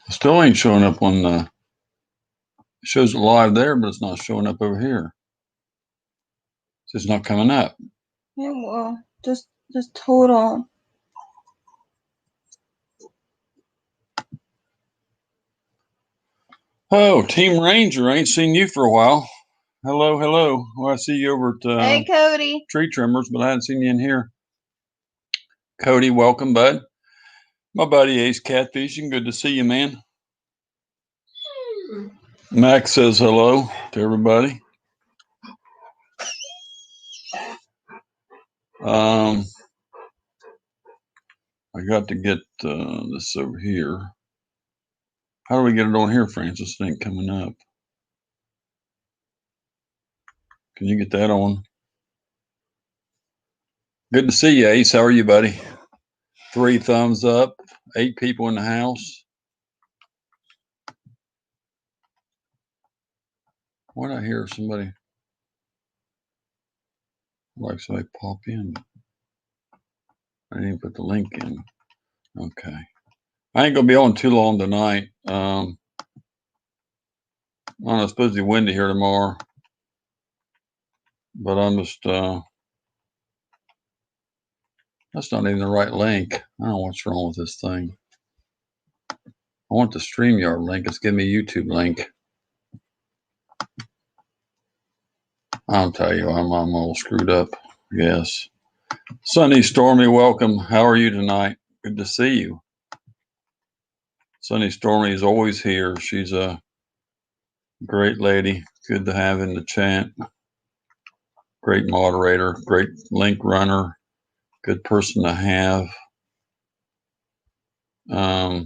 Still ain't showing up on the. It shows it live there, but it's not showing up over here. It's just not coming up. Yeah, well, just total. Oh, Team Ranger, I ain't seen you for a while. Hello, hello. Well, I see you over at Hey, Cody. Tree Trimmers, but I hadn't seen you in here. Cody, welcome, bud. My buddy Ace Catfishing, good to see you, man. Max says hello to everybody. I got to get this over here. How do we get it on here, Francis? It ain't coming up. Can you get that on? Good to see you, Ace. How are you, buddy? 3 thumbs up. 8 people in the house. Why did I hear somebody? Like somebody pop in. I didn't even put the link in. Okay. I ain't gonna be on too long tonight. I don't know, it's supposed to be windy here tomorrow. But I'm just that's not even the right link. I don't know what's wrong with this thing. I want the StreamYard link. It's giving me a YouTube link. I'll tell you, I'm all screwed up. Yes. Sunny Stormy, welcome. How are you tonight? Good to see you. Sunny Stormy is always here. She's a great lady. Good to have in the chat. Great moderator. Great link runner. Good person to have. I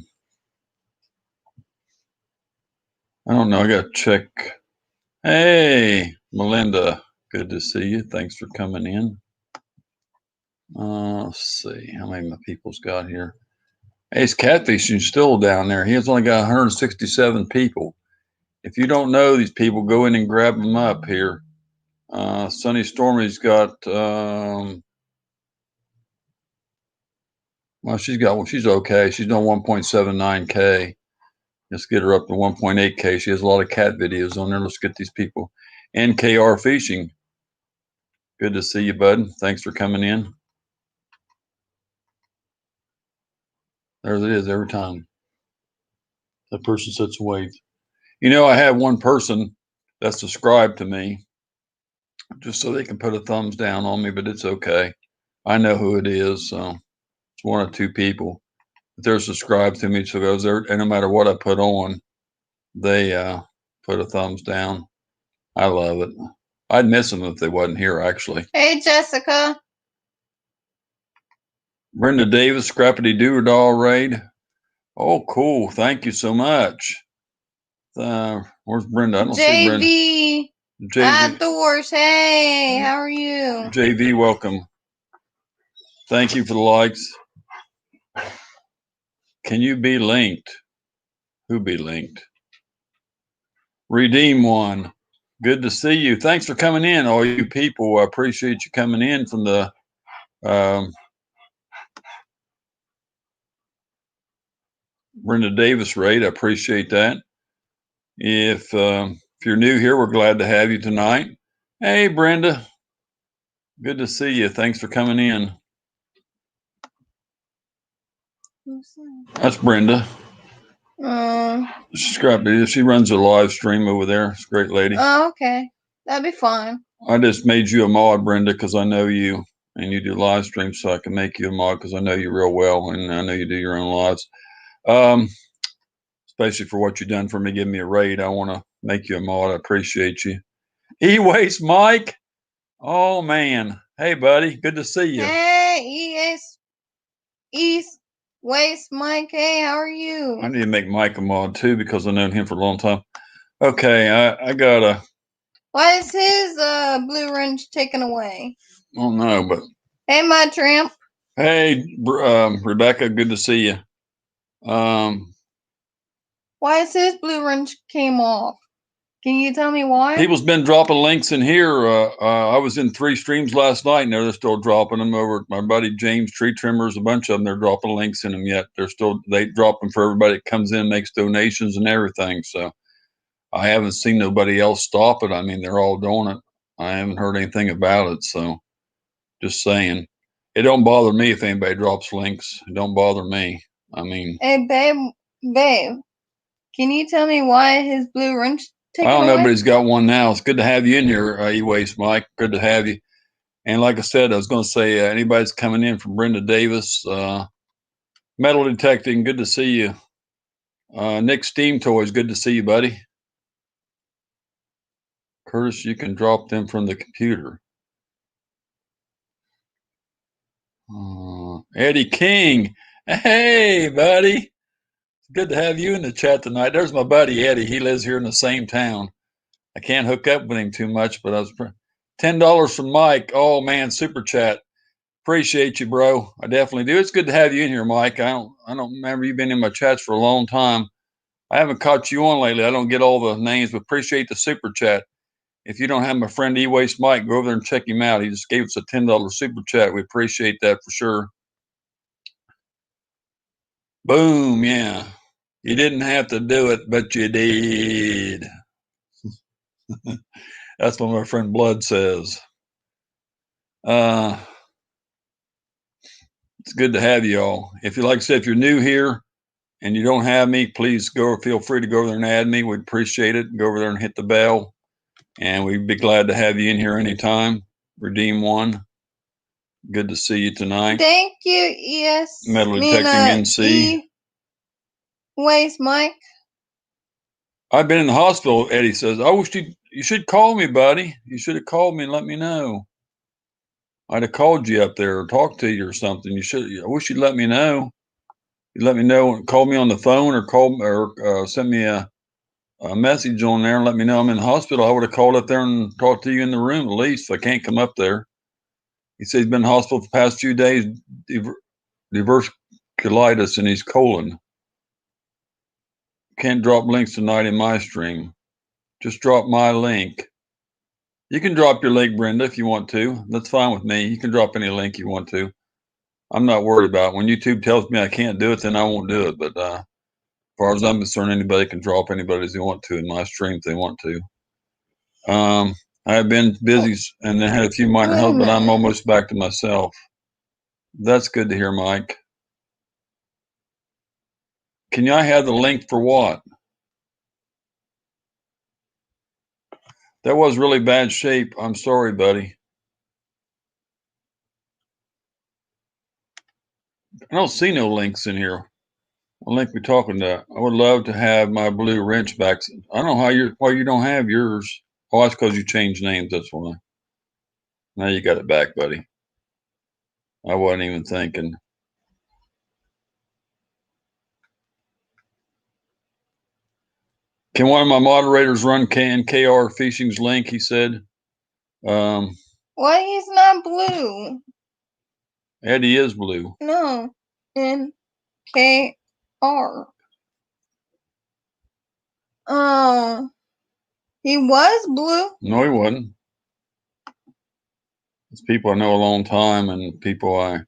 don't know. I got to check. Hey, Melinda. Good to see you. Thanks for coming in. Let's see how many people's got here. Ace Catfishing still down there. He has only got 167 people. If you don't know these people, go in and grab them up here. Sunny Stormy's got, well, she's okay. She's done 1.79K. Let's get her up to 1.8K. She has a lot of cat videos on there. Let's get these people. NKR Fishing. Good to see you, bud. Thanks for coming in. There it is every time. That person sits and waits. You know, I have one person that's subscribed to me just so they can put a thumbs down on me, but it's okay. I know who it is. So it's 1 or 2 people. But they're subscribed to me, so it goes there, and no matter what I put on, they put a thumbs down. I love it. I'd miss them if they wasn't here, actually. Hey, Jessica. Brenda Davis, Scrappity Doodle Raid. Oh, cool. Thank you so much. Where's Brenda? I don't see Brenda. JV. Outdoors. Hey, how are you? JV, welcome. Thank you for the likes. Can you be linked? Who be linked? Redeem one. Good to see you. Thanks for coming in, all you people. I appreciate you coming in from the Brenda Davis raid. I appreciate that. If you're new here, we're glad to have you tonight. Hey, Brenda. Good to see you. Thanks for coming in. That's Brenda. Scrappy. She runs a live stream over there. She's a great lady. Oh, okay. That'd be fine. I just made you a mod, Brenda, because I know you and you do live streams, so I can make you a mod because I know you real well and I know you do your own lives. Especially for what you've done for me, giving me a raid. I want to make you a mod. I appreciate you. E-Waste Mike. Oh, man. Hey, buddy. Good to see you. Hey, East Waste Mike. Hey, how are you? I need to make Mike a mod, too, because I've known him for a long time. Okay, I got a... Why is his blue wrench taken away? I don't know, but... Hey, my tramp. Hey, Rebecca. Good to see you. Why is his blue wrench came off? Can you tell me why? People's been dropping links in here. I was in 3 streams last night, and they're still dropping them over at my buddy James Tree Trimmers. A bunch of them, they're dropping links in them yet. They drop them for everybody that comes in, makes donations and everything. So I haven't seen nobody else stop it. I mean, they're all doing it. I haven't heard anything about it. So just saying, it don't bother me if anybody drops links. It don't bother me. I mean, Hey, babe, can you tell me why his blue wrench I taken don't know, away? but he's got one now. It's good to have you in here, E-Waste Mike. Good to have you. And like I said, I was going to say, anybody's coming in from Brenda Davis, Metal Detecting, good to see you. Nick Steam Toys, good to see you, buddy. Curtis, you can drop them from the computer. Eddie King, hey, buddy. Good to have you in the chat tonight. There's my buddy Eddie. He lives here in the same town. I can't hook up with him too much, but I was $10 from Mike. Oh man, super chat. Appreciate you, bro. I definitely do. It's good to have you in here, Mike. I don't remember you been in my chats for a long time. I haven't caught you on lately. I don't get all the names, but appreciate the super chat. If you don't have my friend E-Waste Mike, go over there and check him out. He just gave us a $10 super chat. We appreciate that for sure. Boom, yeah. You didn't have to do it, but you did. That's what my friend Blood says. It's good to have you all. If you like I said, if you're new here and you don't have me, please feel free to go over there and add me. We'd appreciate it. Go over there and hit the bell. And we'd be glad to have you in here anytime. Redeem one. Good to see you tonight. Thank you, yes. Metal Detecting NC. E-Waste Mike. I've been in the hospital, Eddie says. I wish you should call me, buddy. You should have called me and let me know. I'd have called you up there or talked to you or something. I wish you'd let me know. You'd let me know, call me on the phone or send me a message on there and let me know I'm in the hospital. I would have called up there and talked to you in the room at least if I can't come up there. He said he's been in the hospital for the past few days, diverticulitis in his colon. Can't drop links tonight in my stream. Just drop my link. You can drop your link, Brenda, if you want to. That's fine with me. You can drop any link you want to. I'm not worried about it. When YouTube tells me I can't do it, then I won't do it. But as far as I'm concerned, anybody can drop anybody as they want to in my stream if they want to. I've been busy and then had a few minor health, but I'm almost back to myself. That's good to hear, Mike. Can I have the link for what? That was really bad shape. I'm sorry, buddy. I don't see no links in here. What link we talking about? I would love to have my blue wrench back. I don't know why you don't have yours. Oh, that's because you changed names. That's why. Now you got it back, buddy. I wasn't even thinking. Can one of my moderators run KR Fishing's link? He said. Why he's not blue? Eddie is blue. No, NKR. He was blue. No, he wasn't. It's people I know a long time and people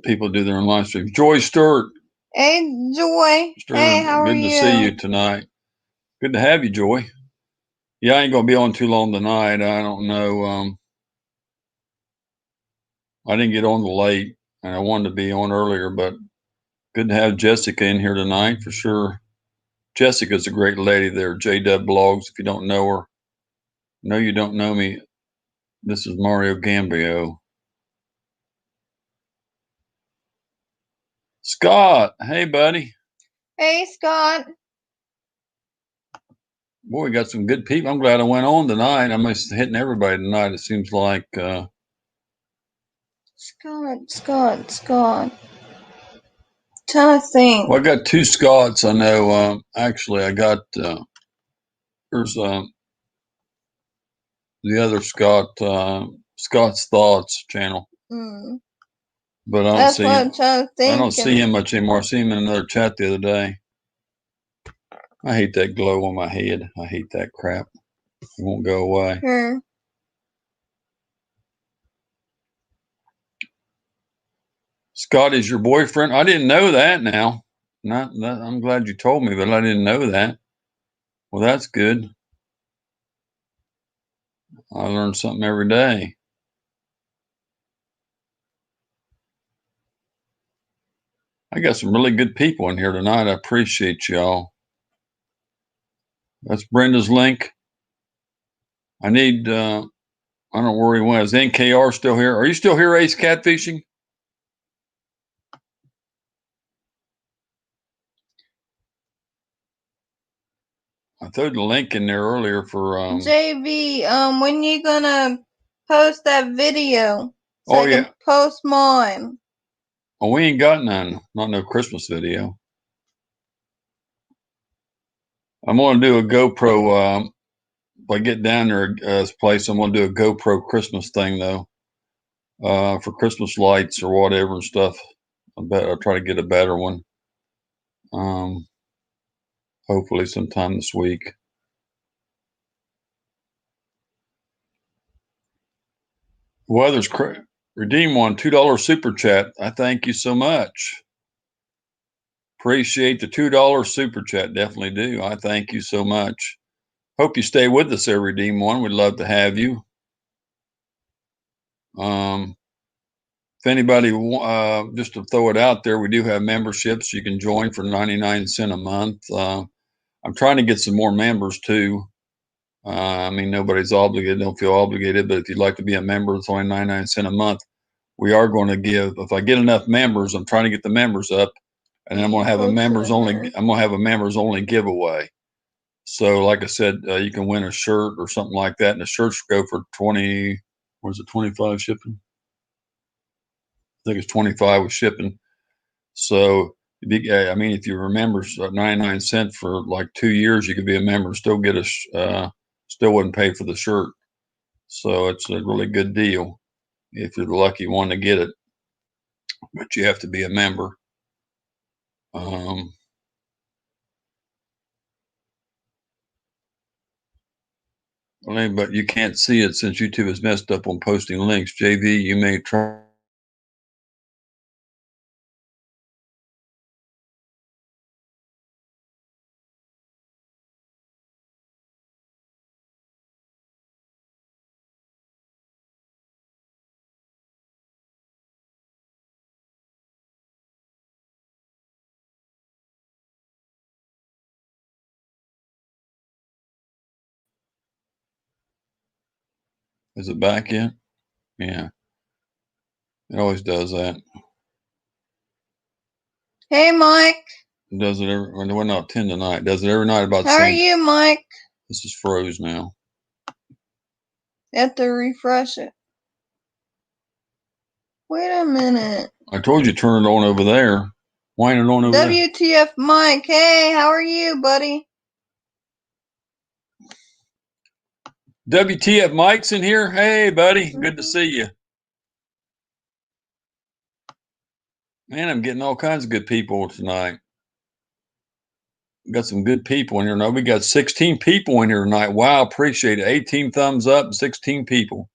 people do their own live stream. Joy Stewart. Hey, Joy. Stewart, Hey, how are you? Good to see you tonight. Good to have you, Joy. Yeah, I ain't gonna be on too long tonight. I don't know. I didn't get on late, and I wanted to be on earlier, but good to have Jessica in here tonight for sure. Jessica's a great lady there, JW Blogs. If you don't know her, no, you don't know me. This is Mario Gambio. Scott, hey buddy. Hey, Scott. Boy, we got some good people. I'm glad I went on tonight. I'm just hitting everybody tonight. It seems like. Scott. Trying to think. Well, I got 2 Scotts. I know. Actually, I got. There's the other Scott. Scott's Thoughts channel. but I don't That's see what him. I'm trying to I think. don't see him much anymore. I see him in another chat the other day. I hate that glow on my head. I hate that crap. It won't go away. Sure. Scott is your boyfriend? I didn't know that now. I'm glad you told me, but I didn't know that. Well, that's good. I learn something every day. I got some really good people in here tonight. I appreciate y'all. That's Brenda's link. I need, I don't know where he went. Is NKR still here? Are you still here, Ace Catfishing? I threw the link in there earlier for JV, when you gonna post that video? So oh I can yeah. post mine. Oh, we ain't got none. Not no Christmas video. I'm gonna do a GoPro. If I get down there this place, I'm gonna do a GoPro Christmas thing though. For Christmas lights or whatever and stuff. I bet I'll try to get a better one. Hopefully sometime this week. Weather's redeem one $2 super chat. I thank you so much. Appreciate the $2 super chat. Definitely do. I thank you so much. Hope you stay with us there, redeem one. We'd love to have you. If anybody, just to throw it out there, we do have memberships you can join for 99 cents a month. I'm trying to get some more members too. I mean, nobody's obligated, don't feel obligated, but if you'd like to be a member, it's only 99 cents a month. We are going to give, if I get enough members, I'm trying to get the members up, and then I'm going to have a members only giveaway. So like I said, you can win a shirt or something like that, and the shirts go for 20, what is it, 25 shipping? I think it's 25 with shipping. So, I mean, if you remember 99 cents for like 2 years, you could be a member, still get still wouldn't pay for the shirt. So it's a really good deal if you're the lucky one to get it, but you have to be a member. But you can't see it since YouTube has messed up on posting links. JV, you may try. Is it back yet? Yeah. It always does that. Hey, Mike. It does it every, well, not 10 tonight. Does it every night about the How are same. you, Mike? This is froze now. You have to refresh it. Wait a minute. I told you turn it on over there. Why ain't it on over there? WTF, Mike. Hey, how are you, buddy? WTF Mike's in here. Hey, buddy. Good to see you. Man, I'm getting all kinds of good people tonight. Got some good people in here now. We got 16 people in here tonight. Wow, appreciate it. 18 thumbs up and 16 people.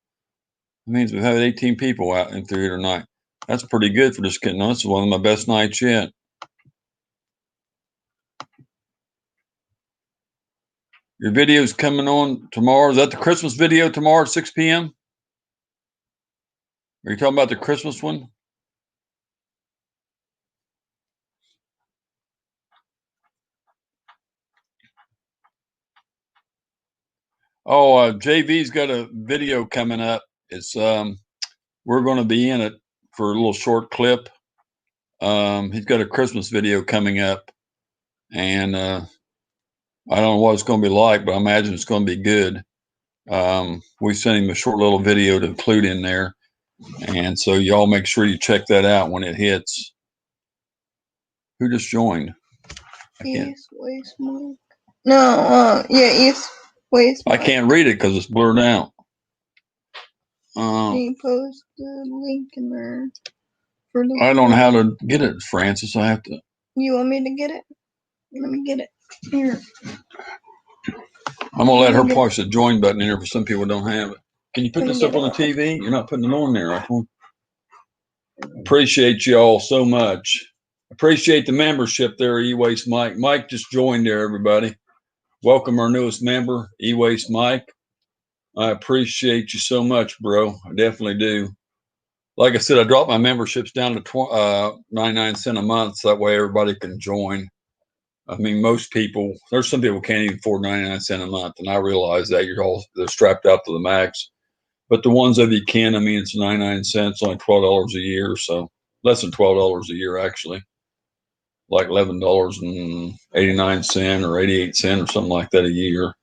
That means we've had 18 people out in through here tonight. That's pretty good for just getting on. This is one of my best nights yet. Your video's coming on tomorrow. Is that the Christmas video tomorrow at 6 p.m.? Are you talking about the Christmas one? Oh, JV's got a video coming up. It's we're going to be in it for a little short clip. He's got a Christmas video coming up, and I don't know what it's going to be like, but I imagine it's going to be good. We sent him a short little video to include in there, and so y'all make sure you check that out when it hits. Who just joined? East Waste Mike. No, yeah, East Waste Mike. I can't read it because it's blurred out. Can you post the link in there? for the. I don't know how to get it, Francis. I have to. You want me to get it? Let me get it. Here. I'm gonna let her push the join button in here for some people who don't have it. Can you put Let me this up get on the TV? You're not putting it on there. Appreciate you all so much. Appreciate the membership there, E-Waste Mike. Mike just joined there, everybody. Welcome our newest member, E-Waste Mike. I appreciate you so much, bro. I definitely do. Like I said, I dropped my memberships down to 99 cents a month, so that way everybody can join. I mean, most people, there's some people can't even afford 99 cents a month, and I realize that they're strapped out to the max. But the ones that you can, I mean, it's 99 cents, only $12 a year, so less than $12 a year actually, like $11.89 or 88 cents or something like that a year.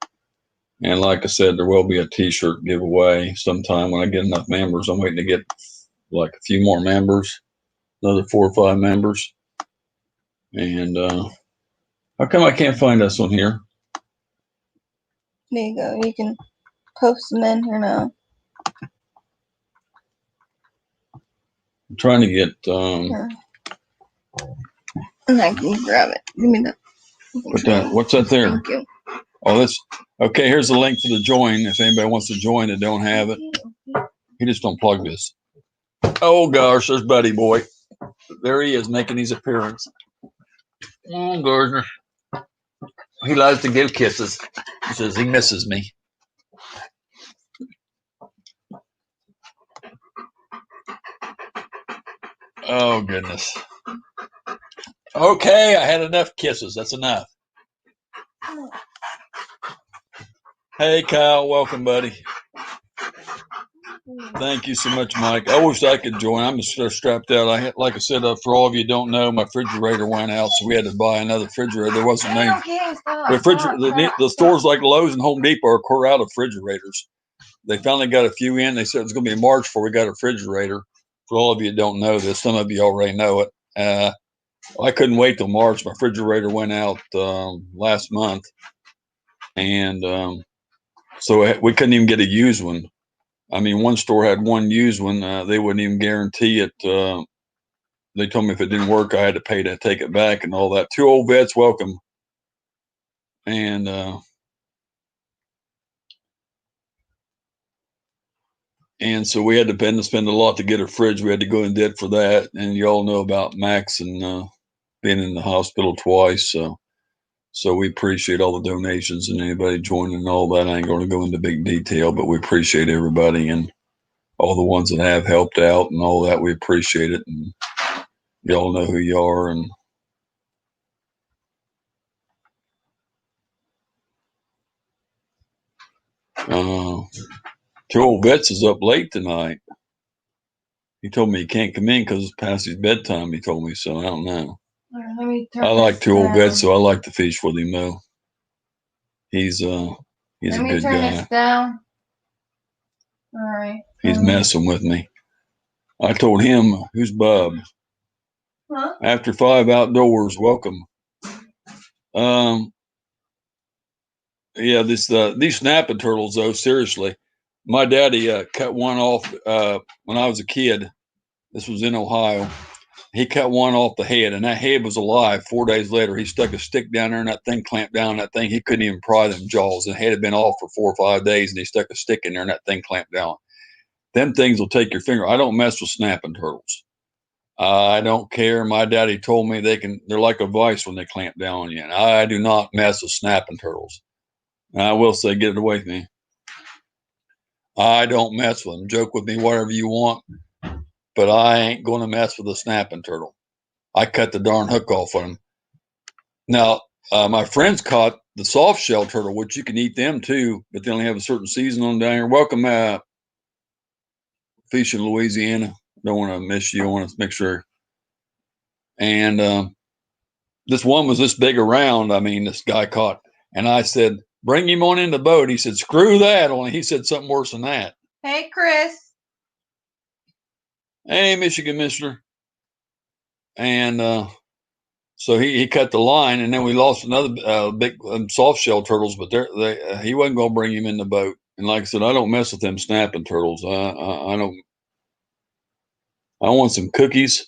And like I said, there will be a T-shirt giveaway sometime when I get enough members. I'm waiting to get like a few more members, another 4 or 5 members. And how come I can't find this one here? There you go. You can post them in here now. I'm trying to get. Here. And I can grab it. Give me that. What's that there? Thank you. Oh, that's okay. Here's the link to the join. If anybody wants to join that don't have it, he just unplug this. Oh gosh, there's Buddy Boy. There he is making his appearance. Oh, Gardner. He likes to give kisses. He says he misses me. Oh goodness. Okay, I had enough kisses. That's enough. Hey Kyle, welcome, buddy. Thank you so much, Mike. I wish I could join. I'm just strapped out. Like I said, for all of you who don't know, my refrigerator went out, so we had to buy another refrigerator. There wasn't any. The stores like Lowe's and Home Depot are out of refrigerators. They finally got a few in. They said it was going to be March before we got a refrigerator. For all of you who don't know this, some of you already know it. I couldn't wait till March. My refrigerator went out last month, and so we couldn't even get a used one. I mean, one store had one used one. They wouldn't even guarantee it. They told me if it didn't work, I had to pay to take it back and all that. 2 old vets, welcome. And so we had to spend a lot to get a fridge. We had to go in debt for that. And you all know about Max and being in the hospital twice. So we appreciate all the donations and anybody joining and all that. I ain't going to go into big detail, but we appreciate everybody and all the ones that have helped out and all that. We appreciate it. And you all know who you are. And Two Old Vets is up late tonight. He told me he can't come in because it's past his bedtime, he told me, so I don't know. I like Two Old Vets, so I like to fish with him though. He's a good guy. Let me turn this down. All right. He's messing with me. I told him, who's Bub? Huh? After 5 outdoors, welcome. Yeah, these snapping turtles though, seriously. My daddy cut one off when I was a kid. This was in Ohio. He cut one off the head, and that head was alive. 4 days later, he stuck a stick down there, and that thing clamped down. That thing, he couldn't even pry them jaws. The head had been off for 4 or 5 days, and he stuck a stick in there, and that thing clamped down. Them things will take your finger. I don't mess with snapping turtles. I don't care. My daddy told me they're like a vice when they clamp down on you. And I do not mess with snapping turtles. And I will say, get it away from me. I don't mess with them. Joke with me whatever you want, but I ain't going to mess with a snapping turtle. I cut the darn hook off on them. Now, my friends caught the soft shell turtle, which you can eat them too, but they only have a certain season on down here. Welcome, fish in Louisiana. Don't want to miss you. I want to make sure. And this one was this big around. I mean, this guy caught, and I said, bring him on in the boat. He said, screw that. Only he said something worse than that. Hey, Chris. Hey, Michigan Mister. And so he cut the line, and then we lost another big soft shell turtles, but he wasn't going to bring him in the boat. And like I said, I don't mess with them snapping turtles. I don't. I want some cookies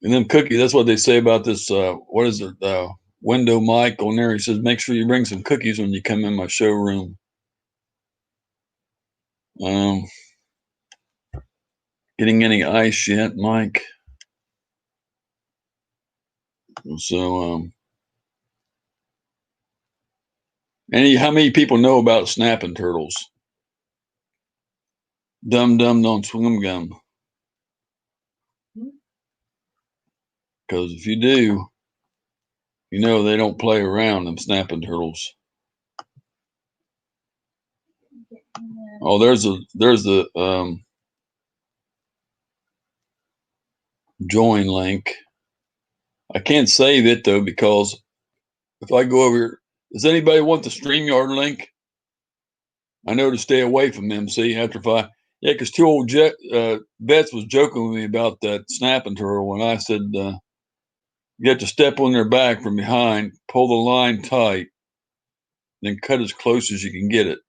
And them cookies, that's what they say about this, what is it, window mic on there. He says, make sure you bring some cookies when you come in my showroom. Getting any ice yet, Mike? So, how many people know about snapping turtles? Dum dum don't swim gum. Because if you do, you know they don't play around, them snapping turtles. Oh, there's the join link. I can't save it though, because if I go over here, does anybody want the StreamYard link? I know to stay away from them. See, after yeah, because two old vets was joking with me about that snapping turtle when I said you have to step on their back from behind, pull the line tight, then cut as close as you can get it.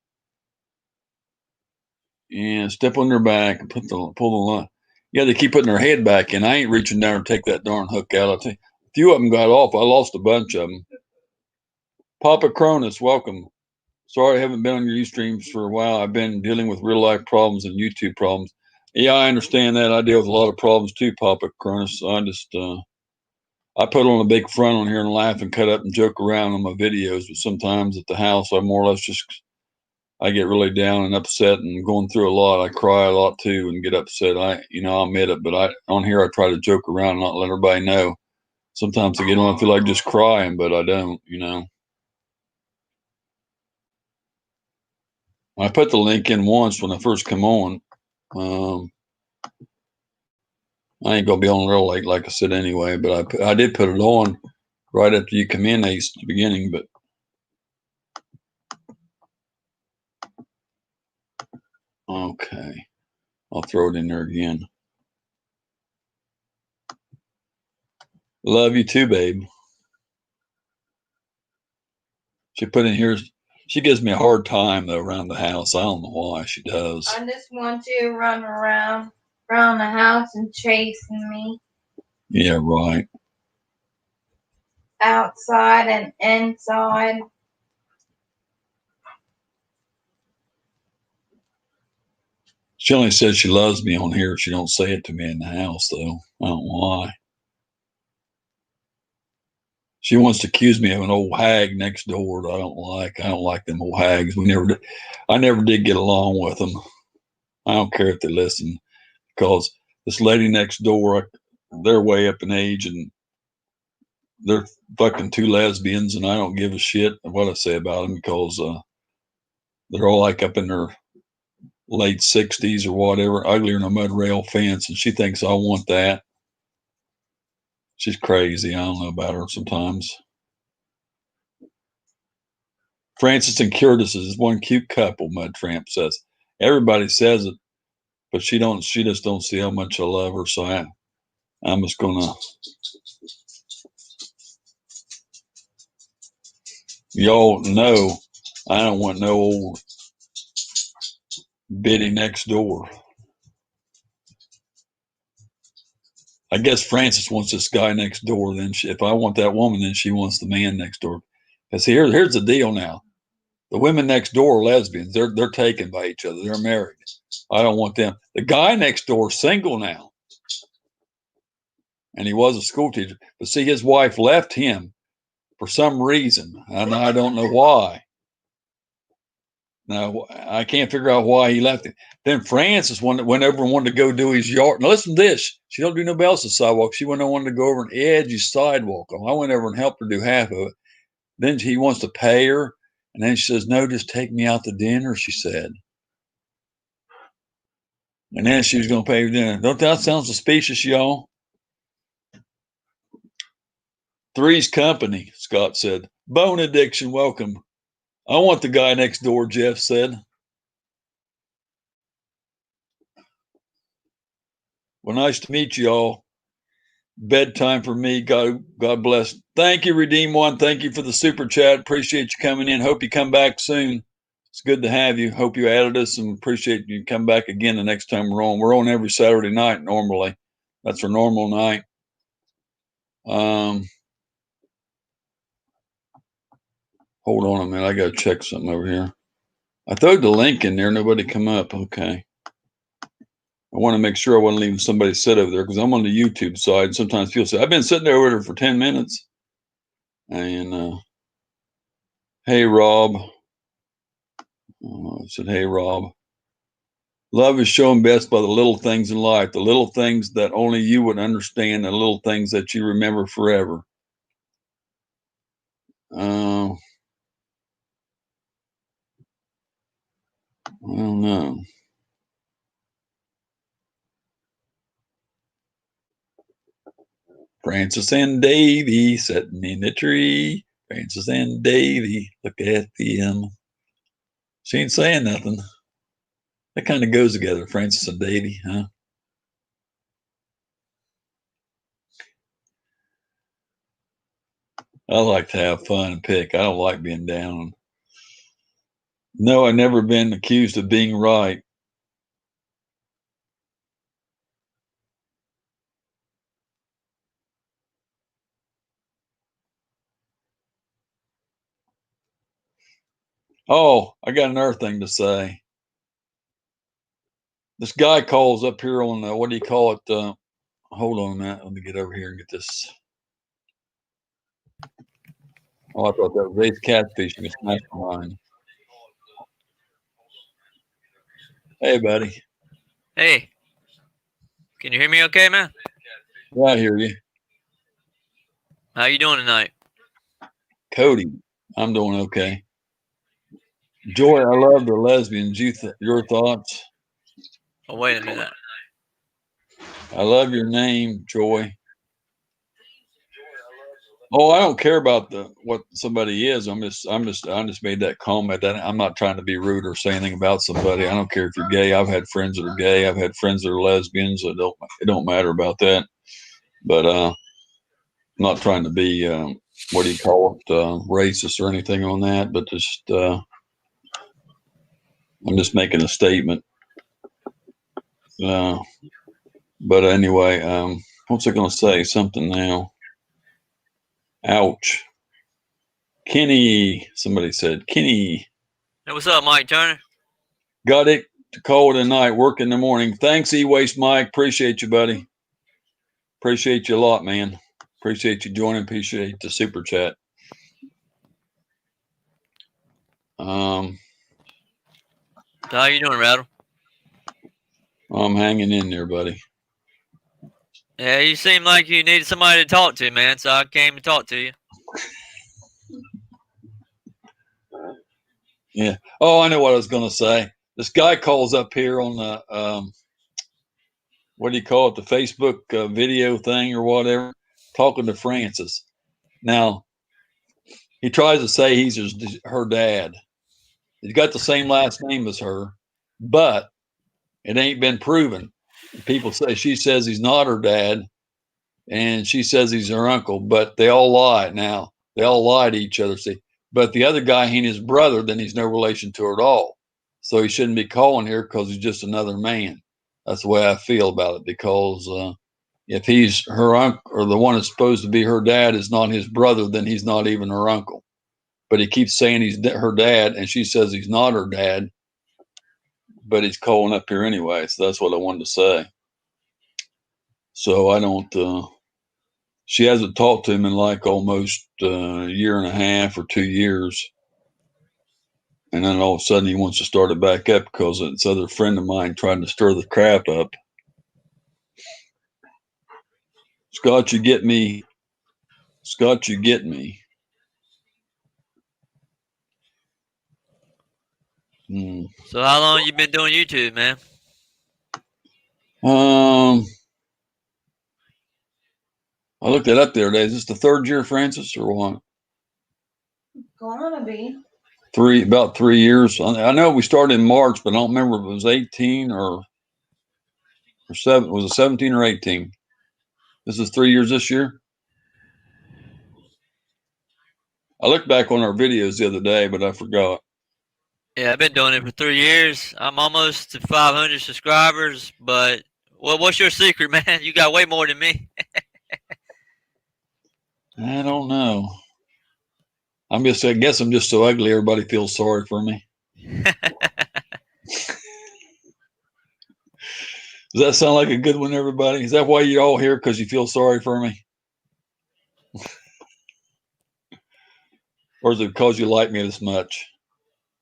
And step on their back and pull the line. Yeah, they keep putting their head back in. I ain't reaching down to take that darn hook out. A few of them got off. I lost a bunch of them. Papa Cronus, welcome. Sorry I haven't been on your Ustreams for a while. I've been dealing with real life problems and YouTube problems. Yeah, I understand that. I deal with a lot of problems too, Papa Cronus. I just I put on a big front on here and laugh and cut up and joke around on my videos, but sometimes at the house I more or less I get really down and upset and going through a lot. I cry a lot too and get upset. I'll admit it, but on here I try to joke around and not let everybody know. Sometimes I get on, I feel like just crying, but I don't, I put the link in once when I first come on. I ain't gonna be on real late, like I said anyway, but I did put it on right after you come in, Ace, at the beginning, but okay. I'll throw it in there again. Love you too, babe. She put in here, she gives me a hard time though around the house. I don't know why she does. I just want you to run around the house and chasing me. Yeah, right. Outside and inside. She only says she loves me on here. She don't say it to me in the house though. I don't know why. She wants to accuse me of an old hag next door that I don't like. I don't like them old hags. I never did get along with them. I don't care if they listen, because this lady next door, they're way up in age and they're fucking two lesbians, and I don't give a shit what I say about them, because they're all like up in their late 60s or whatever, uglier than a mud rail fence, and she thinks I want that. She's crazy. I don't know about her sometimes. Francis and Curtis is one cute couple, Mud Tramp says. Everybody says it, but she just don't see how much I love her, so I'm just gonna, y'all know I don't want no old biddy next door. I guess Francis wants this guy next door. Then if I want that woman, then she wants the man next door. Because here's the deal now. The women next door are lesbians. They're taken by each other. They're married. I don't want them. The guy next door is single now. And he was a school teacher. But see, his wife left him for some reason. And I don't know why. Now, I can't figure out why he left it. Then Francis went over and wanted to go do his yard. Now, listen to this. She don't do nobody else's sidewalk. She went and wanted to go over and edge his sidewalk. I went over and helped her do half of it. Then he wants to pay her. And then she says, no, just take me out to dinner, she said. And then she was going to pay for dinner. Don't that sound suspicious, y'all? Three's Company, Scott said. Bone Addiction, welcome. I want the guy next door, Jeff said. Well, nice to meet you all. Bedtime for me. God bless. Thank you, Redeem One. Thank you for the super chat. Appreciate you coming in. Hope you come back soon. It's good to have you. Hope you added us, and appreciate you come back again the next time we're on. We're on every Saturday night normally. That's our normal night. Hold on a minute. I got to check something over here. I threw the link in there. Nobody come up. Okay. I want to make sure I wasn't leaving somebody sit over there because I'm on the YouTube side. Sometimes people say, I've been sitting there over there for 10 minutes. And hey, Rob. I said, hey, Rob. Love is shown best by the little things in life, the little things that only you would understand, the little things that you remember forever. I don't know. Francis and Davy sitting in the tree. Francis and Davy, look at them. She ain't saying nothing. That kind of goes together, Francis and Davy, huh? I like to have fun and pick. I don't like being down. No, I've never been accused of being right. Oh, I got another thing to say. This guy calls up here on what do you call it? Hold on a minute. Let me get over here and get this. Oh, I thought that was Ace Catfishing. It's Mastermind. Hey, buddy. Hey. Can you hear me okay, man? Yeah, I hear you. How you doing tonight? Cody, I'm doing okay. Joy, I love the lesbians. Your thoughts? Oh, wait a minute. I love your name, Joy. Oh, I don't care about what somebody is. I just made that comment. That I'm not trying to be rude or say anything about somebody. I don't care if you're gay. I've had friends that are gay. I've had friends that are lesbians. It don't matter about that. But I'm not trying to be what do you call it, racist or anything on that. But just I'm just making a statement. But anyway, what's I going to say? Something now. Ouch. Kenny, somebody said, Kenny. Hey, what's up, Mike Turner? Got it to call tonight, work in the morning. Thanks, E-Waste Mike. Appreciate you, buddy. Appreciate you a lot, man. Appreciate you joining. Appreciate the super chat. So how you doing, Rattle? I'm hanging in there, buddy. Yeah, you seem like you needed somebody to talk to, man, so I came to talk to you. Yeah. Oh, I know what I was going to say. This guy calls up here on the, what do you call it, the Facebook video thing or whatever, talking to Francis. Now, he tries to say he's her dad. He's got the same last name as her, but it ain't been proven. People say she says he's not her dad, and she says he's her uncle, but they all lie now. They all lie to each other. See, but the other guy ain't his brother, then he's no relation to her at all. So he shouldn't be calling here because he's just another man. That's the way I feel about it. Because if he's her uncle or the one that's supposed to be her dad is not his brother, then he's not even her uncle. But he keeps saying he's her dad, and she says he's not her dad. But he's calling up here anyway, so that's what I wanted to say. So I don't. She hasn't talked to him in like almost a year and a half or 2 years, and then all of a sudden he wants to start it back up because this other friend of mine tried to stir the crap up. Scott, you get me. Scott, you get me. So how long you been doing YouTube, man? I looked it up the other day. Is this the third year, Francis, or what? Gonna be. About 3 years. I know we started in March, but I don't remember if it was 18 or 7. Was it 17 or 18? This is 3 years this year. I looked back on our videos the other day, but I forgot. Yeah, I've been doing it for 3 years. I'm almost to 500 subscribers, but what's your secret, man? You got way more than me. I don't know. I guess I'm just so ugly. Everybody feels sorry for me. Does that sound like a good one, everybody? Is that why you're all here? Because you feel sorry for me? Or is it because you like me this much?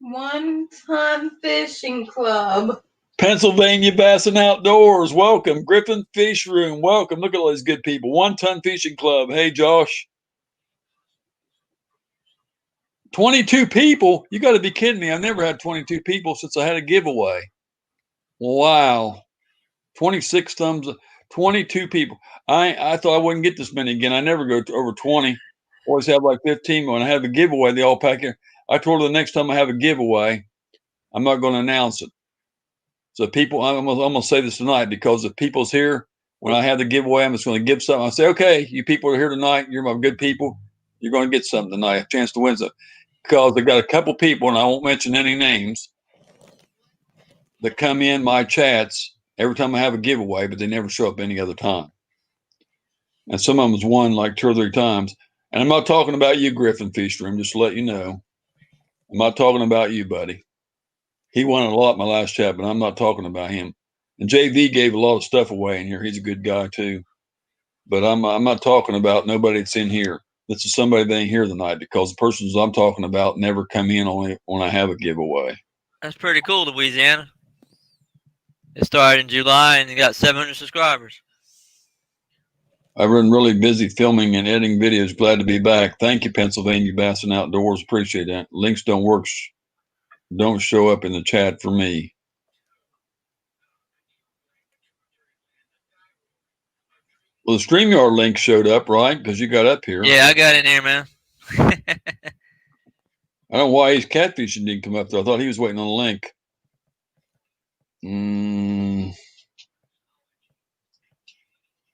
One Ton Fishing Club. Pennsylvania Bass and Outdoors. Welcome. Griffin Fish Room. Welcome. Look at all these good people. 1 Ton Fishing Club. Hey, Josh. 22 people? You got to be kidding me. I've never had 22 people since I had a giveaway. Wow. 26 thumbs, 22 people. I thought I wouldn't get this many again. I never go to over 20. Always have like 15. When I have a giveaway, they all pack in. I told her the next time I have a giveaway, I'm not going to announce it. So people, I'm going to say this tonight because if people's here, when I have the giveaway, I'm just going to give something. I say, okay, you people are here tonight. You're my good people. You're going to get something tonight, a chance to win something. Because I got a couple people, and I won't mention any names, that come in my chats every time I have a giveaway, but they never show up any other time. And some of them's won like 2 or 3 times. And I'm not talking about you, Griffin Fish Room, just to let you know. I'm not talking about you, buddy. He won a lot in my last chat, but I'm not talking about him. And JV gave a lot of stuff away in here. He's a good guy too. But I'm not talking about nobody that's in here. This is somebody that ain't here tonight because the persons I'm talking about never come in only when I have a giveaway. That's pretty cool, Louisiana. It started in July and you got 700 subscribers. I've been really busy filming and editing videos. Glad to be back. Thank you, Pennsylvania Bass and Outdoors. Appreciate that. Links don't show up in the chat for me. Well, the StreamYard link showed up, right? Because you got up here. Yeah, I got in here, man. I don't know why his catfishing didn't come up though. I thought he was waiting on a link.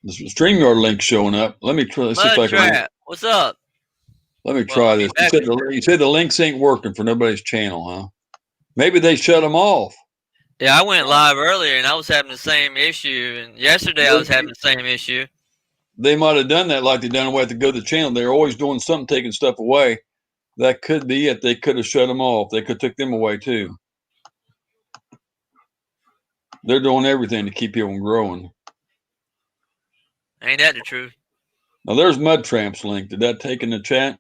The StreamYard link showing up. Let me try. Let's see if I can. What's up? Let me try this. You said the links ain't working for nobody's channel, huh? Maybe they shut them off. Yeah, I went live earlier and I was having the same issue. And yesterday I was having the same issue. They might have done that like they done away to go to the channel. They're always doing something, taking stuff away. That could be it. They could have shut them off. They could have took them away too. They're doing everything to keep people from growing. Ain't that the truth? Now there's Mud Tramp's link. Did that take in the chat?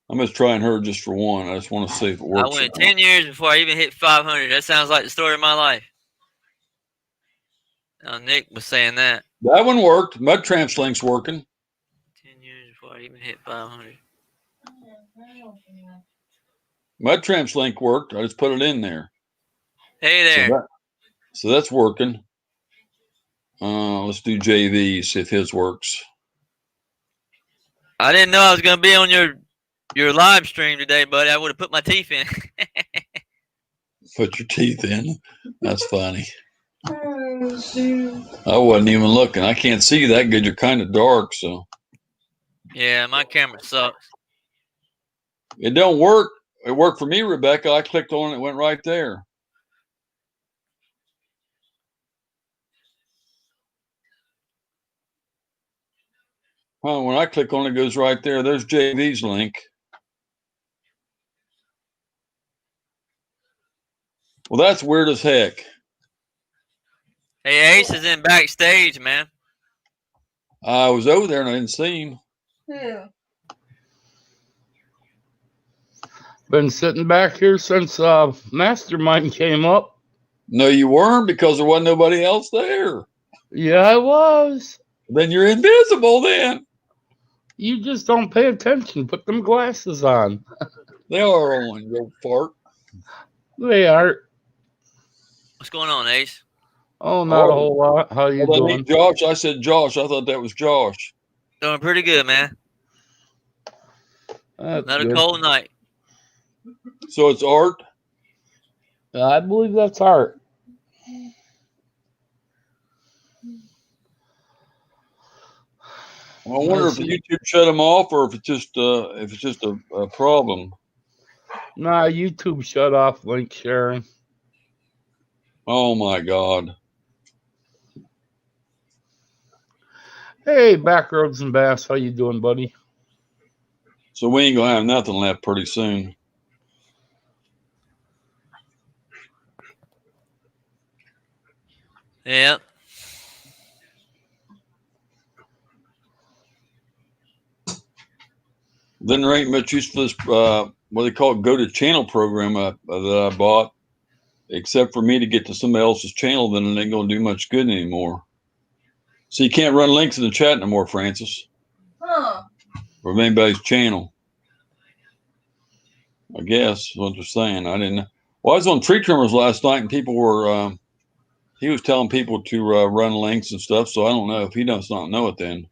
I'm just trying her just for one. I just want to see if it works. I went 10 years before I even hit 500. That sounds like the story of my life. Nick was saying that. That one worked. Mud Tramp's link's working. 10 years before I even hit 500. Mud Tramp's link worked. I just put it in there. Hey there. So that's working. Let's do JV, see if his works. I didn't know I was going to be on your live stream today, buddy. I would have put my teeth in. Put your teeth in. That's funny. I wasn't even looking. I can't see you that good. You're kind of dark, so. Yeah, my camera sucks. It don't work. It worked for me, Rebecca. I clicked on it. It went right there. When I click on it, it goes right there. There's JV's link. Well, that's weird as heck. Hey, Ace is in backstage, man. I was over there and I didn't see him. Who? Been sitting back here since Mastermind came up. No, you weren't because there wasn't nobody else there. Yeah, I was. Then you're invisible then. You just don't pay attention. Put them glasses on. They are on, you old fart. They are. What's going on, Ace? Oh, not a whole lot. How you doing? Josh, I said Josh. I thought that was Josh. Doing pretty good, man. That's Not good. a cold night. So it's Art? I believe that's Art. Well, I wonder if YouTube shut them off or if it's just a problem. Nah, YouTube shut off link sharing. Oh my God. Hey, Backroads and Bass, how you doing, buddy? So we ain't gonna have nothing left pretty soon. Yep. Then there ain't much use for this, what they call it, go to channel program that I bought, except for me to get to somebody else's channel. Then it ain't gonna do much good anymore. So you can't run links in the chat no more, Francis, Huh. or anybody's channel. I guess is what they're saying. I didn't know. Well, I was on Tree Trimmers last night, and people were. He was telling people to run links and stuff. So I don't know if he does not know it then.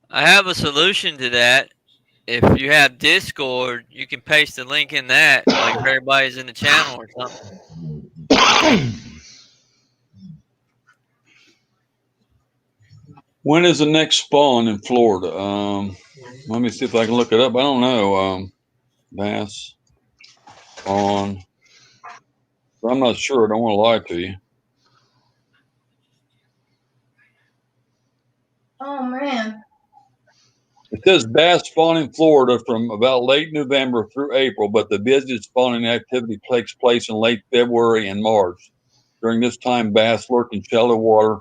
I have a solution to that. If you have Discord, you can paste the link in that, like if everybody's in the channel or something. When is the next spawn in Florida? Let me see if I can look it up. I don't know. Bass on. I'm not sure. I don't want to lie to you. Oh man. It says bass spawn in Florida from about late November through April, but the busiest spawning activity takes place in late February and March. During this time, bass lurk in shallow water,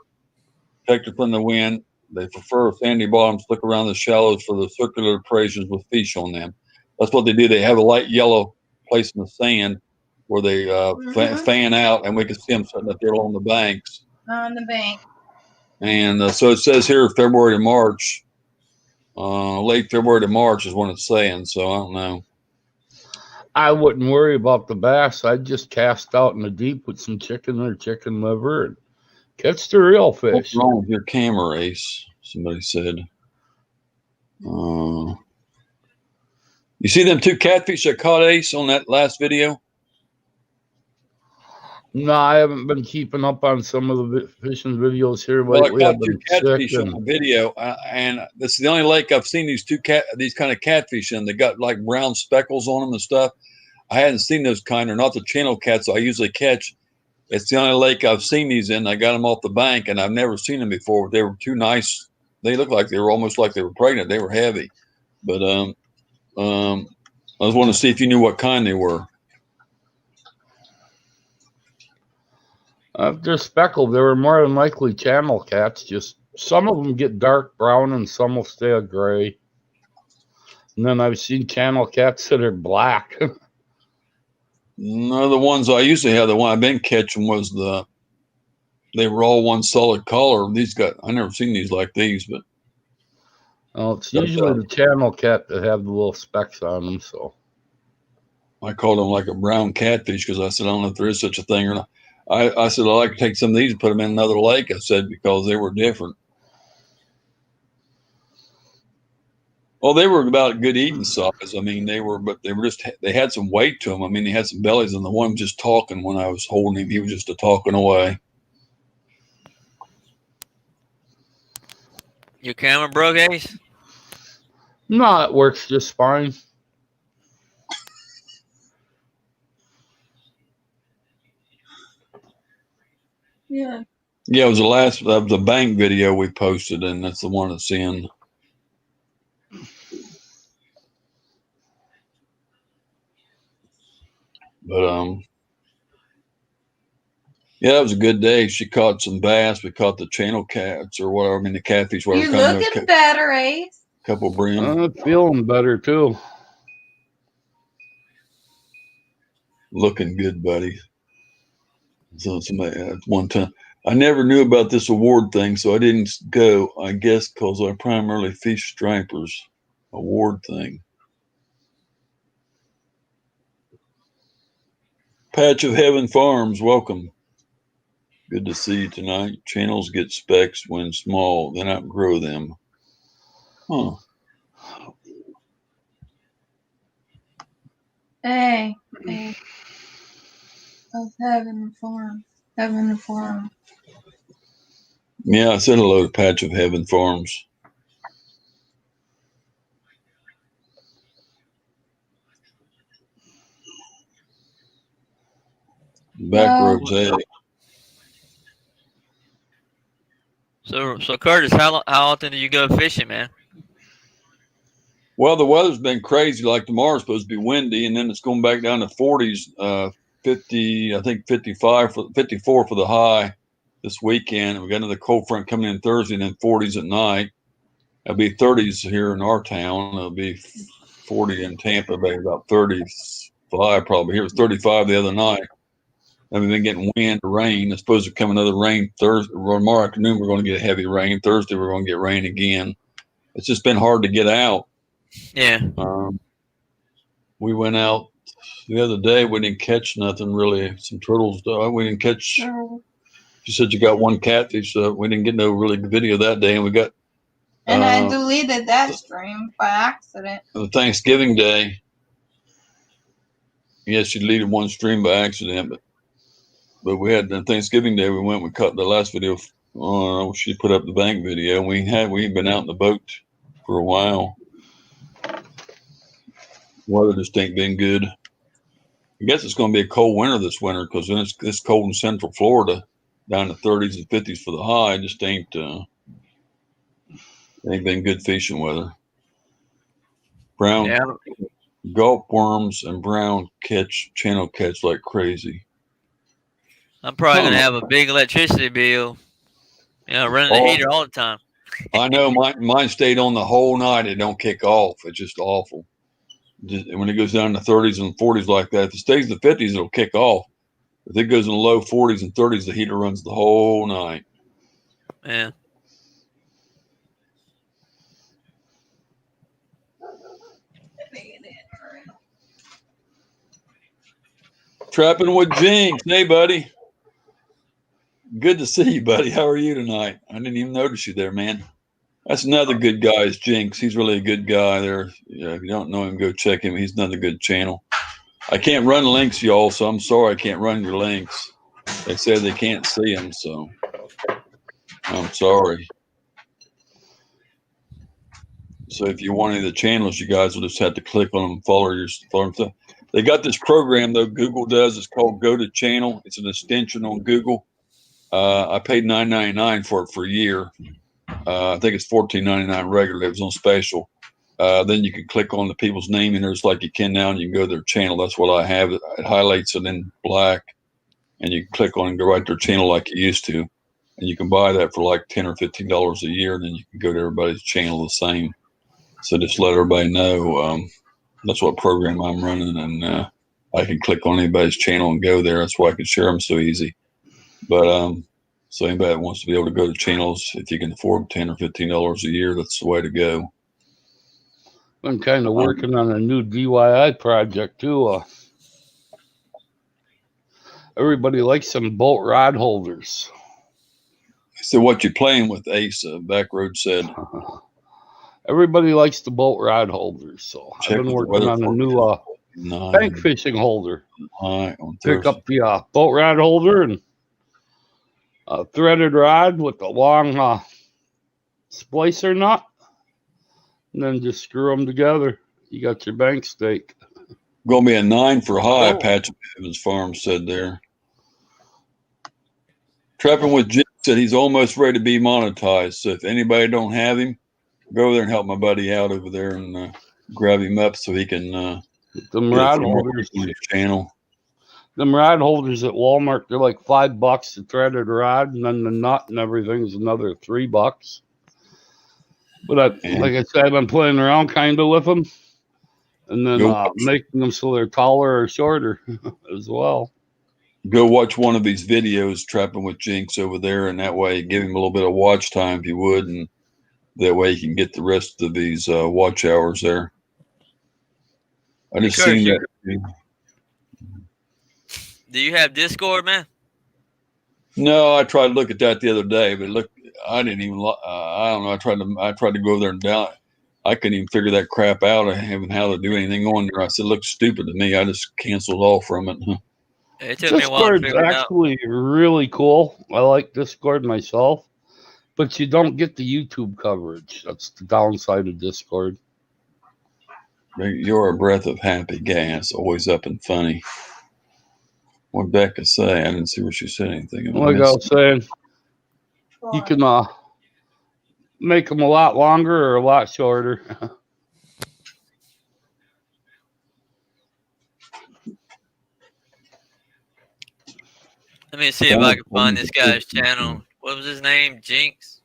protected from the wind. They prefer sandy bottoms, look around the shallows for the circular depressions with fish on them. That's what they do. They have a light yellow place in the sand where they fan out, and we can see them sitting up there along the banks. On the bank. And so it says here February to March. Late February to March is when it's saying, so I don't know. I wouldn't worry about the bass. I'd just cast out in the deep with some chicken or chicken liver and catch the real fish. What's wrong with your camera, Ace? Somebody said. You see them two catfish I caught, Ace, on that last video? No, I haven't been keeping up on some of the fishing videos here Well, I lately. caught I've two been catfish sick on the video, and this is the only lake I've seen these kind of catfish in. They got like brown speckles on them and stuff. I hadn't seen those kind. They're not the channel cats I usually catch. It's the only lake I've seen these in. I got them off the bank, and I've never seen them before. They were too nice. They looked like they were almost like they were pregnant. They were heavy, but I was wanting to see if you knew what kind they were. If they're speckled, they were more than likely channel cats. Just some of them get dark brown and some will stay a gray. And then I've seen channel cats that are black. No, the ones I usually have, the one I've been catching was they were all one solid color. I never seen these like these, but. Well, it's usually the channel cat that have the little specks on them. So I called them like a brown catfish because I said, I don't know if there is such a thing or not. I said, I'd like to take some of these and put them in another lake. I said, because they were different. Well, they were about good eating size. I mean, they had some weight to them. I mean, they had some bellies, and the one was just talking when I was holding him. He was just talking away. Your camera broke, Ace? no, it works just fine. Yeah. Yeah, it was the last of the bank video we posted, and that's the one that's in. But yeah, that was a good day. She caught some bass. We caught the channel cats or whatever. I mean, the catfish. Whatever. You looking better, Ace? Couple brim. I'm feeling better too. Looking good, buddy. So somebody at one time, I never knew about this award thing, so I didn't go. I guess because I primarily fish stripers. Award thing. Patch of Heaven Farms, welcome. Good to see you tonight. Channels get specs when small, then outgrow them. Huh. Hey. Of Heaven Farm. Heaven Farm. Yeah, I said hello to Patch of Heaven Farms. Back No. roads, eh? So Curtis, how often do you go fishing, man? Well, the weather's been crazy. Like tomorrow's supposed to be windy, and then it's going back down to 40s, 50, I think 55 for 54 for the high this weekend. We got another cold front coming in Thursday, and then 40s at night. It'll be 30s here in our town. It'll be 40 in Tampa Bay, about 35 probably. Here it was 35 the other night. And we've been getting wind, rain. It's supposed to come another rain Thursday. Tomorrow afternoon, we're going to get heavy rain. Thursday, we're going to get rain again. It's just been hard to get out. Yeah. We went out the other day. We didn't catch nothing really. Some turtles. We didn't catch. You said you got one catfish. We didn't get no really good video that day, and we got. And I deleted that stream by accident. The Thanksgiving Day. Yes, you deleted one stream by accident, but we had the Thanksgiving Day. We went. We cut the last video. She put up the bank video. We've been out in the boat for a while. Weather just ain't been good. I guess it's going to be a cold winter this winter because then it's cold in Central Florida, down to 30s and 50s for the high. It just ain't been good fishing weather. Brown gulp worms and brown channel catch like crazy. I'm probably gonna have a big electricity bill. Running the heater all the time. I know mine stayed on the whole night. It don't kick off. It's just awful. When it goes down to 30s and 40s like that, if it stays in the 50s, it'll kick off. If it goes in the low 40s and 30s, the heater runs the whole night. Yeah. Trapping with Jinx. Hey, buddy. Good to see you, buddy. How are you tonight? I didn't even notice you there, man. That's another good guy is Jinx. He's really a good guy there. Yeah, if you don't know him, go check him. He's another good channel. I can't run links, y'all, so I'm sorry I can't run your links. They said they can't see them, so I'm sorry. So if you want any of the channels, you guys will just have to click on them and follow them. They got this program, though, Google does. It's called Go to Channel. It's an extension on Google. I paid $9.99 for it for a year. I think it's $14.99 regular. It was on special. Then you can click on the people's name in there just like you can now, and you can go to their channel. That's what I have. It highlights it in black, and you can click on it and go right to their channel like you used to. And you can buy that for like $10 or $15 a year, and then you can go to everybody's channel the same. So just let everybody know that's what program I'm running, and I can click on anybody's channel and go there. That's why I can share them so easy. But so anybody that wants to be able to go to channels, if you can afford $10 or $15 a year, that's the way to go. I'm kind of working on a new DIY project too. Everybody likes some boat rod holders. So what you playing with, Ace? Backroad said. Everybody likes the boat rod holders, so I've been working on a new bank fishing holder. Pick up the boat rod holder and a threaded rod with a long splicer nut, and then just screw them together. You got your bank stake. Going to be a 9 for high, Patrick Evans Farm said there. Trapping with Jim said he's almost ready to be monetized. So if anybody don't have him, go over there and help my buddy out over there and grab him up so he can them rod holders on his channel. Them rod holders at Walmart, they're like $5 a threaded rod, and then the nut and everything is another $3. But like I said, I've been playing around kind of with them, and then making them so they're taller or shorter as well. Go watch one of these videos, Trapping with Jinx, over there, and that way give him a little bit of watch time if you would, and that way you can get the rest of these watch hours there. I just seen that. Do you have Discord, man? No, I tried to look at that the other day, but look, I didn't even. I don't know. I tried to go over there and down. I couldn't even figure that crap out. I haven't how to do anything on there. I said, it looks stupid to me. I just canceled off from it. It took me a while to figure it out. Actually really cool. I like Discord myself, but you don't get the YouTube coverage. That's the downside of Discord. You're a breath of happy gas, always up and funny. What Becca say? I didn't see where she said anything. Like I was saying, you can make them a lot longer or a lot shorter. Let me see if I can find this guy's channel. What was his name? Jinx?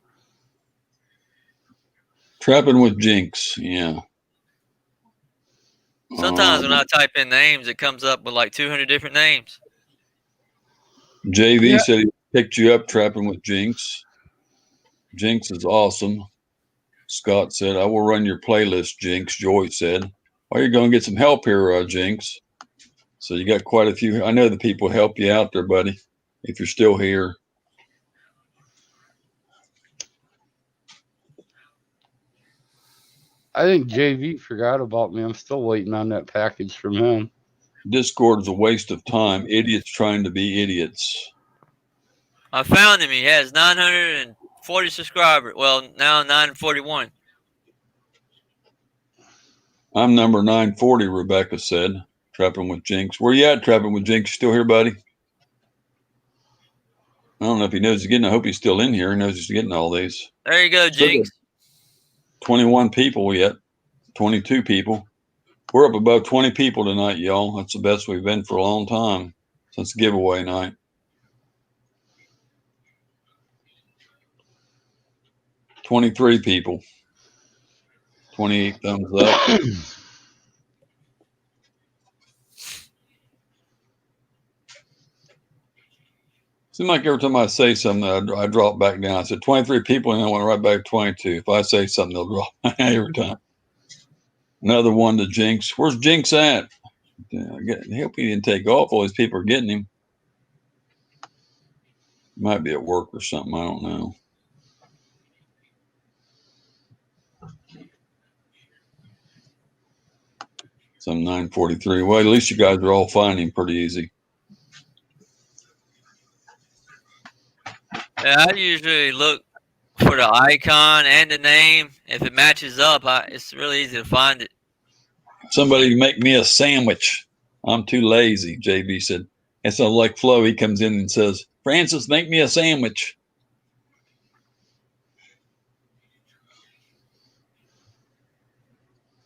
Trapping with Jinx, yeah. Sometimes when I type in names, it comes up with like 200 different names. JV said he picked you up trapping with Jinx. Jinx is awesome. Scott said, I will run your playlist, Jinx. Joy said, well, you're going to get some help here, Jinx. So you got quite a few. I know the people help you out there, buddy, if you're still here. I think JV forgot about me. I'm still waiting on that package from him. Discord is a waste of time. Idiots trying to be idiots. I found him. He has 940 subscribers. Well, now 941. I'm number 940, Rebecca said. Trapping with Jinx. Where you at, Trapping with Jinx? Still here, buddy? I don't know if he knows he's getting. I hope he's still in here. He knows he's getting all these. There you go, Jinx. 21 people yet. 22 people. We're up above 20 people tonight, y'all. That's the best we've been for a long time since giveaway night. $23 people. 28 thumbs up. Seems like every time I say something, I drop back down. I said 23 people, and I went right back to 22. If I say something, they'll drop every time. Another one to Jinx. Where's Jinx at? I hope he didn't take off. All these people are getting him. Might be at work or something. I don't know. Some 943. Well, at least you guys are all finding him pretty easy. Yeah, I usually look for the icon and the name. If it matches up, it's really easy to find it. Somebody make me a sandwich. I'm too lazy, JB said. And so like Flo, he comes in and says, Francis, make me a sandwich.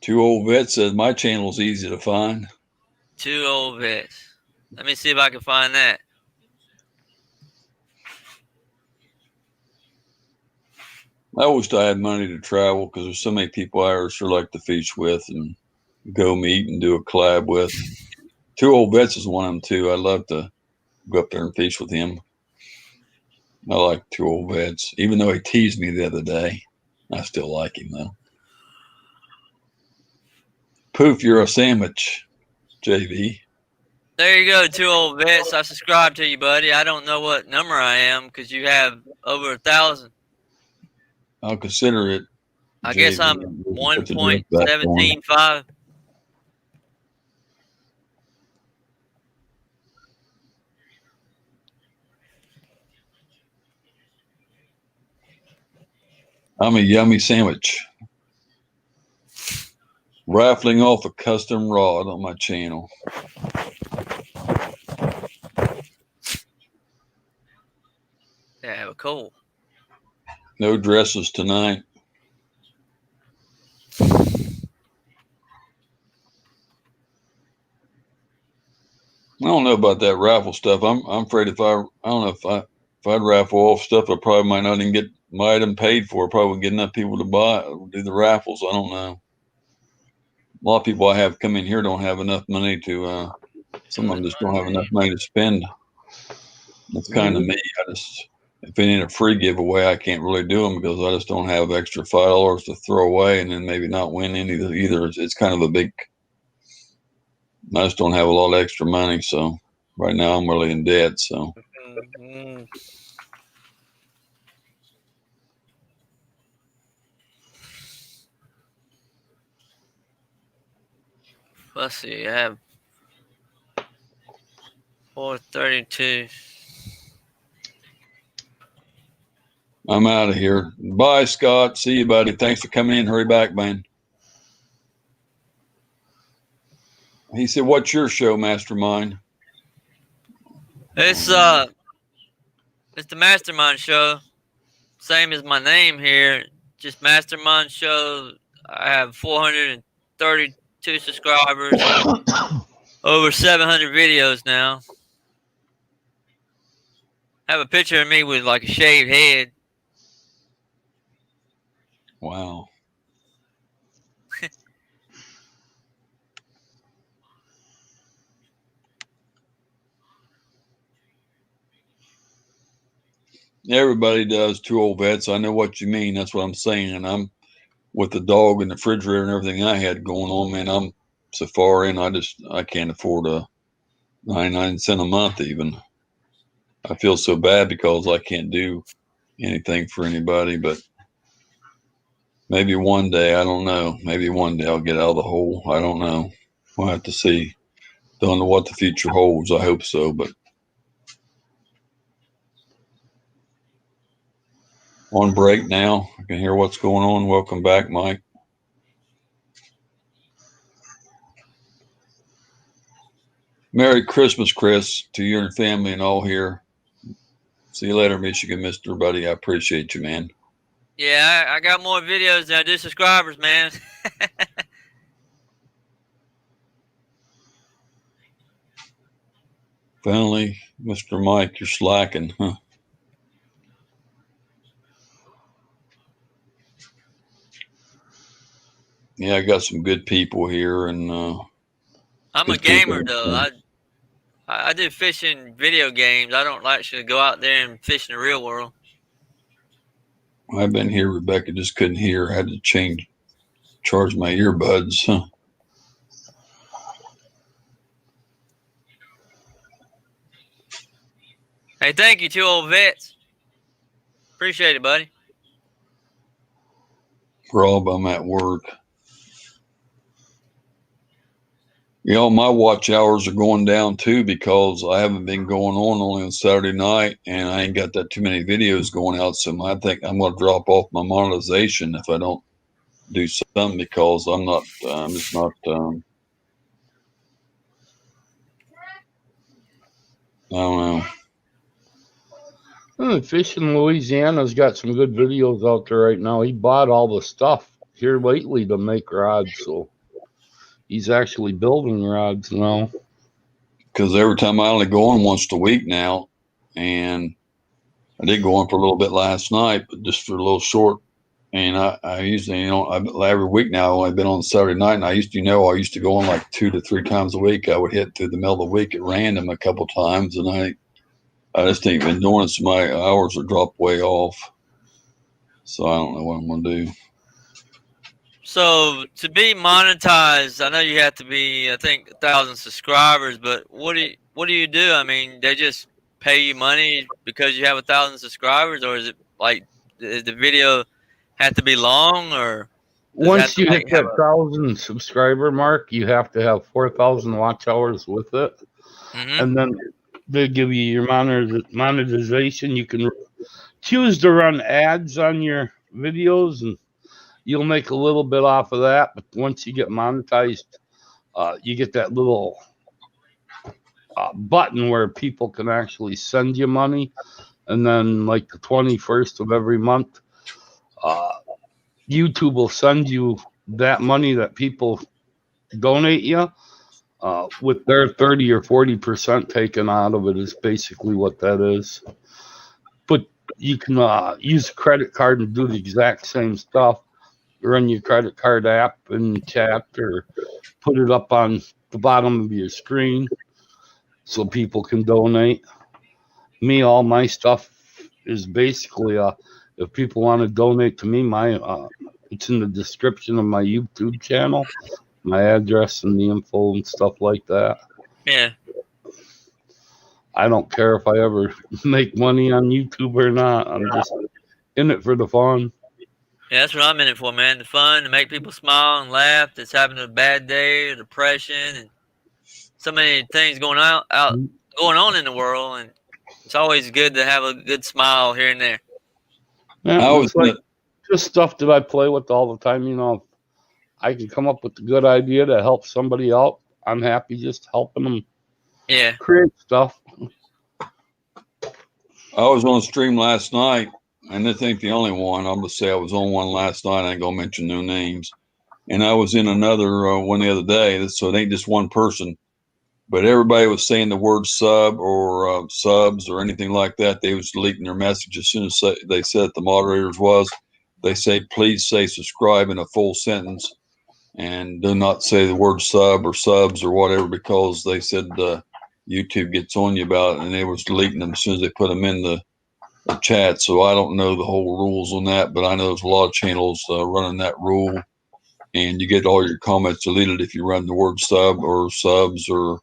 Two Old Vets says, my channel's easy to find. Two Old Vets. Let me see if I can find that. I wished I had money to travel because there's so many people I sure like to fish with and go meet and do a collab with. Two Old Vets is one of them too. I'd love to go up there and fish with him. I like Two Old Vets. Even though he teased me the other day, I still like him though. Poof, you're a sandwich, JV. There you go, Two Old Vets. I subscribe to you, buddy. I don't know what number I am because you have over 1,000. I'll consider it. I guess I'm 1.175. I'm a yummy sandwich. Raffling off a custom rod on my channel. Yeah, cool. No dresses tonight. I don't know about that raffle stuff. I'm afraid if I'd raffle off stuff, I probably might not even get my item paid for. Probably wouldn't get enough people to buy do the raffles. I don't know. A lot of people I have come in here don't have enough money to. Some of them just don't have enough money to spend. That's kind of me. If it ain't a free giveaway, I can't really do them because I just don't have extra $5 to throw away and then maybe not win any either. It's kind of a big. I just don't have a lot of extra money, so right now I'm really in debt. So. Mm-hmm. Let's see. I have 432. I'm out of here. Bye, Scott. See you, buddy. Thanks for coming in. Hurry back, man. He said, what's your show, Mastermind? It's the Mastermind Show. Same as my name here. Just Mastermind Show. I have 432 subscribers. Over 700 videos now. I have a picture of me with like a shaved head. Wow. Everybody does. Two old vets. I know what you mean. That's what I'm saying. And I'm with the dog and the refrigerator and everything I had going on, man. I'm so far in. I can't afford a 99 cents a month even. I feel so bad because I can't do anything for anybody, but maybe one day, I don't know. Maybe one day I'll get out of the hole. I don't know. We'll have to see. Don't know what the future holds. I hope so, but on break now. I can hear what's going on. Welcome back, Mike. Merry Christmas, Chris, to you and family and all here. See you later, Michigan, Mr. Buddy. I appreciate you, man. Yeah, I got more videos than I do subscribers, man. Finally, Mr. Mike, you're slacking, huh? Yeah, I got some good people here, and I'm a gamer though. I do fishing video games. I don't actually go out there and fish in the real world. I've been here. Rebecca just couldn't hear. I had to charge my earbuds. Huh? Hey, thank you, two old vets. Appreciate it, buddy. Rob, I'm at work. You know, my watch hours are going down too because I haven't been going only on Saturday night, and I ain't got that too many videos going out. So I think I'm going to drop off my monetization if I don't do something because I'm just not. I don't know. Fish in Louisiana's got some good videos out there right now. He bought all the stuff here lately to make rods, so he's actually building rods now. Because every time I only go on once a week now, and I did go on for a little bit last night, but just for a little short. And I usually, every week now I've been on Saturday night, and I used to go on like 2 to 3 times a week. I would hit through the middle of the week at random a couple times, and I just ain't been doing it, so my hours are dropped way off. So I don't know what I'm going to do. So to be monetized, I know you have to be, I think, 1,000 subscribers. But what do you do? I mean, they just pay you money because you have 1,000 subscribers, or is it like does the video have to be long, or once you hit that 1,000 subscriber mark, you have to have 4,000 watch hours with it, and then they give you your monetization. You can choose to run ads on your videos, and you'll make a little bit off of that. But once you get monetized, you get that little button where people can actually send you money. And then like the 21st of every month, YouTube will send you that money that people donate you with their 30 or 40% taken out of it is basically what that is. But you can use a credit card and do the exact same stuff. Run your credit card app in chat or put it up on the bottom of your screen so people can donate. All my stuff is basically if people want to donate to me, it's in the description of my YouTube channel, my address and the info and stuff like that. Yeah. I don't care if I ever make money on YouTube or not. I'm just in it for the fun. Yeah, that's what I'm in it for, man. The fun, to make people smile and laugh that's having a bad day or depression and so many things going on in the world, and it's always good to have a good smile here and there. Yeah, it's like just stuff that I play with all the time. I can come up with a good idea to help somebody out. I'm happy just helping them create stuff. I was on a stream last night, and this ain't the only one. I'm gonna say I was on one last night. I ain't gonna mention no names. And I was in another one the other day, so it ain't just one person. But everybody was saying the word sub or subs or anything like that. They was deleting their message as soon as they said the moderators was. They say, please say subscribe in a full sentence, and do not say the word sub or subs or whatever, because they said YouTube gets on you about it, and they was deleting them as soon as they put them in the chat. So I don't know the whole rules on that, but I know there's a lot of channels running that rule, and you get all your comments deleted if you run the word sub or subs or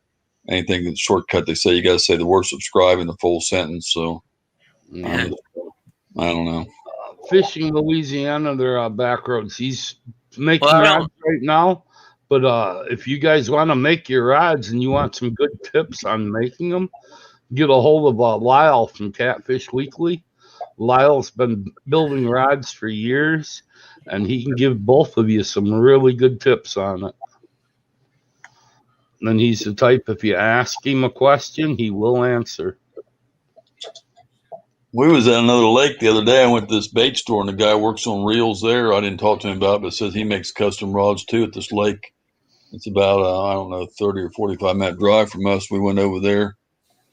anything that's shortcut. They say you got to say the word subscribe in the full sentence. So I don't know. Fishing Louisiana, they're back roads. He's making Well, rods right now. But if you guys want to make your rods and you want some good tips on making them, get a hold of Lyle from Catfish Weekly. Lyle's been building rods for years, and he can give both of you some really good tips on it. And he's the type, if you ask him a question, he will answer. We was at another lake the other day. I went to this bait store, and the guy works on reels there. I didn't talk to him about it, but says he makes custom rods too at this lake. It's about, I don't know, 30 or 45-minute drive from us. We went over there,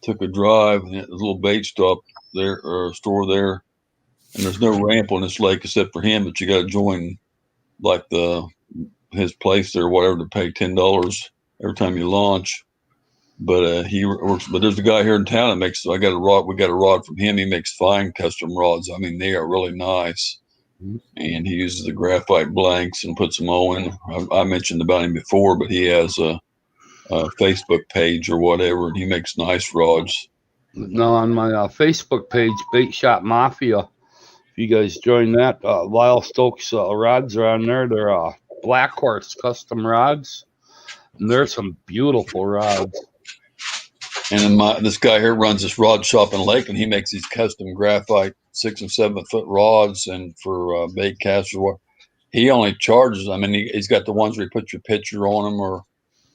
took a drive, and there's a little bait stop there, or store there. And there's no ramp on this lake except for him, but you got to join like his place there, or whatever, to pay $10 every time you launch. But he works. But there's a guy here in town that makes. I got a rod. We got a rod from him. He makes fine custom rods. I mean, they are really nice. And he uses the graphite blanks and puts them all in. I mentioned about him before, but he has a Facebook page or whatever, and he makes nice rods. Now on my Facebook page, Bait Shop Mafia, if you guys join that, Lyle Stokes rods are on there. They're Black Horse custom rods, and there's some beautiful rods. And then this guy here runs this rod shop in Lake, and he makes these custom graphite 6 and 7 foot rods, and for bait casters. He only charges. I mean, he's got the ones where you put your picture on them, or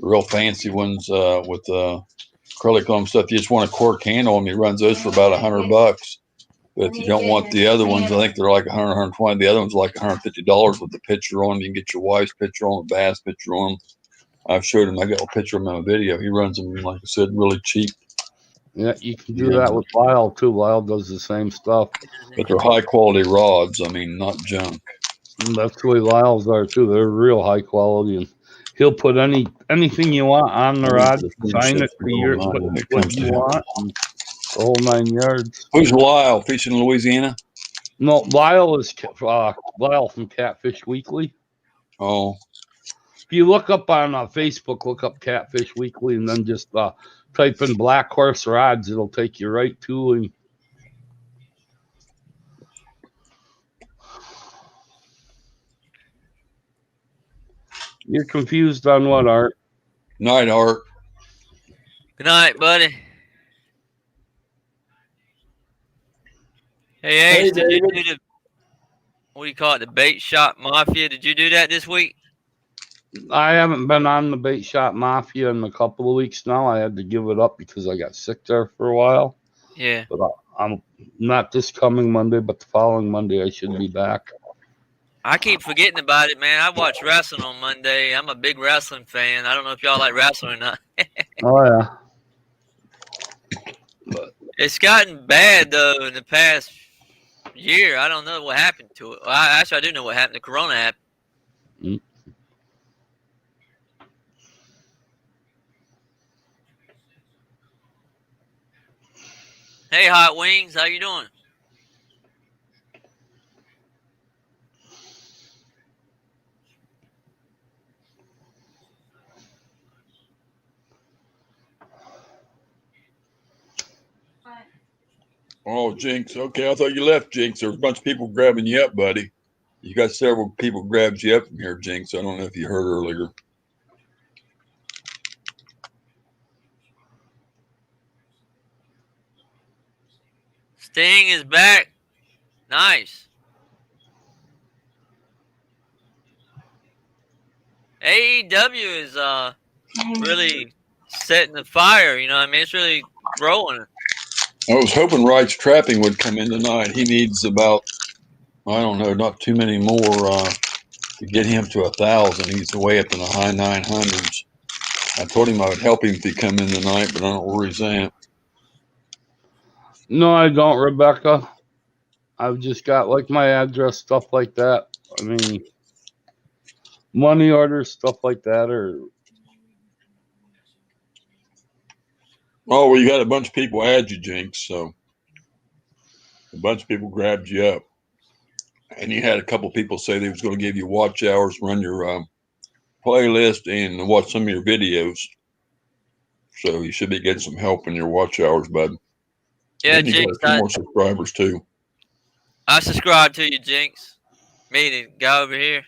the real fancy ones with acrylic on them stuff. You just want a cork handle on them. He runs those for about $100. But if you don't want the other ones, I think they're like 100, 120. The other ones are like $150 with the picture on them. You can get your wife's picture on, the bass picture on them. I've showed him. I got a picture of him in a video. He runs them, like I said, really cheap. Yeah, you can do that with Lyle too. Lyle does the same stuff. But they're high quality rods. I mean, not junk. And that's the way Lyle's are too. They're real high quality, and he'll put anything you want on the rod, design it for your what you want, and the whole 9 yards. Who's Lyle? Fishing in Louisiana? No, Lyle is Lyle from Catfish Weekly. Oh. If you look up on Facebook, look up Catfish Weekly, and then just type in Black Horse rods. It'll take you right to him. You're confused on what, Art? Night, Art. Good night, buddy. Hey, Ace, did you do the, what do you call it, the Bait Shop Mafia? Did you do that this week? I haven't been on the Bait Shop Mafia in a couple of weeks now. I had to give it up because I got sick there for a while. Yeah. But I'm not this coming Monday, but the following Monday I should be back. I keep forgetting about it, man. I watch wrestling on Monday. I'm a big wrestling fan. I don't know if y'all like wrestling or not. Oh, yeah. But it's gotten bad, though, in the past year. I don't know what happened to it. Well, actually, I do know what happened. The corona happened. Mm. Hey, Hot Wings. How you doing? Oh, Jinx. Okay, I thought you left, Jinx. There was a bunch of people grabbing you up, buddy. You got several people grabbed you up from here, Jinx. I don't know if you heard earlier. Sting is back. Nice. AEW is really setting the fire. You know what I mean? It's really growing. I was hoping Wright's Trapping would come in tonight. He needs about, I don't know, not too many more to get him to 1,000. He's way up in the high 900s. I told him I would help him if he come in tonight, but I don't know where he's at. No, I don't, Rebecca. I've just got like my address, stuff like that. I mean, money orders, stuff like that, or. Oh, well, you got a bunch of people add you, Jinx, so a bunch of people grabbed you up. And you had a couple people say they was going to give you watch hours, run your playlist, and watch some of your videos. So you should be getting some help in your watch hours, bud. Yeah, and you Jinx. got a few more subscribers too. I subscribe to you, Jinx. Meaning, go over here.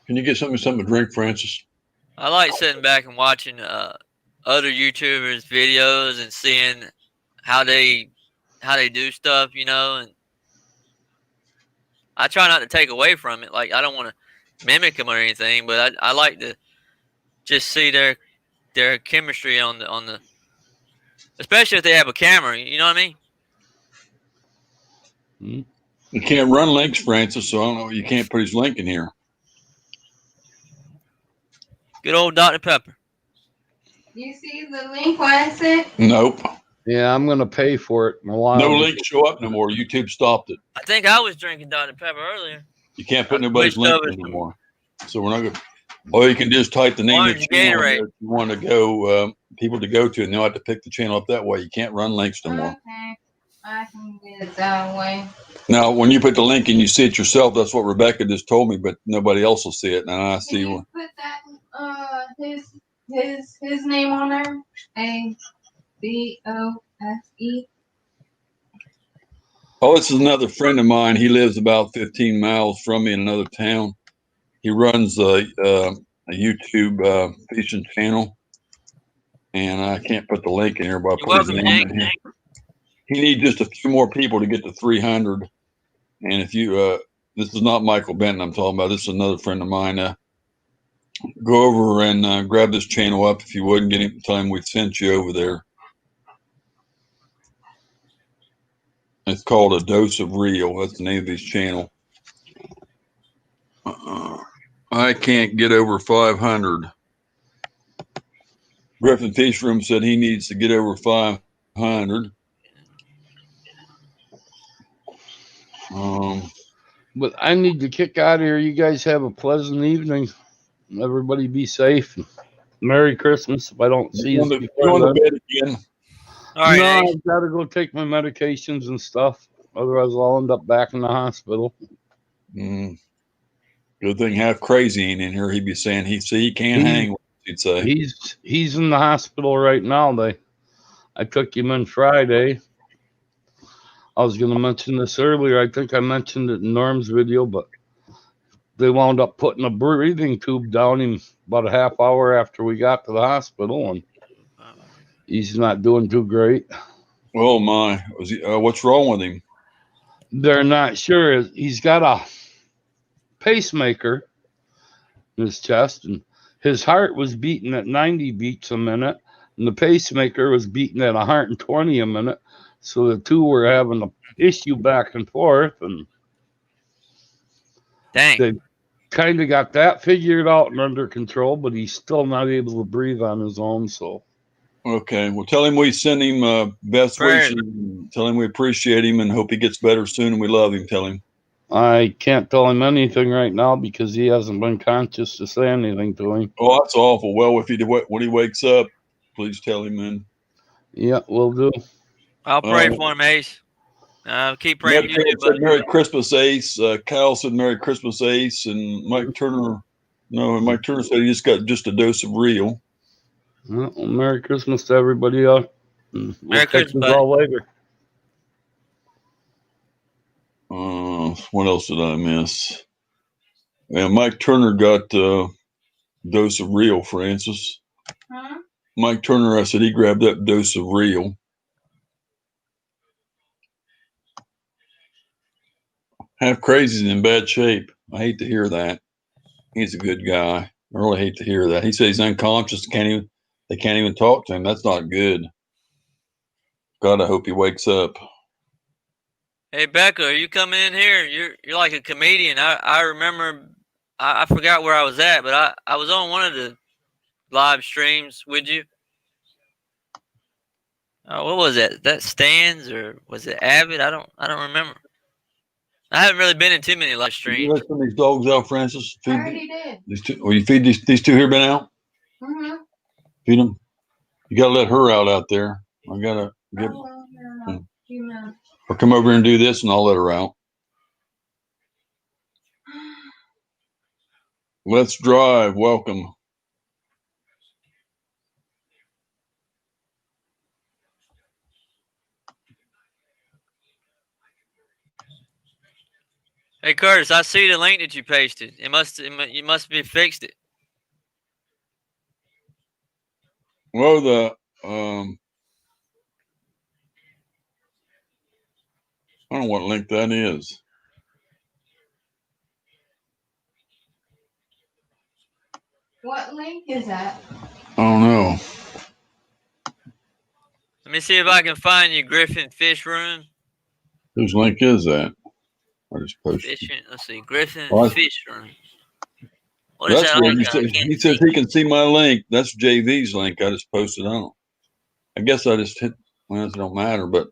Can you get something to drink, Francis? I like sitting back and watching other YouTubers' videos and seeing how they do stuff, you know, and I try not to take away from it. Like, I don't want to mimic them or anything, but I like to just see their chemistry on the especially if they have a camera, you know what I mean? You can't run links, Francis, so I don't know. You can't put his link in here. Good old Dr. Pepper. You see the link I sent? Nope. Yeah, I'm going to pay for it in a while. No links show up no more. YouTube stopped it. I think I was drinking Dr. Pepper earlier. You can't put nobody's link in anymore. So we're not going to. Or you can just type the name of the channel that you want to go, people to go to, and they'll have to pick the channel up that way. You can't run links no more. Okay, I can get it that way. Now, when you put the link and you see it yourself, that's what Rebecca just told me, but nobody else will see it. And I see Can you put that his name on there? ABOSE. Oh, this is another friend of mine. He lives about 15 miles from me in another town. He runs a YouTube fishing channel, and I can't put the link in here, but I put his name in here. He needs just a few more people to get to 300. And if you, this is not Michael Benton I'm talking about. This is another friend of mine. Go over and grab this channel up if you would, and get him, tell him we sent you over there. It's called A Dose of Real. That's the name of his channel. I can't get over 500. Griffin Fish Room said he needs to get over 500. But I need to kick out of here. You guys have a pleasant evening. Everybody be safe. Merry Christmas. If I don't see you before to bed again. All right, no, I've got to go take my medications and stuff. Otherwise, I'll end up back in the hospital. Good thing half crazy ain't in here. He'd be saying he can't hang. He'd say he's in the hospital right now. I took him in Friday. I was going to mention this earlier. I think I mentioned it in Norm's video, but they wound up putting a breathing tube down him about a half hour after we got to the hospital, and he's not doing too great. Oh my! What's wrong with him? They're not sure. He's got a pacemaker in his chest, and his heart was beating at 90 beats a minute, and the pacemaker was beating at 120 a minute. So the two were having an issue back and forth, and they kind of got that figured out and under control, but he's still not able to breathe on his own. So, okay, well, tell him we send him best wishes. Tell him we appreciate him and hope he gets better soon, and we love him. Tell him. I can't tell him anything right now because he hasn't been conscious to say anything to him. Oh, that's awful. Well, when he wakes up, please tell him, man. Yeah, we'll do. I'll pray for him, Ace. Keep praying for you. Merry Christmas, Ace. Kyle said Merry Christmas, Ace. And Mike Turner said he just got just a dose of real. Well, Merry Christmas to everybody. Merry Christmas all later. What else did I miss? Yeah, Mike Turner got a dose of real, Francis. Huh? Mike Turner, I said he grabbed that dose of real. Half Crazy's in bad shape. I hate to hear that. He's a good guy. I really hate to hear that. He says he's unconscious. They can't even talk to him. That's not good. God, I hope he wakes up. Hey Becca, are you coming in here? You're like a comedian. I remember. I forgot where I was at, but I was on one of the live streams with you. What was that? That Stans or was it Avid? I don't remember. I haven't really been in too many live streams. You let some of these dogs out, Francis? I already did. These two, will you feed these two here been out? Mm-hmm. Feed them. You gotta let her out there. I gotta get. Or come over here and do this, and I'll let her out. Let's drive. Welcome. Hey Curtis, I see the link that you pasted. You must be fixed it. Well, I don't know what link that is. What link is that? I don't know. Let me see if I can find you Griffin Fish Room. Whose link is that? I just posted. Let's see, Griffin Well, Fish Room. What That's is that? where he says he can see my link. That's JV's link. I just posted on. I guess I just hit. Well, it don't matter, but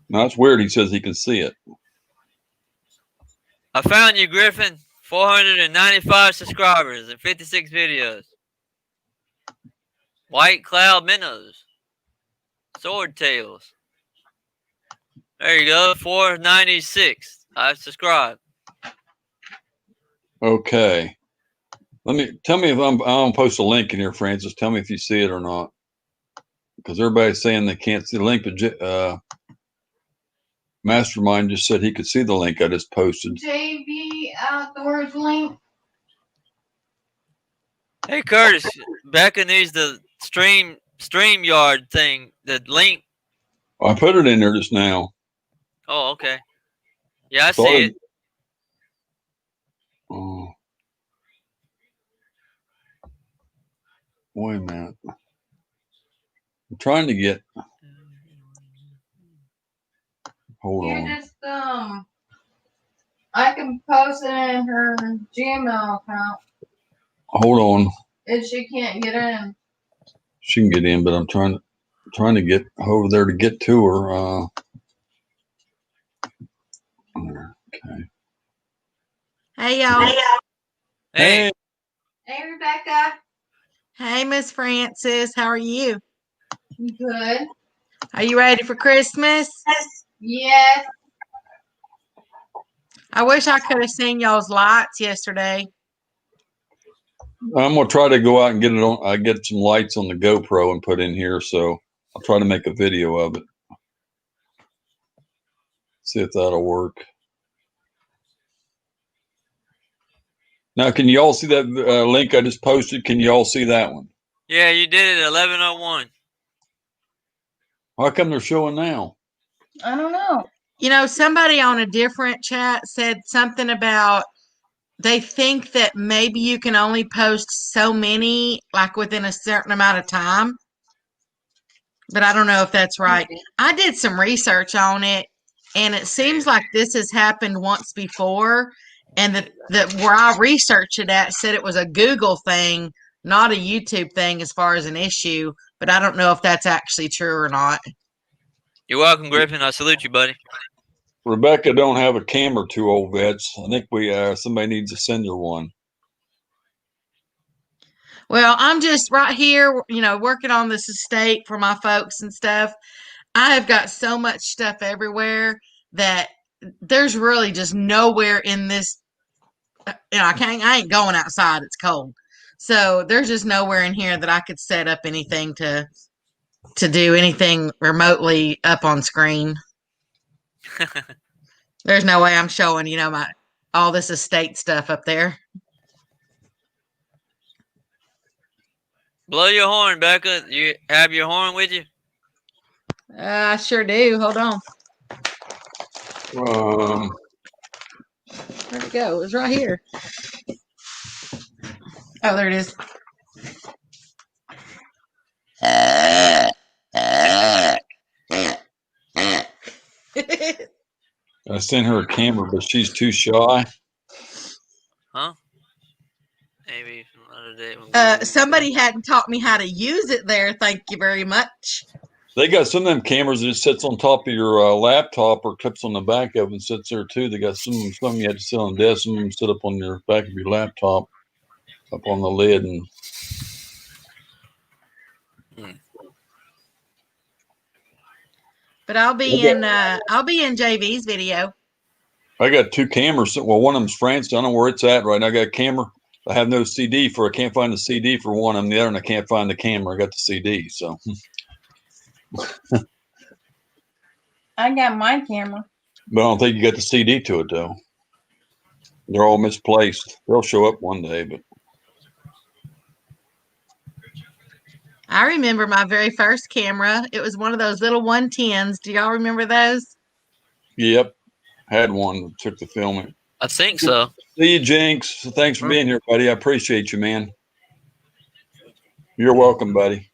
no, it's weird. He says he can see it. I found you, Griffin. 495 subscribers and 56 videos. White Cloud Minnows. Sword Tails. There you go. 496. I subscribed. Okay. Tell me if I'm gonna post a link in here, Francis. Tell me if you see it or not. Because everybody's saying they can't see the link, but Mastermind just said he could see the link I just posted. JV Outdoors link. Hey Curtis, Becca needs the StreamYard thing, the link. I put it in there just now. Oh, okay. Yeah, I see it. Oh. Wait a minute. I'm trying to get. Hold You on. just I can post it in her Gmail account. Hold on. If she can't get in. She can get in, but I'm trying to get over there to get to her. Okay. Hey y'all. Hey. Hey Rebecca. Hey Miss Francis. How are you? Good. Are you ready for Christmas? Yes. I wish I could have seen y'all's lights yesterday. I'm gonna try to go out and get it on. I get some lights on the GoPro and put in here, so I'll try to make a video of it. See if that'll work. Now, can you all see that link I just posted? Can you all see that one? Yeah, you did it at 11:01. How come they're showing now? I don't know. You know, somebody on a different chat said something about they think that maybe you can only post so many, like within a certain amount of time. But I don't know if that's right. I did some research on it, and it seems like this has happened once before. And that where I researched it at said it was a Google thing, not a YouTube thing as far as an issue. But I don't know if that's actually true or not. You're welcome, Griffin. I salute you, buddy. Rebecca don't have a camera, two old vets. I think somebody needs to send her one. Well, I'm just right here, you know, working on this estate for my folks and stuff. I have got so much stuff everywhere that there's really just nowhere in this. You know, I ain't going outside. It's cold. So there's just nowhere in here that I could set up anything to do anything remotely up on screen. There's no way I'm showing, you know, all this estate stuff up there. Blow your horn, Becca. You have your horn with you? I sure do. Hold on. it go? It was right here. Oh, there it is. I sent her a camera, but she's too shy. Huh? Maybe another day. Somebody hadn't taught me how to use it there. Thank you very much. They got some of them cameras that sits on top of your laptop or clips on the back of it and sits there too. They got some you have to sit on the desk, some of them sit up on your back of your laptop, up on the lid. And But I'll be in JV's video. I got 2 cameras. Well, one of them's France. I don't know where it's at right now. I got a camera. I have no CD for. I can't find the CD for one of them. The other, and I can't find the camera. I got the CD. So I got my camera. But I don't think you got the CD to it though. They're all misplaced. They'll show up one day, but I remember my very first camera. It was one of those little 110s. Do y'all remember those? yep, had one. Took the film. I think so. See you, Jinx. Thanks for being here, buddy. I appreciate you, man. You're welcome, buddy.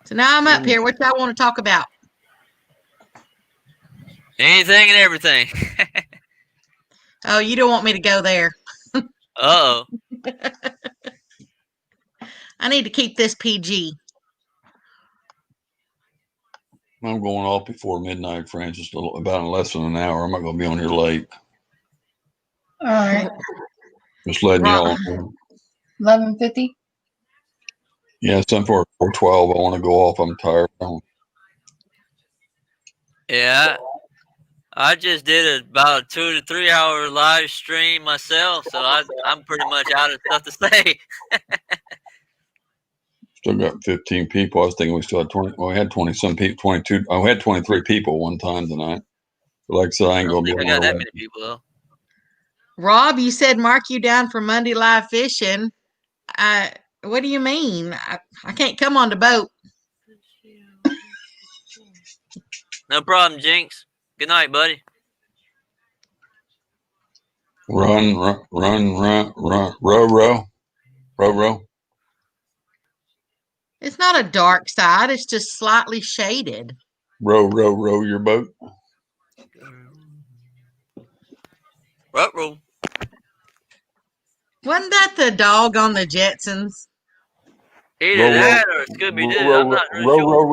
So now I'm up here. What y'all want to talk about? Anything and everything. Oh, you don't want me to go there. Uh-oh. I need to keep this PG. I'm going off before midnight, Francis. About in less than an hour. I'm not going to be on here late. All right. Just letting y'all know. 11:50. Yeah, some for 4:12. I want to go off. I'm tired. Yeah. I just did about a 2 to 3 hour live stream myself, so I'm pretty much out of stuff to say. Still got 15 people. I was thinking we still had 20. Well, we had 20 some people. 22. We had 23 people one time tonight. But like I said, I ain't going to be. I got that many people though. Rob, you said mark you down for Monday live fishing. What do you mean? I can't come on the boat. No problem, Jinx. Good night, buddy. Run, row. It's not a dark side. It's just slightly shaded. Row your boat. Row. Wasn't that the dog on the Jetsons? Either that or Scooby-Doo. I'm not really sure.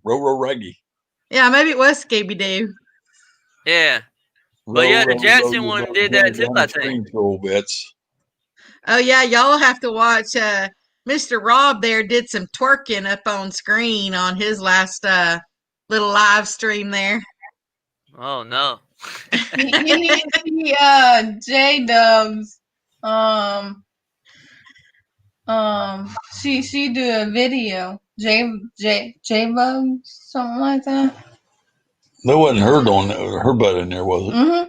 Row Raggy. Yeah, maybe it was Scooby-Doo. Yeah. But yeah, the Jetson one did that too, I think. Oh, yeah, y'all have to watch. Mr. Rob there did some twerking up on screen on his last little live stream there. Oh, no. You need to see J-Dubs. She do a video. J-Bug, something like that. That wasn't her butt in there, was it? Mm-hmm.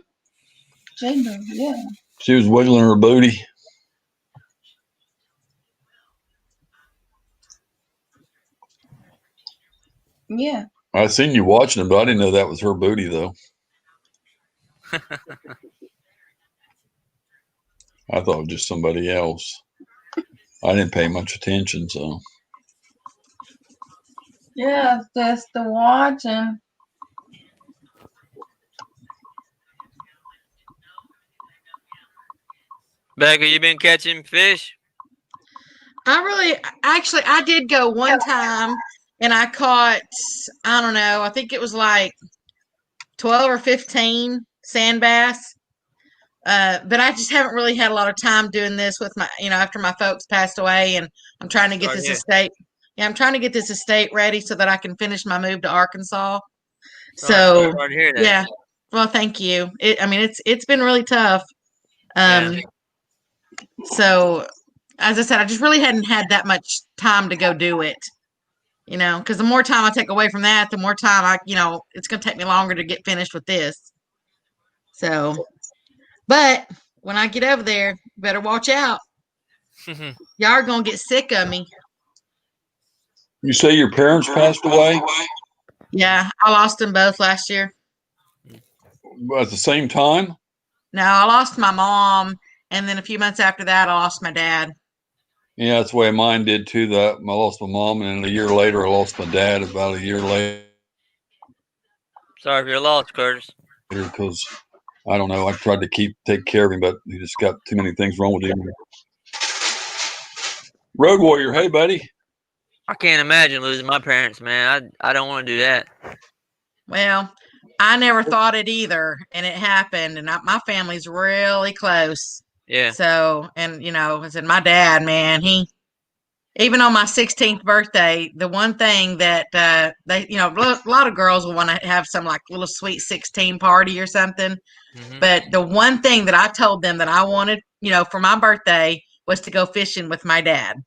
J-Bug, yeah. She was wiggling her booty. Yeah. I seen you watching it, but I didn't know that was her booty, though. I thought it was just somebody else. I didn't pay much attention, so. Yeah, just the watching. Becca, you been catching fish? I did go one time and I caught, I don't know, I think it was like 12 or 15 sand bass. But I just haven't really had a lot of time doing this with my, after my folks passed away, and I'm trying to get this estate. Yeah, I'm trying to get this estate ready so that I can finish my move to Arkansas. So yeah, well, thank you. It's been really tough. So as I said, I just really hadn't had that much time to go do it. Because the more time I take away from that, the more time it's going to take me longer to get finished with this. So. But when I get over there, better watch out. Y'all are going to get sick of me. You say your parents passed away? Yeah, I lost them both last year. at the same time? No, I lost my mom, and then a few months after that, I lost my dad. Yeah, that's the way mine did too. That I lost my mom, and a year later, I lost my dad. About a year later. Sorry for your loss, Curtis. Because I don't know. I tried to take care of him, but he just got too many things wrong with him. Road Warrior, hey buddy. I can't imagine losing my parents, man. I don't want to do that. Well, I never thought it either, and it happened, and my family's really close. Yeah. So, and I said, my dad, man, even on my 16th birthday, the one thing that they, a lot of girls will want to have some like little sweet 16 party or something. Mm-hmm. But the one thing that I told them that I wanted, for my birthday was to go fishing with my dad.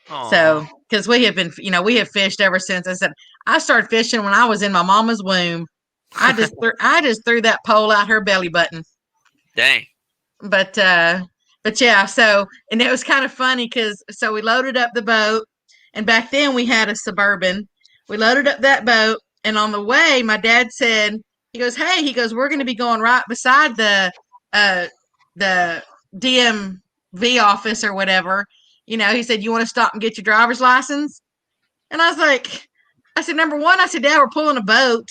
Aww. So, because we have been, we have fished ever since. I said, I started fishing when I was in my mama's womb. I just threw that pole out her belly button. Dang. But yeah, so, and it was kind of funny because, so we loaded up the boat, and back then we had a Suburban. We loaded up that boat, and on the way, my dad said, he goes, we're going to be going right beside the DMV office or whatever. He said, you want to stop and get your driver's license? And I said, number one, Dad, we're pulling a boat.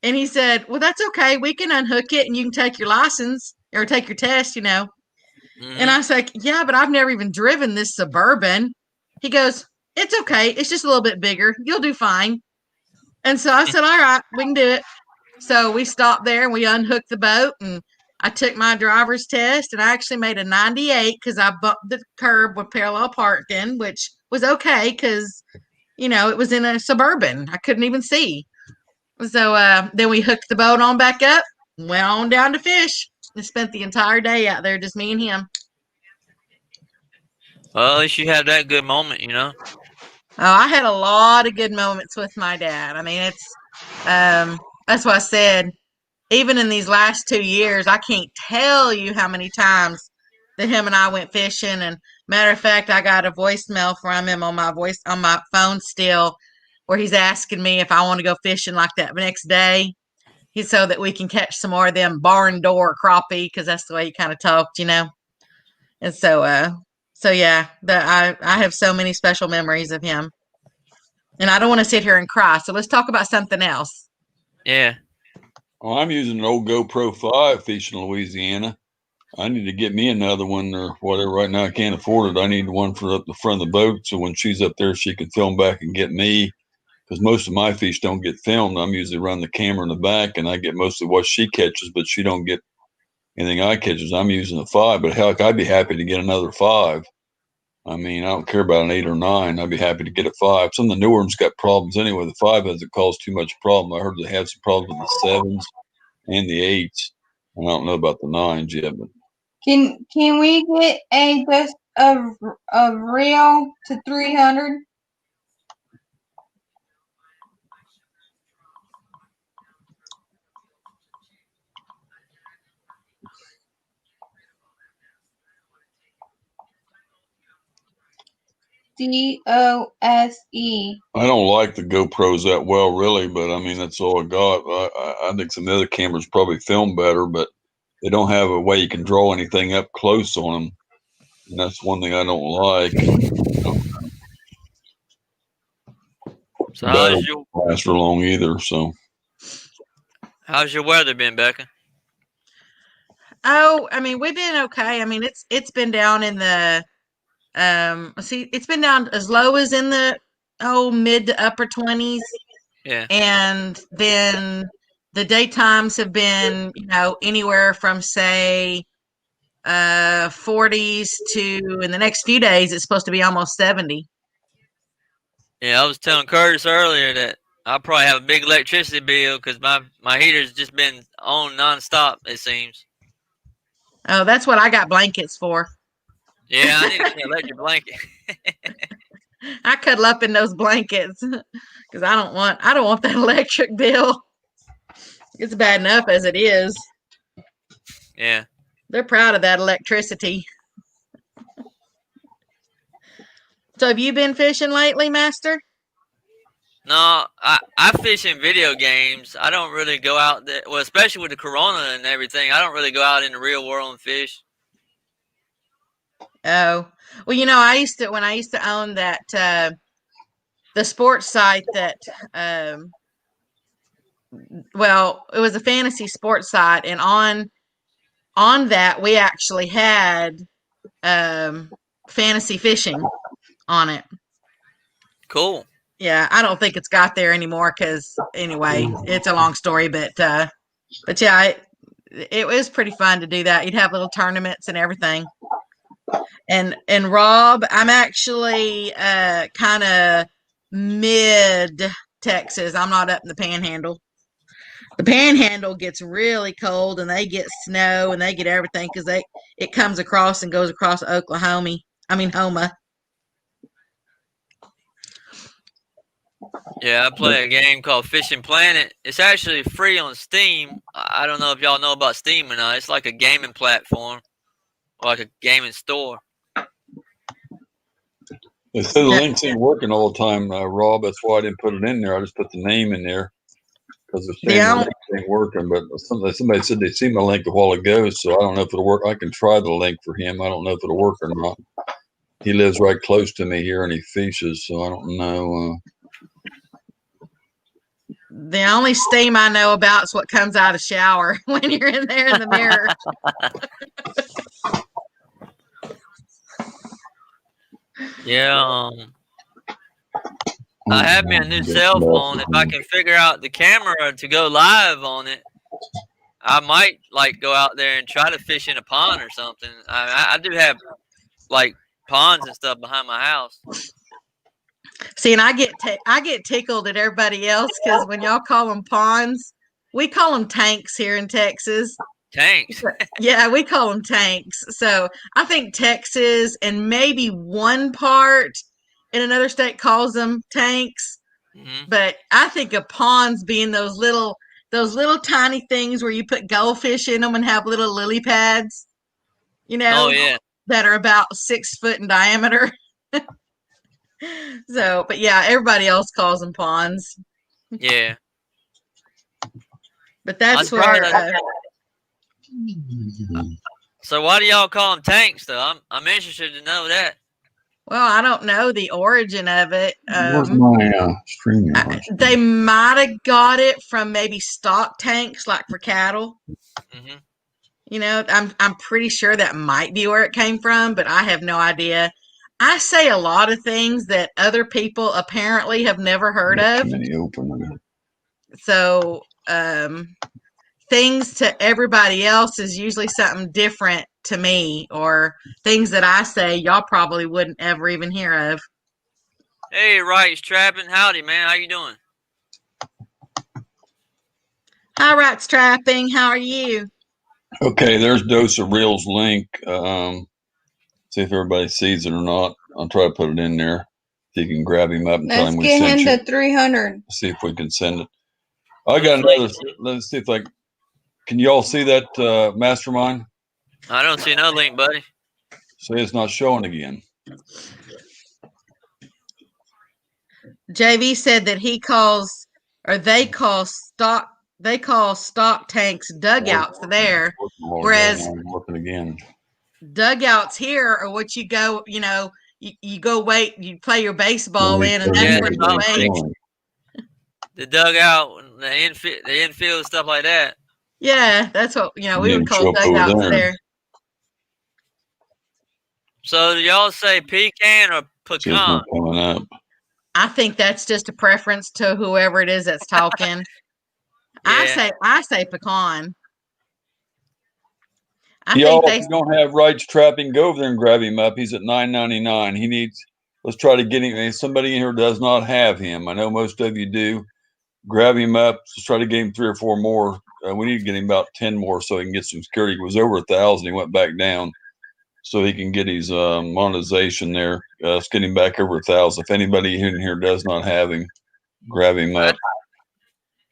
And he said, well, that's okay. We can unhook it and you can take your license or take your test, Mm-hmm. And I was like, yeah, but I've never even driven this Suburban. He goes, it's okay. It's just a little bit bigger. You'll do fine. And so I said, all right, we can do it. So we stopped there and we unhooked the boat, and I took my driver's test, and I actually made a 98 because I bumped the curb with parallel parking, which was okay because, it was in a Suburban. I couldn't even see. So then we hooked the boat on back up, went on down to fish, and spent the entire day out there, just me and him. Well, at least you had that good moment, Oh, I had a lot of good moments with my dad. I mean, it's that's what I said. Even in these last 2 years, I can't tell you how many times that him and I went fishing. And matter of fact, I got a voicemail from him on my phone still, where he's asking me if I want to go fishing like that next day. He's so that we can catch some more of them barn door crappie, because that's the way he kind of talked, And so yeah, I have so many special memories of him, and I don't want to sit here and cry. So let's talk about something else. Yeah. Well, I'm using an old GoPro 5 fishing in Louisiana. I need to get me another one or whatever. Right now, I can't afford it. I need one for up the front of the boat, so when she's up there, she can film back and get me. Because most of my fish don't get filmed. I'm usually running the camera in the back, and I get mostly what she catches, but she don't get anything I catches. I'm using a 5, but heck, I'd be happy to get another 5. I mean, I don't care about an 8 or 9. I'd be happy to get a 5. Some of the newer ones got problems anyway. The 5 hasn't caused too much problem. I heard they have some problems with the 7s and the 8s. I don't know about the 9s yet, but can we get a just a reel to 300? DOSE. I don't like the GoPros that well, really, but I mean, that's all I got. I think some other cameras probably film better, but they don't have a way you can draw anything up close on them. And that's one thing I don't like. So how's your last for long either? So how's your weather been, Becca? Oh, I mean, we've been okay. I mean, it's been down in the it's been down as low as in the mid to upper 20s. Yeah. And then the daytimes have been, anywhere from say 40s to, in the next few days it's supposed to be almost 70. Yeah, I was telling Curtis earlier that I'll probably have a big electricity bill because my heater's just been on nonstop, it seems. Oh, that's what I got blankets for. Yeah, I need an electric blanket. I cuddle up in those blankets because I don't want that electric bill. It's bad enough as it is. Yeah. They're proud of that electricity. So have you been fishing lately, Master? No, I fish in video games. I don't really go out there. Well, especially with the corona and everything, I don't really go out in the real world and fish. Oh, well, when I used to own that, the sports site that, well, it was a fantasy sports site, and on that we actually had, fantasy fishing on it. Cool. Yeah, I don't think it's got there anymore because anyway, it's a long story, but yeah, it was pretty fun to do that. You'd have little tournaments and everything. And Rob, I'm actually kind of mid Texas. I'm not up in the Panhandle. The Panhandle gets really cold, and they get snow, and they get everything because it comes across and goes across Homa. Yeah, I play a game called Fishing Planet. It's actually free on Steam. I don't know if y'all know about Steam or not. It's like a gaming platform, or like a gaming store. They said the links ain't working all the time, Rob. That's why I didn't put it in there. I just put the name in there because the links ain't working. But somebody said they seen my link a while ago, so I don't know if it'll work. I can try the link for him. I don't know if it'll work or not. He lives right close to me here, and he fishes, so I don't know. The only steam I know about is what comes out of the shower when you're in there in the mirror. Yeah, I have me a new cell phone. If I can figure out the camera to go live on it, I might like go out there and try to fish in a pond or something. I do have like ponds and stuff behind my house. See, and I get tickled at everybody else because when y'all call them ponds, we call them tanks here in Texas. Tanks. Yeah, we call them tanks. So I think Texas and maybe one part in another state calls them tanks. Mm-hmm. But I think of ponds being those little tiny things where you put goldfish in them and have little lily pads, Oh yeah, that are about 6 foot in diameter. So, but yeah, everybody else calls them ponds. Yeah. But that's where. So why do y'all call them tanks, though? I'm interested to know that. Well, I don't know the origin of it. Where's my stream? They might have got it from maybe stock tanks, like for cattle. Mm-hmm. I'm pretty sure that might be where it came from, but I have no idea. I say a lot of things that other people apparently have never heard of. So, things to everybody else is usually something different to me, or things that I say y'all probably wouldn't ever even hear of. Hey, Wrights Trapping. Howdy, man. How you doing? Hi, Wrights Trapping. How are you? Okay, there's Dose of Reels link. See if everybody sees it or not. I'll try to put it in there. If you can grab him up and tell him we sent you. Let's get him to 300. See if we can send it. I got another. Let's see if can you all see that mastermind? I don't see no link, buddy. See, it's not showing again. JV said that they call stock tanks dugouts there, whereas working again. Dugouts here are what you go, you go wait, you play your baseball in, and that's where you wait. The dugout, the infield, stuff like that. Yeah, that's what we would call dugouts there. So do y'all say pecan or pecan? Coming up. I think that's just a preference to whoever it is that's talking. Yeah. I say pecan. Y'all, if you don't have Wrights Trapping, go over there and grab him up. He's at $9.99. Let's try to get him. Somebody in here does not have him. I know most of you do. Grab him up. Let's try to get him 3 or 4 more. We need to get him about 10 more so he can get some security. He was over 1,000. He went back down so he can get his monetization there. Let's get him back over 1,000. If anybody in here does not have him, grab him up.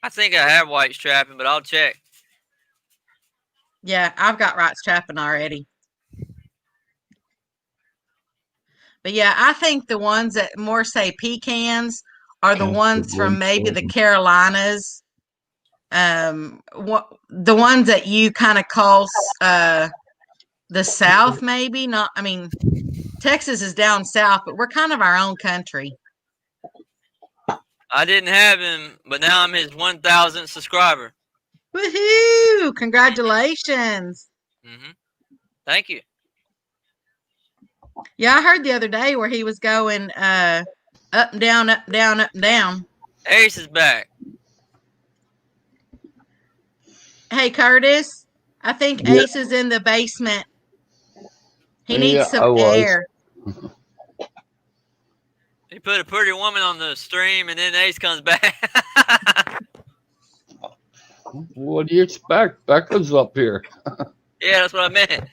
I think I have Wrights Trapping, but I'll check. Yeah, I've got Wrights Trapping already. But yeah, I think the ones that more say pecans are the ones from maybe the Carolinas. The ones that you kind of call the South, maybe not. I mean, Texas is down south, but we're kind of our own country. I didn't have him, but now I'm his 1,000th subscriber. Woohoo! Congratulations. Thank you. Yeah, I heard the other day where he was going up and down, up and down, up and down. Ace is back. Hey, Curtis, I think Ace is in the basement. He needs some air. He put a pretty woman on the stream, and then Ace comes back. What do you expect? Becca's up here. Yeah, that's what I meant.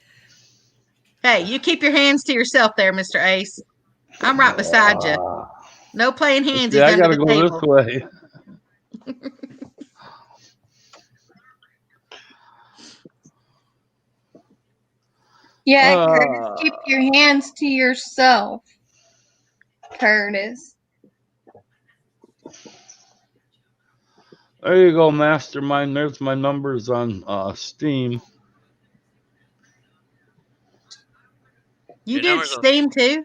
Hey, you keep your hands to yourself there, Mr. Ace. I'm right beside you. No playing hands. Yeah, I gotta go this way. Yeah, Curtis, keep your hands to yourself. Curtis. There you go, Mastermind. There's my numbers on Steam. You did Steam too?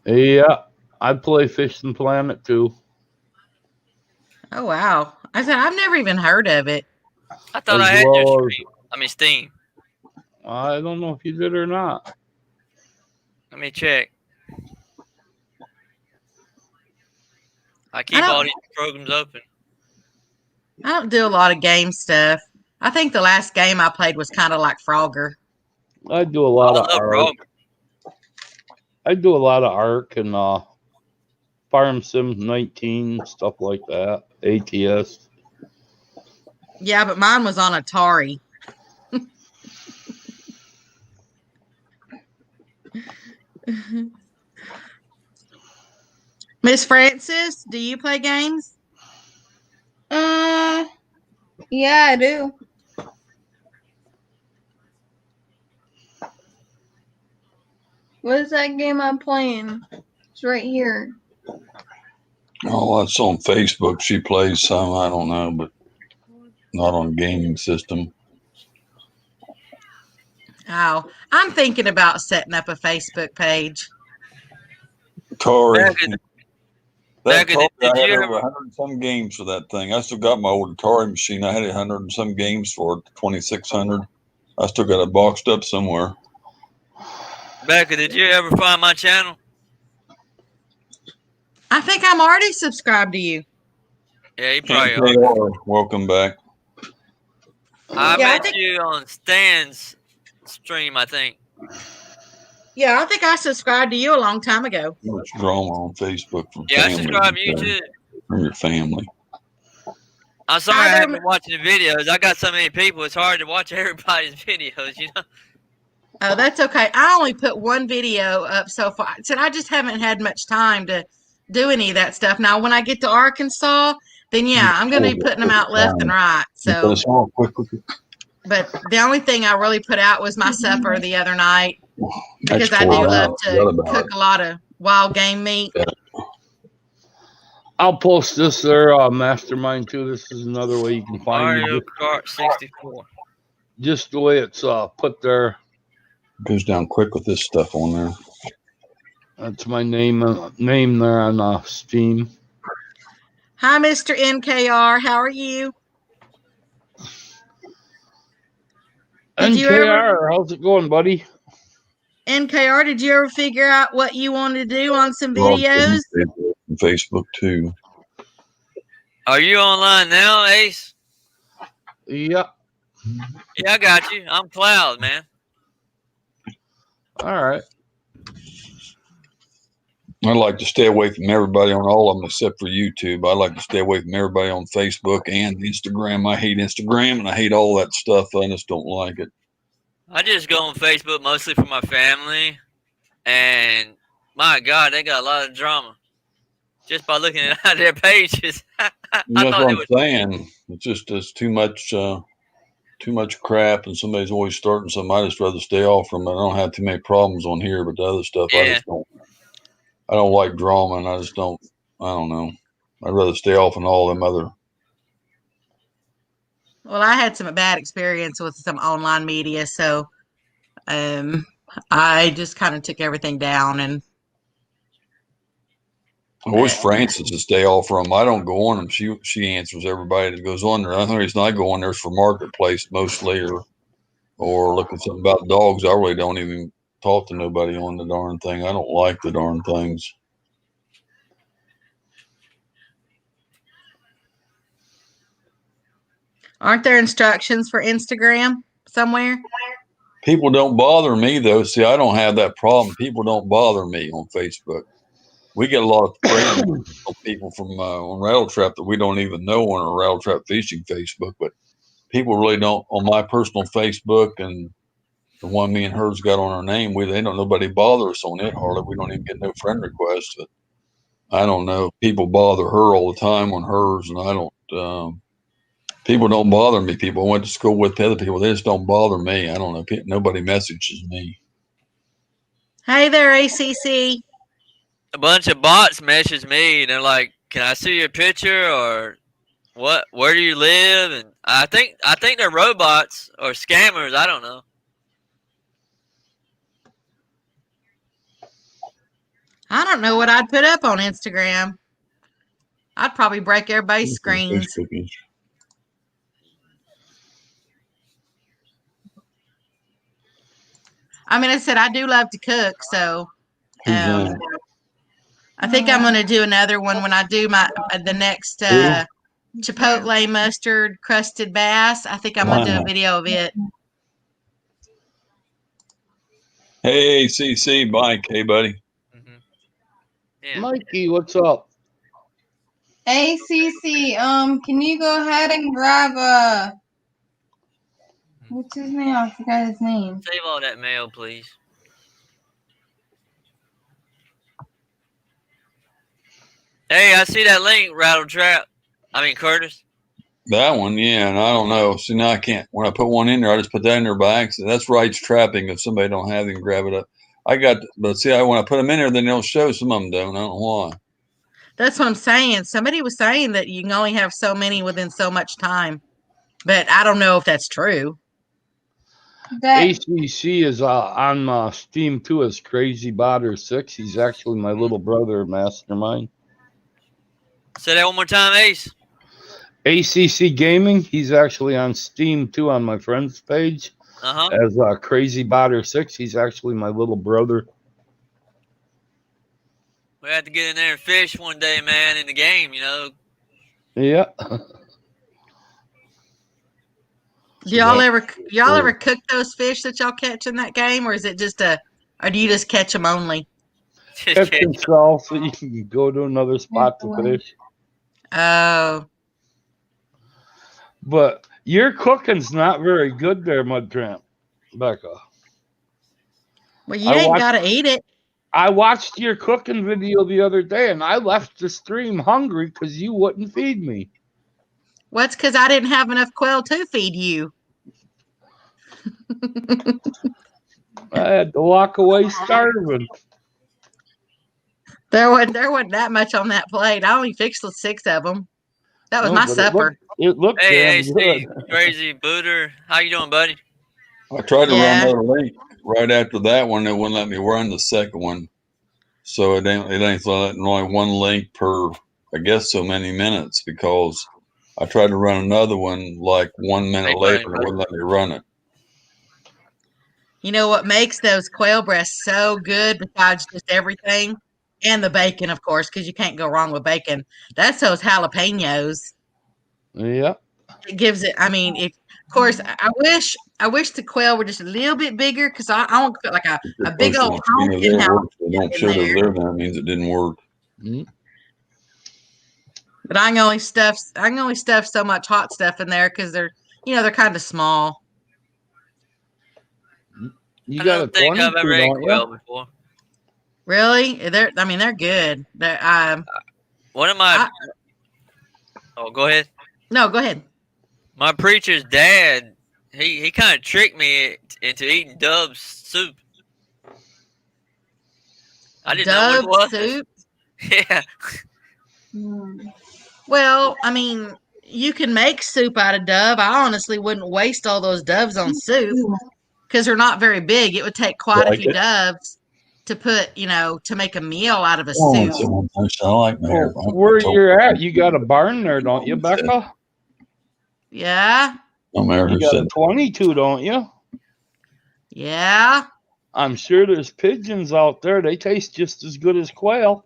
Yeah, I play Fishing Planet too. Oh, wow. I said, I've never even heard of it. I thought I had your stream. I mean, Steam. I don't know if you did or not. Let me check. I keep all these programs open. I don't do a lot of game stuff. I think the last game I played was kind of like Frogger. I do a lot of Ark. I do a lot of Ark and Farm Sim 19, stuff like that. ATS. Yeah, but mine was on Atari. Miss Francis, do you play games? Yeah, I do. What is that game I'm playing? It's right here. Oh, that's on Facebook. She plays some. I don't know, but not on a gaming system. Oh, I'm thinking about setting up a Facebook page. Atari. I had over 100 and some games for that thing. I still got my old Atari machine. I had 100 and some games for it, 2,600. I still got it boxed up somewhere. Becca, did you ever find my channel? I think I'm already subscribed to you. Yeah, you probably are. Welcome back. I met you on Stan's stream, I think. Yeah, I think I subscribed to you a long time ago. Much drama on Facebook from I subscribe to you too. From your family. I'm sorry I haven't been watching the videos. I got so many people, it's hard to watch everybody's videos, you know? Oh, that's okay. I only put one video up so far. So I just haven't had much time to do any of that stuff. Now, when I get to Arkansas, then yeah, I'm going to be putting them out left and right. So, but the only thing I really put out was my supper the other night because I do love to cook a lot of wild game meat. I'll post this there, Mastermind too. This is another way you can find Mario Kart 64. Just the way it's put there. Goes down quick with this stuff on there. That's my name there on Steam. Hi, Mr. NKR. How are you? NKR, how's it going, buddy? NKR, did you ever figure out what you wanted to do on some videos? Facebook too. Are you online now, Ace? Yeah. Yeah, I got you. I'm Cloud, man. All right. I like to stay away from everybody on all of them except for YouTube. I like to stay away from everybody on Facebook and Instagram. I hate Instagram and I hate all that stuff. I just don't like it. I just go on Facebook mostly for my family. And my God, they got a lot of drama. Just by looking at their pages. That's what I'm saying. It's too much crap, and somebody's always starting something. I just rather stay off from it. I don't have too many problems on here, but the other stuff, I don't like drama, and I I don't know. I'd rather stay off on all them other. Well, I had some bad experience with some online media, so I just kind of took everything down. And I wish Francis to stay off from them. I don't go on them. She answers everybody that goes on there. The only reason I go on there is for marketplace mostly, or looking something about dogs. I really don't even talk to nobody on the darn thing. I don't like the darn things. aren't there instructions for Instagram somewhere? People don't bother me though. See, I don't have that problem. People don't bother me on Facebook. We get a lot of friends people from on Rattle Trap that we don't even know on our Rattle Trap Fishing Facebook, but people really don't on my personal Facebook and the one me and hers got on our name. They don't nobody bother us on it hardly. We don't even get no friend requests. But I don't know. People bother her all the time on hers, and I don't. People don't bother me. People I went to school with other people. They just don't bother me. I don't know. Nobody messages me. Hey there, ACC. A bunch of bots message me and they're like, "Can I see your picture?" or "What? Where do you live?" And I think they're robots or scammers. I don't know. I don't know what I'd put up on Instagram. I'd probably break everybody's screens. I mean, I said I do love to cook, so I think I'm going to do another one when I do the next Chipotle mustard crusted bass. I think I'm going to do a video of it. Hey, CC, Mike. Hey, buddy. Mm-hmm. Yeah. Mikey, what's up? ACC, can you go ahead and grab what's his name? I forgot his name. Save all that mail, please. Hey, I see that link, Rattle Trap. Curtis. That one, yeah, and I don't know. See, now I can't. When I put one in there, I just put that in there by accident. That's Wright's Trapping. If somebody don't have it, you can grab it up. But see, when I put them in there, then they'll show. Some of them don't. I don't know why. That's what I'm saying. Somebody was saying that you can only have so many within so much time, but I don't know if that's true. ACC is on Steam too as Crazy Botter 6. He's actually my little brother, Mastermind. Say that one more time, Ace. ACC Gaming. He's actually on Steam too on my friend's page as Crazy Botter 6. He's actually my little brother. We had to get in there and fish one day, man, in the game, you know. Yeah. Do y'all ever cook those fish that y'all catch in that game, or is it just or do you just catch them only? Catch and sell so you can go to another spot to fish. Oh. But your cooking's not very good there, Mud Tramp, Becca. Well, you ain't got to eat it. I watched your cooking video the other day, and I left the stream hungry because you wouldn't feed me. Well, it's because I didn't have enough quail to feed you. I had to walk away starving. There wasn't that much on that plate. I only fixed 6 of them. That was my supper. It looked hey, damn good. Crazy Booter. How you doing, buddy? I tried to run another link right after that one. It wouldn't let me run the second one. So it ain't only one link per, I guess, so many minutes, because I tried to run another one like 1 minute later and it wouldn't let me run it. You know what makes those quail breasts so good besides just everything? And the bacon, of course, because you can't go wrong with bacon. That's those jalapenos. Yeah. It gives it, of course, I wish the quail were just a little bit bigger, because I want to put like a big old pumpkin house. They don't show they're there, that means it didn't work. Mm-hmm. But I can only stuff so much hot stuff in there because they're kind of small. You I got don't think I've ever ate quail before. Really? They're good. One of my go ahead. No, go ahead. My preacher's dad, he kind of tricked me into eating Dub's soup. I didn't know what it was. Soup? Yeah. Well, I mean, you can make soup out of dove. I honestly wouldn't waste all those doves on soup because they're not very big. It would take quite a Like few it? doves to put, to make a meal out of a Oh, soup. I like my hair. Well, where you're at, you got a barn there, don't you, Becca? Yeah, I'm there. You Who got a said 22, don't you? yeah. I'm sure there's pigeons out there. They taste just as good as quail.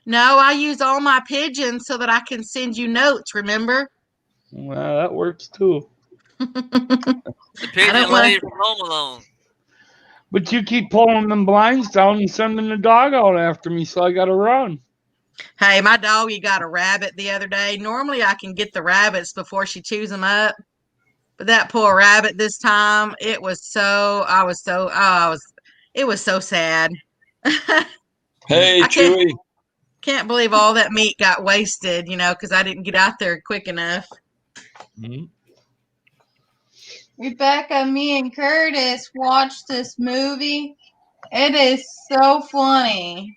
No, I use all my pigeons so that I can send you notes, remember? Well, that works too. The pigeon don't wanna- lady from Home Alone. But you keep pulling them blinds down and sending the dog out after me, so I got to run. Hey, my doggy got a rabbit the other day. Normally I can get the rabbits before she chews them up. But that poor rabbit this time, it was so sad. Hey, I Chewy. can't believe all that meat got wasted, because I didn't get out there quick enough. Mm-hmm. Rebecca, me and Curtis watched this movie. It is so funny.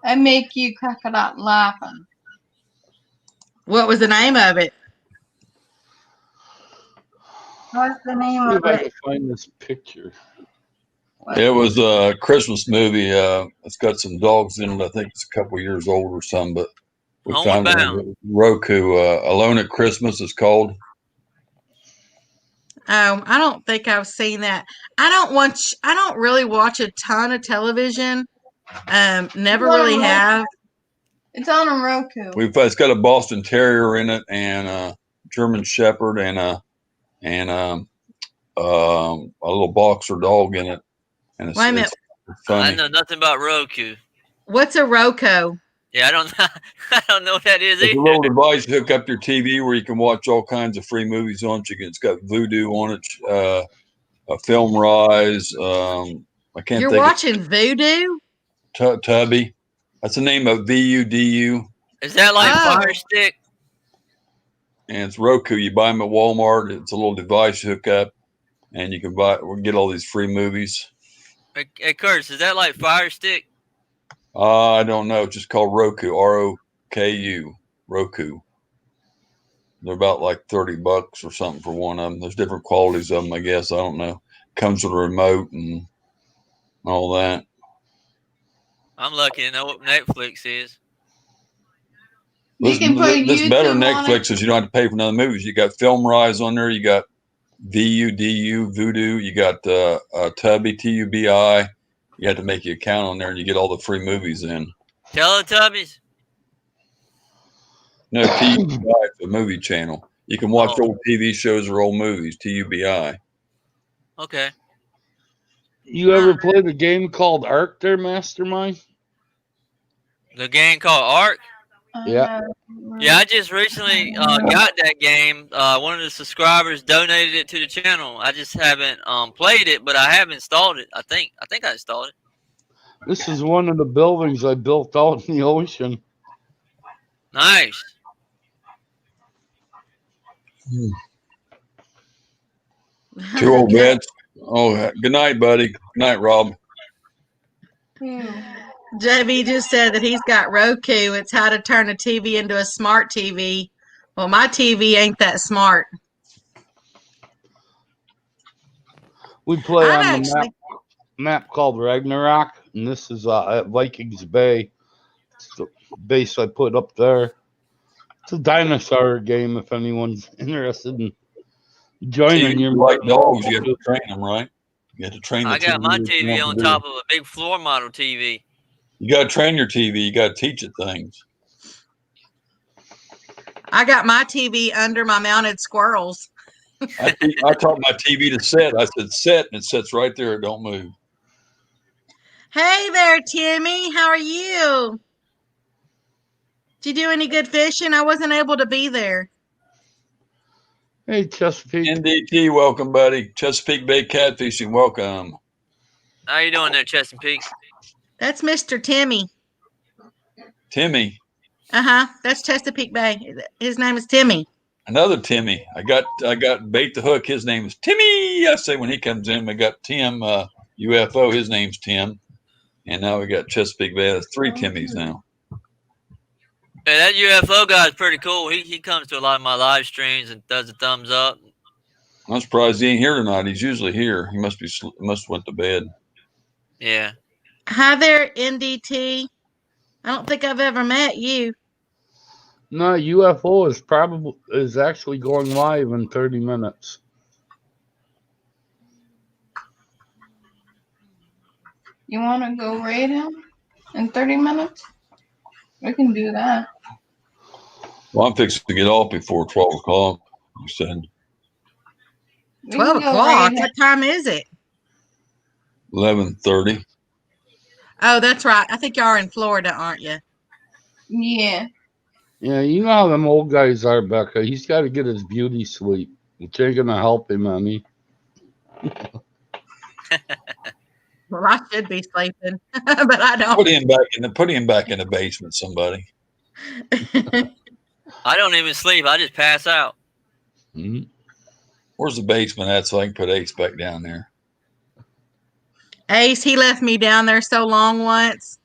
I make you crack it up laughing. What was the name of it? What's the name See of if I it? can find this picture. It was a Christmas movie. It's got some dogs in it. I think it's a couple years old or something, but we Homeward found it Bound. on Roku. Alone at Christmas is called. Oh, I don't think I've seen that. I don't really watch a ton of television. Never really have. It's on a Roku. It's got a Boston Terrier in it and a German Shepherd and a little boxer dog in it. And Wait a minute. it's funny. I know nothing about Roku. What's a Roku? Yeah, I don't know what that is It's a either. little device you hook up your TV where you can watch all kinds of free movies on it. It's got Vudu on it, a Film Rise. I can't You're think watching Voodoo? of Tubby. That's the name of VUDU. Is that like Oh. Fire Stick? And it's Roku. You buy them at Walmart. It's a little device you hook up, and you can get all these free movies. Hey, Curtis, is that like Fire Stick? I don't know. It's just called Roku. ROKU. Roku. They're about like $30 or something for one of them. There's different qualities of them, I guess. I don't know. Comes with a remote and all that. I'm lucky to know what Netflix is. You can put this better YouTube on Netflix is you don't have to pay for none of the movies. You got Film Rise on there. You got VUDU, Voodoo. You got Tubby, TUBI. You have to make your account on there and you get all the free movies in. Teletubbies? No, TUBI is a movie channel. You can watch Oh. old TV shows or old movies, TUBI. Okay. You ever played a game called Ark there, Mastermind? The game called Ark? Yeah. Yeah, I just recently got that game. One of the subscribers donated it to the channel. I just haven't played it, but I have installed it. I think I installed it. This is one of the buildings I built out in the ocean. Nice. Two old beds. Oh, good night, buddy. Good night, Rob. JB just said that he's got Roku. It's how to turn a TV into a smart TV. Well, my TV ain't that smart. We play I've on the map called Ragnarok, and this is at Vikings Bay. It's the base I put up there. It's a dinosaur game if anyone's interested in joining. You like dogs, you have to train them, right? You have to train the I got TV my that you TV want on to top do. of a big floor model TV. You got to train your TV. You got to teach it things. I got my TV under my mounted squirrels. I taught my TV to set. I said set, and it sits right there. It don't move. Hey there, Timmy. How are you? Did you do any good fishing? I wasn't able to be there. Hey, Chesapeake. NDT, welcome, buddy. Chesapeake Bay Catfishing, welcome. How you doing there, Chesapeake? That's Mr. Timmy. Timmy, That's Chesapeake Bay. His name is Timmy. another Timmy. I got bait the hook. His name is Timmy. I say when he comes in, we got Tim UFO. His name's Tim, and now we got Chesapeake Bay. That's three Timmys now. Hey, that UFO guy is pretty cool. He comes to a lot of my live streams and does a thumbs up. I'm surprised he ain't here tonight. He's usually here. He must went to bed. Yeah. Hi there, NDT. I don't think I've ever met you. No, UFO is actually going live in 30 minutes. You want to go raid him in 30 minutes? We can do that. Well, I'm fixing to get off before 12 o'clock. You said 12 o'clock? What time is it? 11:30. Oh, that's right. I think y'all are in Florida, aren't you? Yeah. Yeah, you know how them old guys are, Becca. He's got to get his beauty sleep, which ain't going to help him any. Well, I should be sleeping, but I don't. Put him back in the basement, somebody. I don't even sleep. I just pass out. Mm-hmm. Where's the basement at so I can put Ace back down there? Ace, he left me down there so long once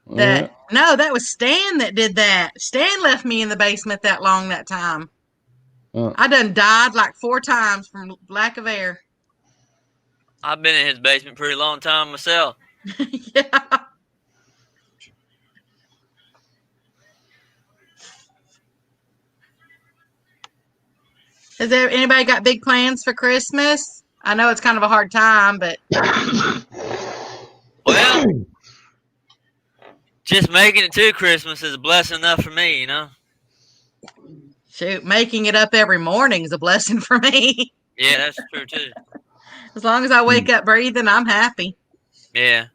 that no, that was Stan that did that. Stan left me in the basement that long that time. I done died like 4 times from lack of air. I've been in his basement pretty long time myself. Yeah. Has there anybody got big plans for Christmas? I know it's kind of a hard time, but well, just making it to Christmas is a blessing enough for me, you know. Shoot, making it up every morning is a blessing for me. Yeah, that's true too. As long as I wake up breathing, I'm happy. Yeah.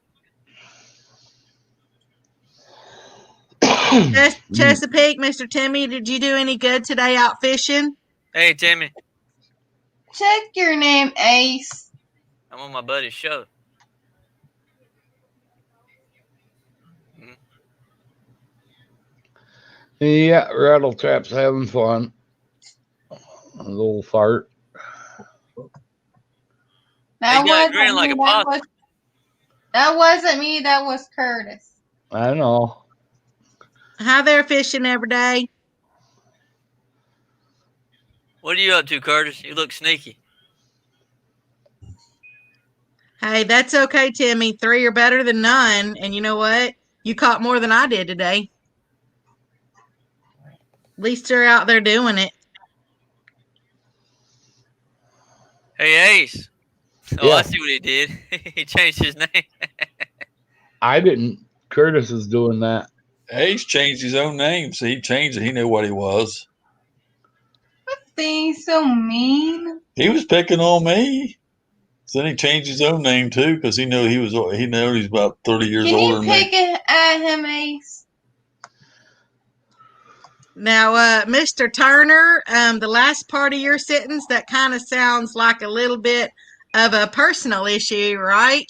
Chesapeake, Mr. Timmy, did you do any good today out fishing? Hey, Timmy. Check your name, Ace. I'm on my buddy's show. Yeah, Rattletrap's having fun. A little fart. That wasn't me. That was Curtis. I know. Hi there, fishing every day. What are you up to, Curtis? You look sneaky. Hey, that's okay, Timmy. 3 are better than none. And you know what? You caught more than I did today. At least you're out there doing it. Hey, Ace. Oh, Yeah. I see what he did. He changed his name. I didn't. Curtis is doing that. Ace changed his own name. So he changed it. He knew what he was. Being so mean. He was picking on me. So then he changed his own name too because he knew he's about 30 years older than me. Can you pick at him, Ace? Now, Mr. Turner, the last part of your sentence, that kind of sounds like a little bit of a personal issue, right?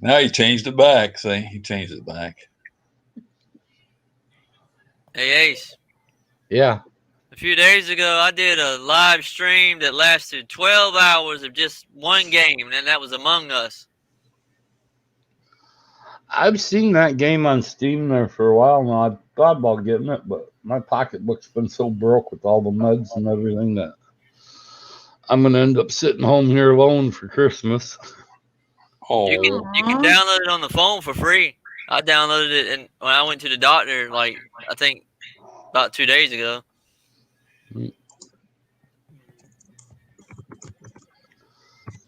Now he changed it back. See, he changed it back. Hey, Ace. Yeah. A few days ago, I did a live stream that lasted 12 hours of just one game, and that was Among Us. I've seen that game on Steam there for a while now. I thought about getting it, but my pocketbook's been so broke with all the meds and everything that I'm going to end up sitting home here alone for Christmas. Oh. You can download it on the phone for free. I downloaded it and when I went to the doctor, I think about 2 days ago.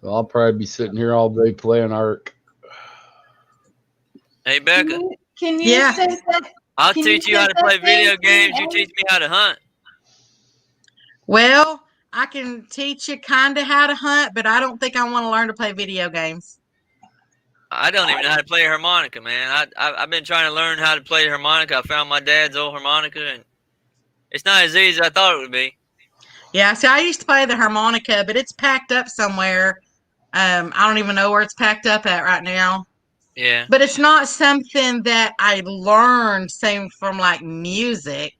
So I'll probably be sitting here all day playing Ark. Hey, Becca. Can you say that? I'll teach you how to play video games. You teach me how to hunt. Well, I can teach you kind of how to hunt, but I don't think I want to learn to play video games. I don't even know how to play a harmonica, man. I've been trying to learn how to play harmonica. I found my dad's old harmonica, and it's not as easy as I thought it would be. Yeah, see, I used to play the harmonica, but it's packed up somewhere. I don't even know where it's packed up at right now. Yeah. But it's not something that I learned, same from music,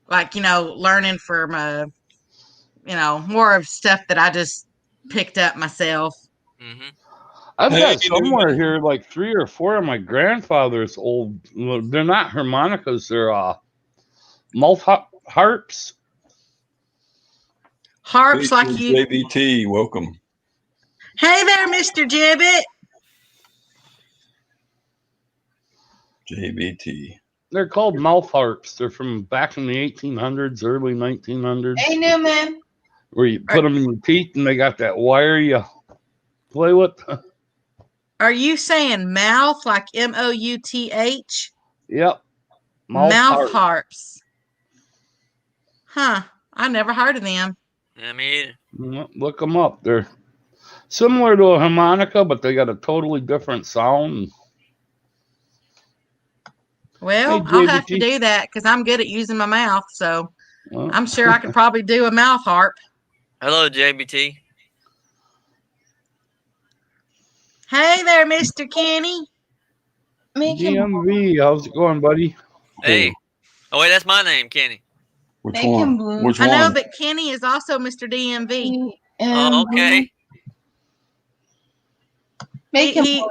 learning from, more of stuff that I just picked up myself. Mm-hmm. I've got somewhere here like 3 or 4 of my grandfather's old. They're not harmonicas. They're mouth harps. Harps like you. JBT, welcome. Hey there, Mr. Gibbet. JBT. They're called mouth harps. They're from back in the 1800s, early 1900s. Hey, Newman. Where you put them in your teeth and they got that wire you play with. Are you saying mouth like MOUTH? Yep. Mouth harps. Huh. I never heard of them. Yeah, me either. Look them up. They're similar to a harmonica, but they got a totally different sound. Well, Hey, I'll have to do that because I'm good at using my mouth. So I'm sure I could probably do a mouth harp. Hello, JBT. Hey there, Mr. Kenny. DMV, how's it going, buddy? Hey. Oh, wait, that's my name, Kenny. Which Make one? him blue. Which I one? know, but Kenny is also Mr. DMV. Oh, okay. Make him He- blue.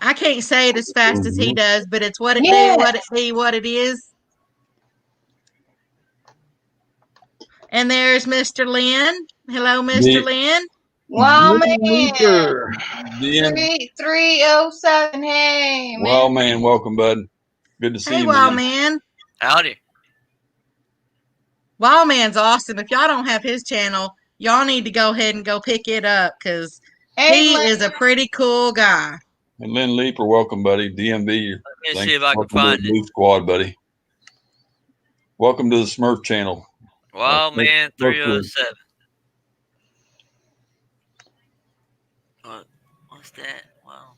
I can't say it as fast as he does, but it's what it Yeah. do, what it be, what it is. And there's Mr. Lynn. Hello, Mr. Yeah. Lynn. Wow, man. Leaper. DM. 307. Hey, man. Well, man, welcome, bud. Good to see Hey, you, Wild man. Man. Howdy. Wild Man's awesome. If y'all don't have his channel, y'all need to go ahead and go pick it up because Hey, he Lynn. is a pretty cool guy. And Lynn Leaper, welcome, buddy. DMV. Let me see if I can welcome to find the it. Blue Squad, buddy. Welcome to the Smurf channel. Wild Smurf- Man Smurf Crew. 307. What's that? Wow.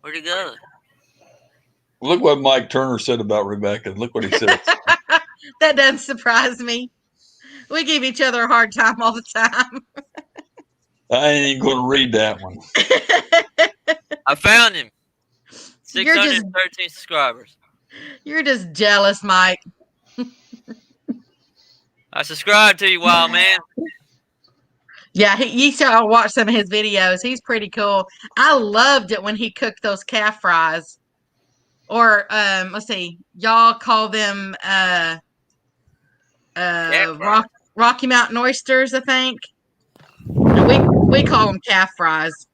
Where'd it go? Look what Mike Turner said about Rebecca. Look what he said. That doesn't surprise me. We give each other a hard time all the time. I ain't even going to read that one. I found him. You're just- 613 subscribers. You're just jealous, Mike. I subscribe to you, Wild Man. Yeah, you should watch some of his videos. He's pretty cool. I loved it when he cooked those calf fries. Or let's see, y'all call them Rocky Mountain oysters, I think. And we call them calf fries.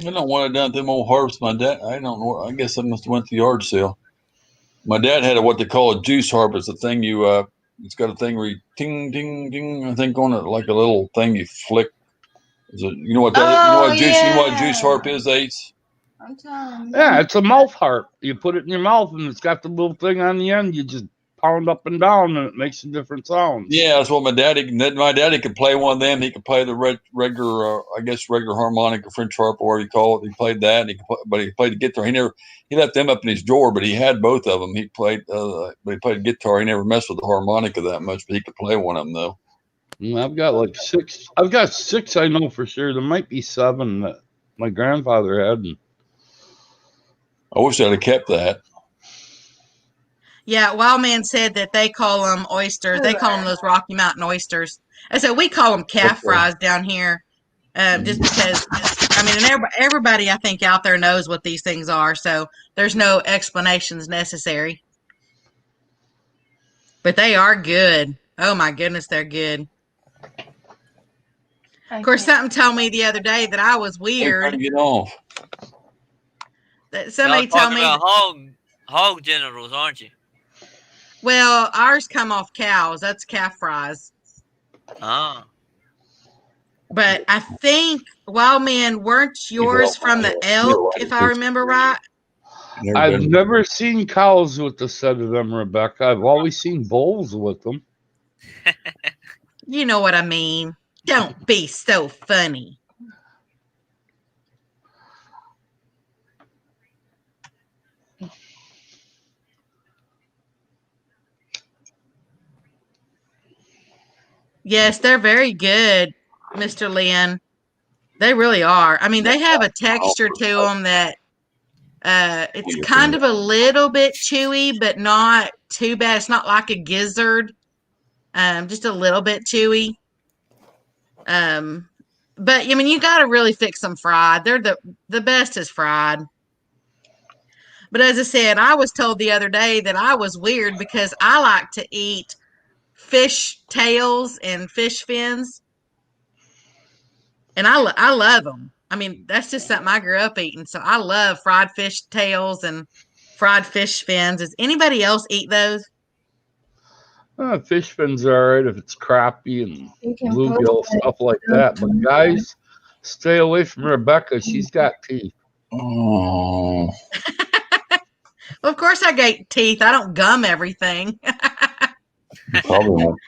I don't want it done to them old harps. My dad, I don't know. I guess I must have went to the yard sale. My dad had what they call a juice harp. It's a thing it's got a thing where you ting, ting, ting, I think on it, like a little thing you flick. You know what a juice harp is, Ace? I'm telling you. Yeah, it's a mouth harp. You put it in your mouth and it's got the little thing on the end. You just pound up and down and it makes a different sound. Yeah, that's what my daddy could play one of them. He could play the regular harmonica, French harp, or whatever you call it. He played that, and he played the guitar. He left them up in his drawer, but he had both of them. He played, but he played guitar. He never messed with the harmonica that much, but he could play one of them though. I've got like 6. I've got 6 I know for sure. There might be 7 that my grandfather had. I wish I'd have kept that. Yeah, Wild Man said that they call them oysters. They call them those Rocky Mountain oysters. And so we call them calf fries down here, just because. I mean, and everybody I think out there knows what these things are, so there's no explanations necessary. But they are good. Oh my goodness, they're good. Of course, something told me the other day that I was Trying weird. to get off. That somebody Y'all told talking me. about hog genitals, aren't you? Well, ours come off cows. That's calf fries. Ah. But I think Wild Man, weren't yours from the elk, if I remember right? I've never seen cows with a set of them, Rebecca. I've always seen bulls with them. You know what I mean. Don't be so funny. Yes, they're very good, Mr. Lynn. They really are. I mean, they have a texture to them that it's kind of a little bit chewy, but not too bad. It's not like a gizzard. Just a little bit chewy. But I mean, you got to really fix them fried. They're the best is fried. But as I said, I was told the other day that I was weird because I like to eat fish tails and fish fins, and I love them. I mean, that's just something I grew up eating. So I love fried fish tails and fried fish fins. Does anybody else eat those? Fish fins are all right if it's crappie and bluegill, stuff like that. But guys, stay away from Rebecca. She's got teeth. Oh. Well, of course I got teeth. I don't gum everything. Probably won't.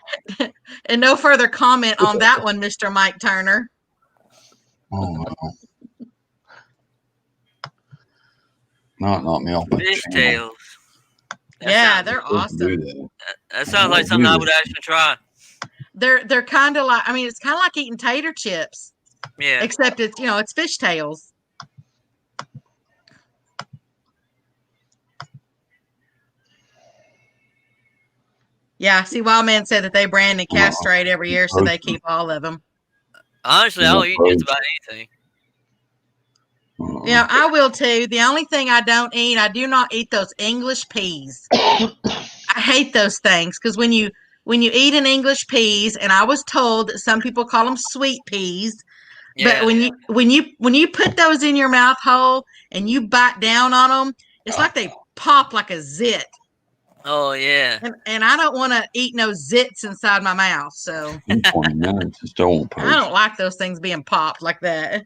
And no further comment on that one, Mr. Mike Turner. Oh, no. Not me off my Fish channel. tails. Yeah, they're awesome. That sounds like something I would actually try. They're kind of like, I mean, it's kind of like eating tater chips. Yeah. Except it's, it's fish tails. Yeah, see, Wildman said that they brand and castrate every year, so they keep all of them. Honestly, I'll eat just about anything. Yeah, I will too. The only thing I don't eat, I do not eat those English peas. I hate those things because when you eat an English peas, and I was told that some people call them sweet peas, Yeah. but when you put those in your mouth hole and you bite down on them, it's like they pop like a zit. Oh yeah. And I don't want to eat no zits inside my mouth, so In 20 minutes, it's still won't I don't like those things being popped like that.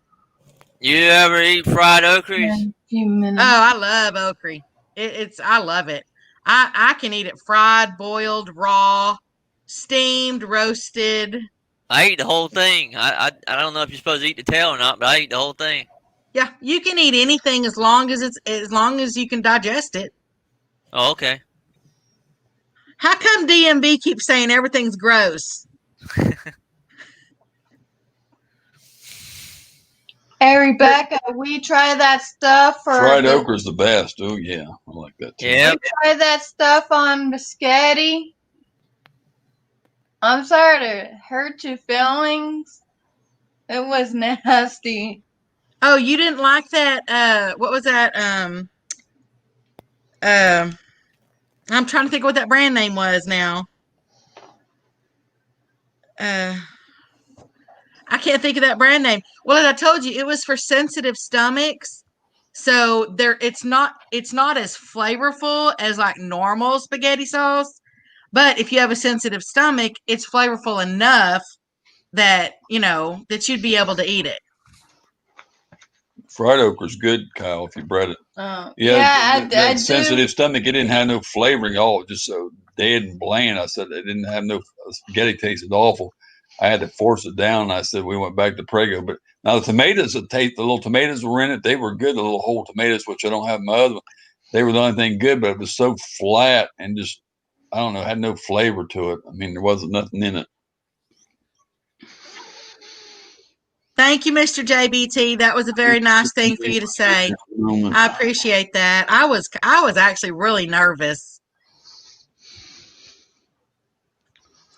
You ever eat fried okras? Oh, I love okra. I love it. I can eat it fried, boiled, raw, steamed, roasted. I eat the whole thing. I don't know if you're supposed to eat the tail or not, but I eat the whole thing. Yeah, you can eat anything as long as you can digest it. Oh, okay. How come DMB keeps saying everything's gross? Hey, Rebecca, we try that stuff for fried okra's the best. Oh yeah, I like that too. Yeah. We try that stuff on biscotti. I'm sorry to hurt your feelings. It was nasty. Oh, you didn't like that? What was that? I'm trying to think what that brand name was now. I can't think of that brand name. Well, as I told you, it was for sensitive stomachs. So it's not as flavorful as like normal spaghetti sauce. But if you have a sensitive stomach, it's flavorful enough that, that you'd be able to eat it. Fried okra's good, Kyle, if you bread it. I sensitive stomach, it didn't have no flavoring at all. Just so dead and bland. I said it didn't have no spaghetti. Tasted awful. I had to force it down. And I said we went back to Prego. But now the tomatoes, the little tomatoes were in it. They were good. The little whole tomatoes, which I don't have in my other one. They were the only thing good, but it was so flat and just, I don't know, had no flavor to it. I mean, there wasn't nothing in it. Thank you, Mr. JBT. That was a very nice thing for you to say. I appreciate that. I was actually really nervous.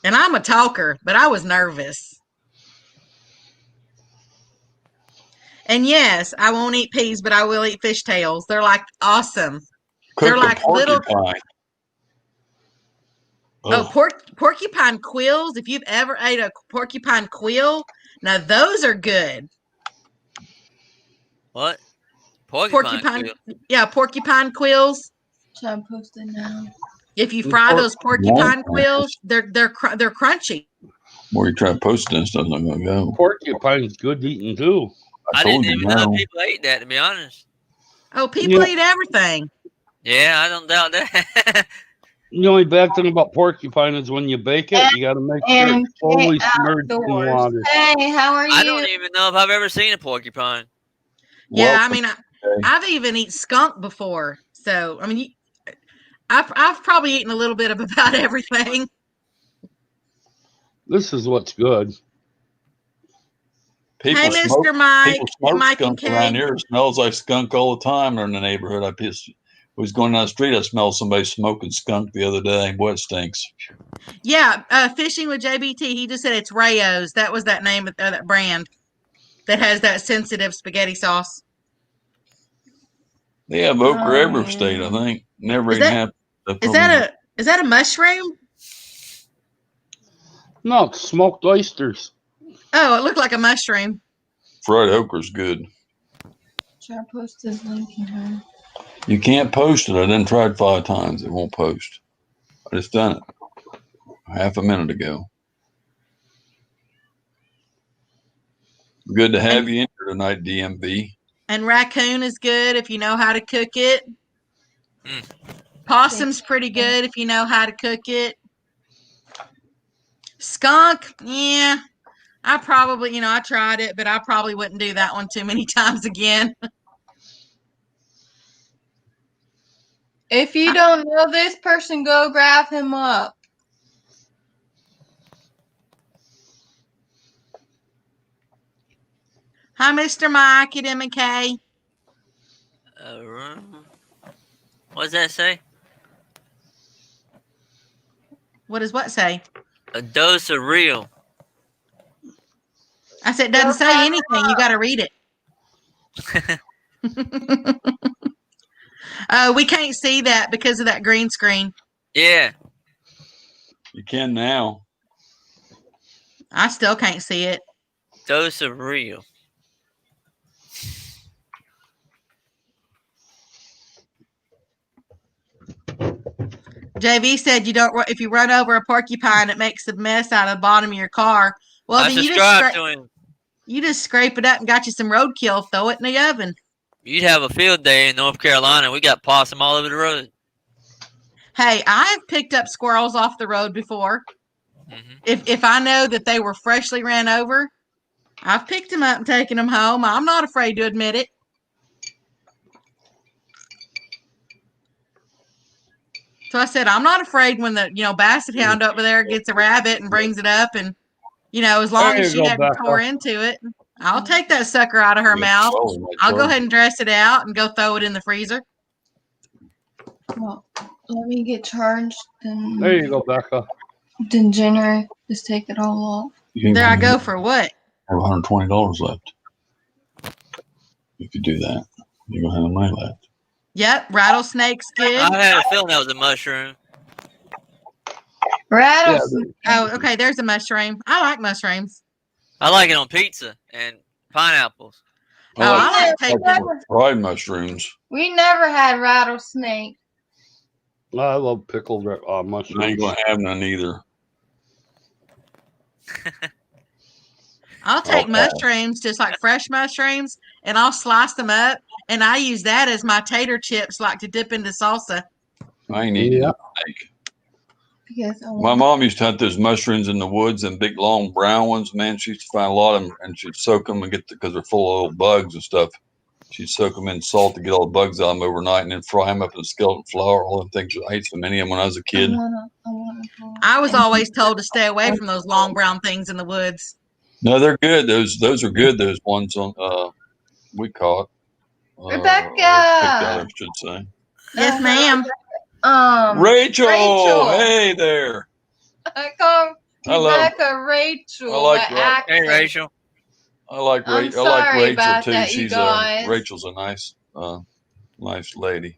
And I'm a talker, but I was nervous. And yes, I won't eat peas, but I will eat fish tails. They're like awesome. They're like little porcupine quills. If you've ever ate a porcupine quill, now those are good. What? Porcupine quill? Yeah, porcupine quills. So I'm posting now. If you fry those porcupine quills, they're crunchy. Where you try to post this stuff, I'm gonna go. Porcupine's good eating too. I didn't even know people ate that, to be honest. Oh, people eat everything. Yeah, I don't doubt that. The only bad thing about porcupine is when you bake it, you got to make sure it's fully submerged in water. Hey, how are you? I don't even know if I've ever seen a porcupine. Yeah, I mean, I've even eaten skunk before. So, I mean, I've probably eaten a little bit of about everything. This is what's good. People hey, Mr. Mike. People smoke Mike skunk around here. It smells like skunk all the time in the neighborhood. I was going down the street. I smelled somebody smoking skunk the other day. Boy, it stinks. Yeah, Fishing with JBT. He just said it's Rayo's. That was that name of that brand. that has that sensitive spaghetti sauce. They have okra every state, I think. Never Is even that- have. Is that a mushroom? No, it's smoked oysters. Oh, it looked like a mushroom. Fried okra's good. Should I post this link in here? You can't post it. I done tried 5 times. It won't post. I just done it half a minute ago. Good to have you in here tonight, DMV. And raccoon is good if you know how to cook it. Possum's pretty good if you know how to cook it. Skunk, yeah. I probably, I tried it, but I probably wouldn't do that one too many times again. If you don't know this person, go grab him up. Hi, Mr. Mike at M&K. What does that say? What does what say? A dose of real. I said it doesn't say anything. You got to read it. We can't see that because of that green screen. Yeah. You can now. I still can't see it. Dose of real. JV said if you run over a porcupine, it makes a mess out of the bottom of your car. Well, I then subscribe to him. You just scrape it up and got you some roadkill. Throw it in the oven. You'd have a field day in North Carolina. We got possum all over the road. Hey, I've picked up squirrels off the road before. Mm-hmm. If I know that they were freshly ran over, I've picked them up and taken them home. I'm not afraid to admit it. So I said, I'm not afraid when the, basset hound over there gets a rabbit and brings it up and, as long as she hasn't tore into it, I'll take that sucker out of her mouth. I'll go ahead and dress it out and go throw it in the freezer. Well, let me get charged. Then There you go, Becca. Then January, just take it all off. There I go for what? I have $120 left. If you do that, you're going to have money left. Yep, rattlesnake's good. I had a feeling that was a mushroom. Rattlesnake. Oh, okay, there's a mushroom. I like mushrooms. I like it on pizza and pineapples. I like fried mushrooms. We never had rattlesnake. I love pickled mushrooms. I ain't going to have none either. I'll take mushrooms, just like fresh mushrooms, and I'll slice them up, and I use that as my tater chips, like to dip into salsa. I ain't eating steak. Yes, My mom used to hunt those mushrooms in the woods and big long brown ones. Man, she used to find a lot of them, and she'd soak them and because they're full of little bugs and stuff. She'd soak them in salt to get all the bugs out of them overnight, and then fry them up in skeleton flour. All them things. I ate so many of them when I was a kid. I was always told to stay away from those long brown things in the woods. No, they're good. Those are good. Those ones on we caught. Rebecca, picked out, I should say. Yes, ma'am. Rachel, hey there. I call Rebecca Rachel. I like Hey, Rachel. I like Rachel too. Rachel's a nice lady.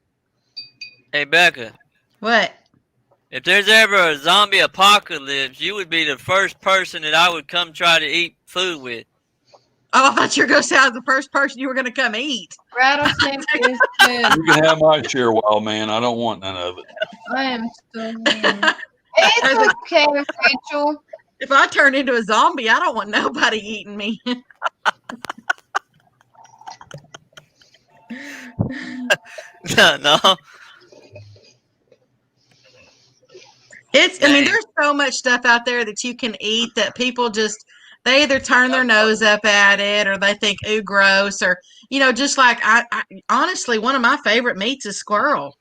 Hey, Becca. What? If there's ever a zombie apocalypse, you would be the first person that I would come try to eat food with. Oh, I thought you were going to say I was the first person you were going to come eat. Rattlesnake is good. You can have my share, wild man. I don't want none of it. I am so mean. It's okay, Rachel. If I turn into a zombie, I don't want nobody eating me. No. There's so much stuff out there that you can eat that people they either turn their nose up at it or they think, ooh, gross, or, just like I honestly, one of my favorite meats is squirrel.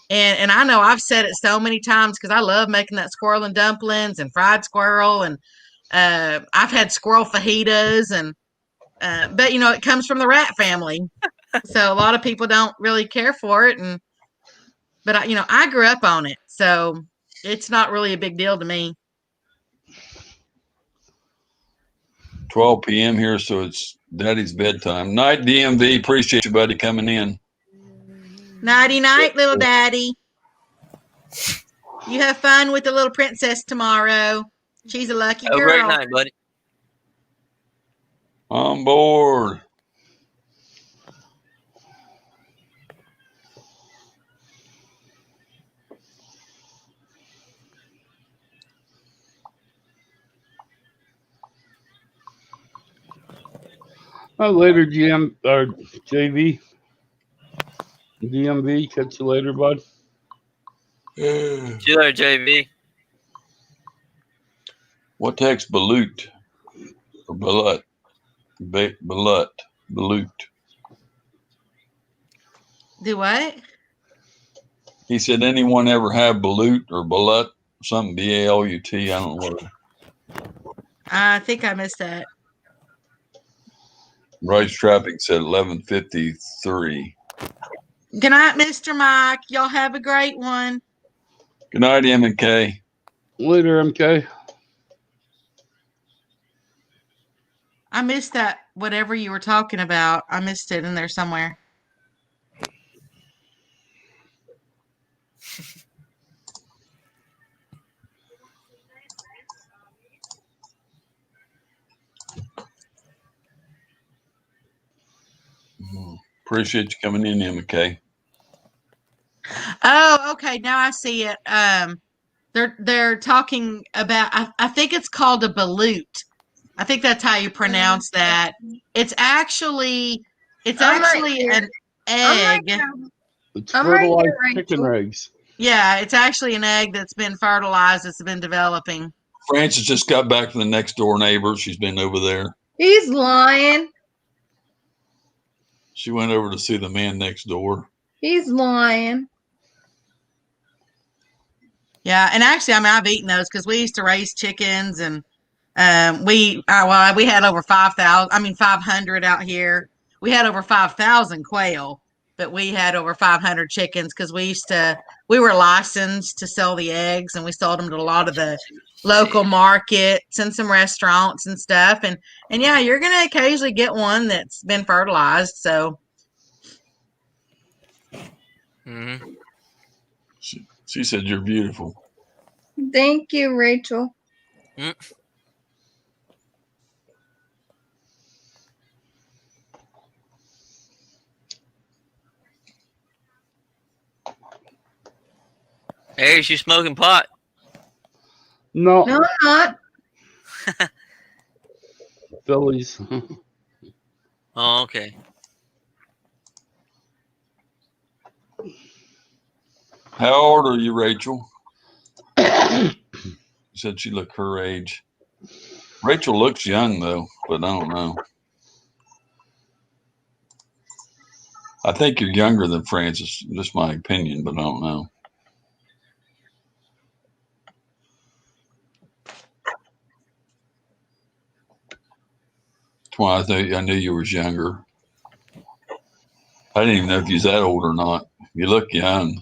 And I know I've said it so many times because I love making that squirrel and dumplings and fried squirrel. And I've had squirrel fajitas but it comes from the rat family. So a lot of people don't really care for it. But I grew up on it. So it's not really a big deal to me. 12 p.m. here, so it's Daddy's bedtime. Night, DMV. Appreciate you, buddy, coming in. Nighty night, little daddy. You have fun with the little princess tomorrow. She's a lucky Have a girl. great night, buddy. On board. Later, GM or JV. DMV. Catch you later, bud. See you later, JV. What text balut or balut? Balut. Do what? He said, anyone ever have balut or balut? Something B-A-L-U-T. I don't know. I think I missed that. Rice Traffic said 11:53. Good night, Mr. Mike. Y'all have a great one. Good night, M&K. Later, MK. I missed that, whatever you were talking about. I missed it in there somewhere. Appreciate you coming in, M&K. Oh, okay. Now I see it. They're talking about. I think it's called a balut. I think that's how you pronounce that. It's actually an egg. It's fertilized chicken eggs. Yeah, it's actually an egg that's been fertilized. It's been developing. Frances just got back from the next door neighbor. She's been over there. He's lying. She went over to see the man next door. He's lying. Yeah, and actually, I mean, I've eaten those because we used to raise chickens, and we had over 500 out here. We had over 5,000 quail, but we had over 500 chickens because we were licensed to sell the eggs, and we sold them to a lot of the local markets and some restaurants and stuff. And yeah, you're gonna occasionally get one that's been fertilized. So. Mm-hmm. She said you're beautiful. Thank you, Rachel. Mm. Hey, is she smoking pot? No. No, I'm not. Phillies. Oh, okay. How old are you, Rachel? She said she looked her age. Rachel looks young, though, but I don't know. I think you're younger than Frances. Just my opinion, but I don't know. That's why I knew you was younger. I didn't even know if you was that old or not. You look young.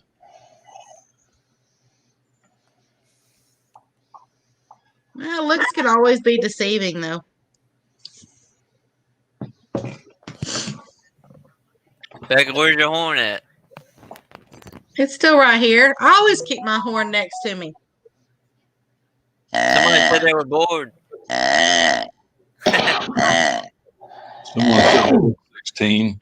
Well, looks can always be deceiving, though. Becca, where's your horn at? It's still right here. I always keep my horn next to me. Somebody said they were bored. Someone said 16.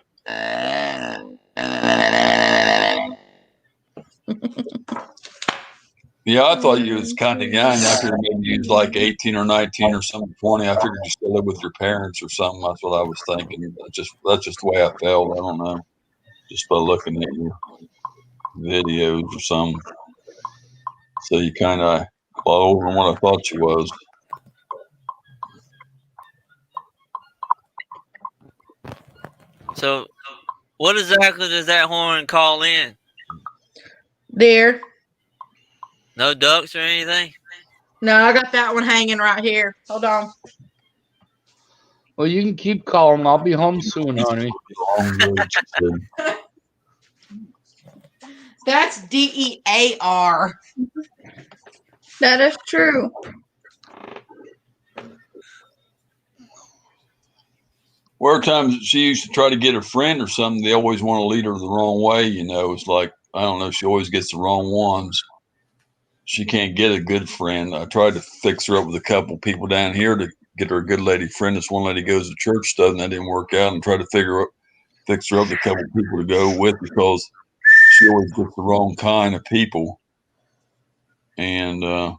Yeah, I thought you was kind of young. I figured maybe you was like 18 or 19 or something, 20. I figured you still live with your parents or something. That's what I was thinking. That's just the way I felt. I don't know. Just by looking at your videos or something. So you kind of a lot older than what I thought you was. So, what exactly does that horn call in? Deer. No ducks or anything? No, I got that one hanging right here. Hold on. Well, you can keep calling. I'll be home soon, honey. That's DEAR. That is true. Where times she used to try to get a friend or something, they always want to lead her the wrong way. It's like, I don't know, she always gets the wrong ones. She can't get a good friend. I tried to fix her up with a couple people down here to get her a good lady friend. This one lady goes to church stuff, and that didn't work out. And tried to fix her up with a couple people to go with because she always gets the wrong kind of people. And the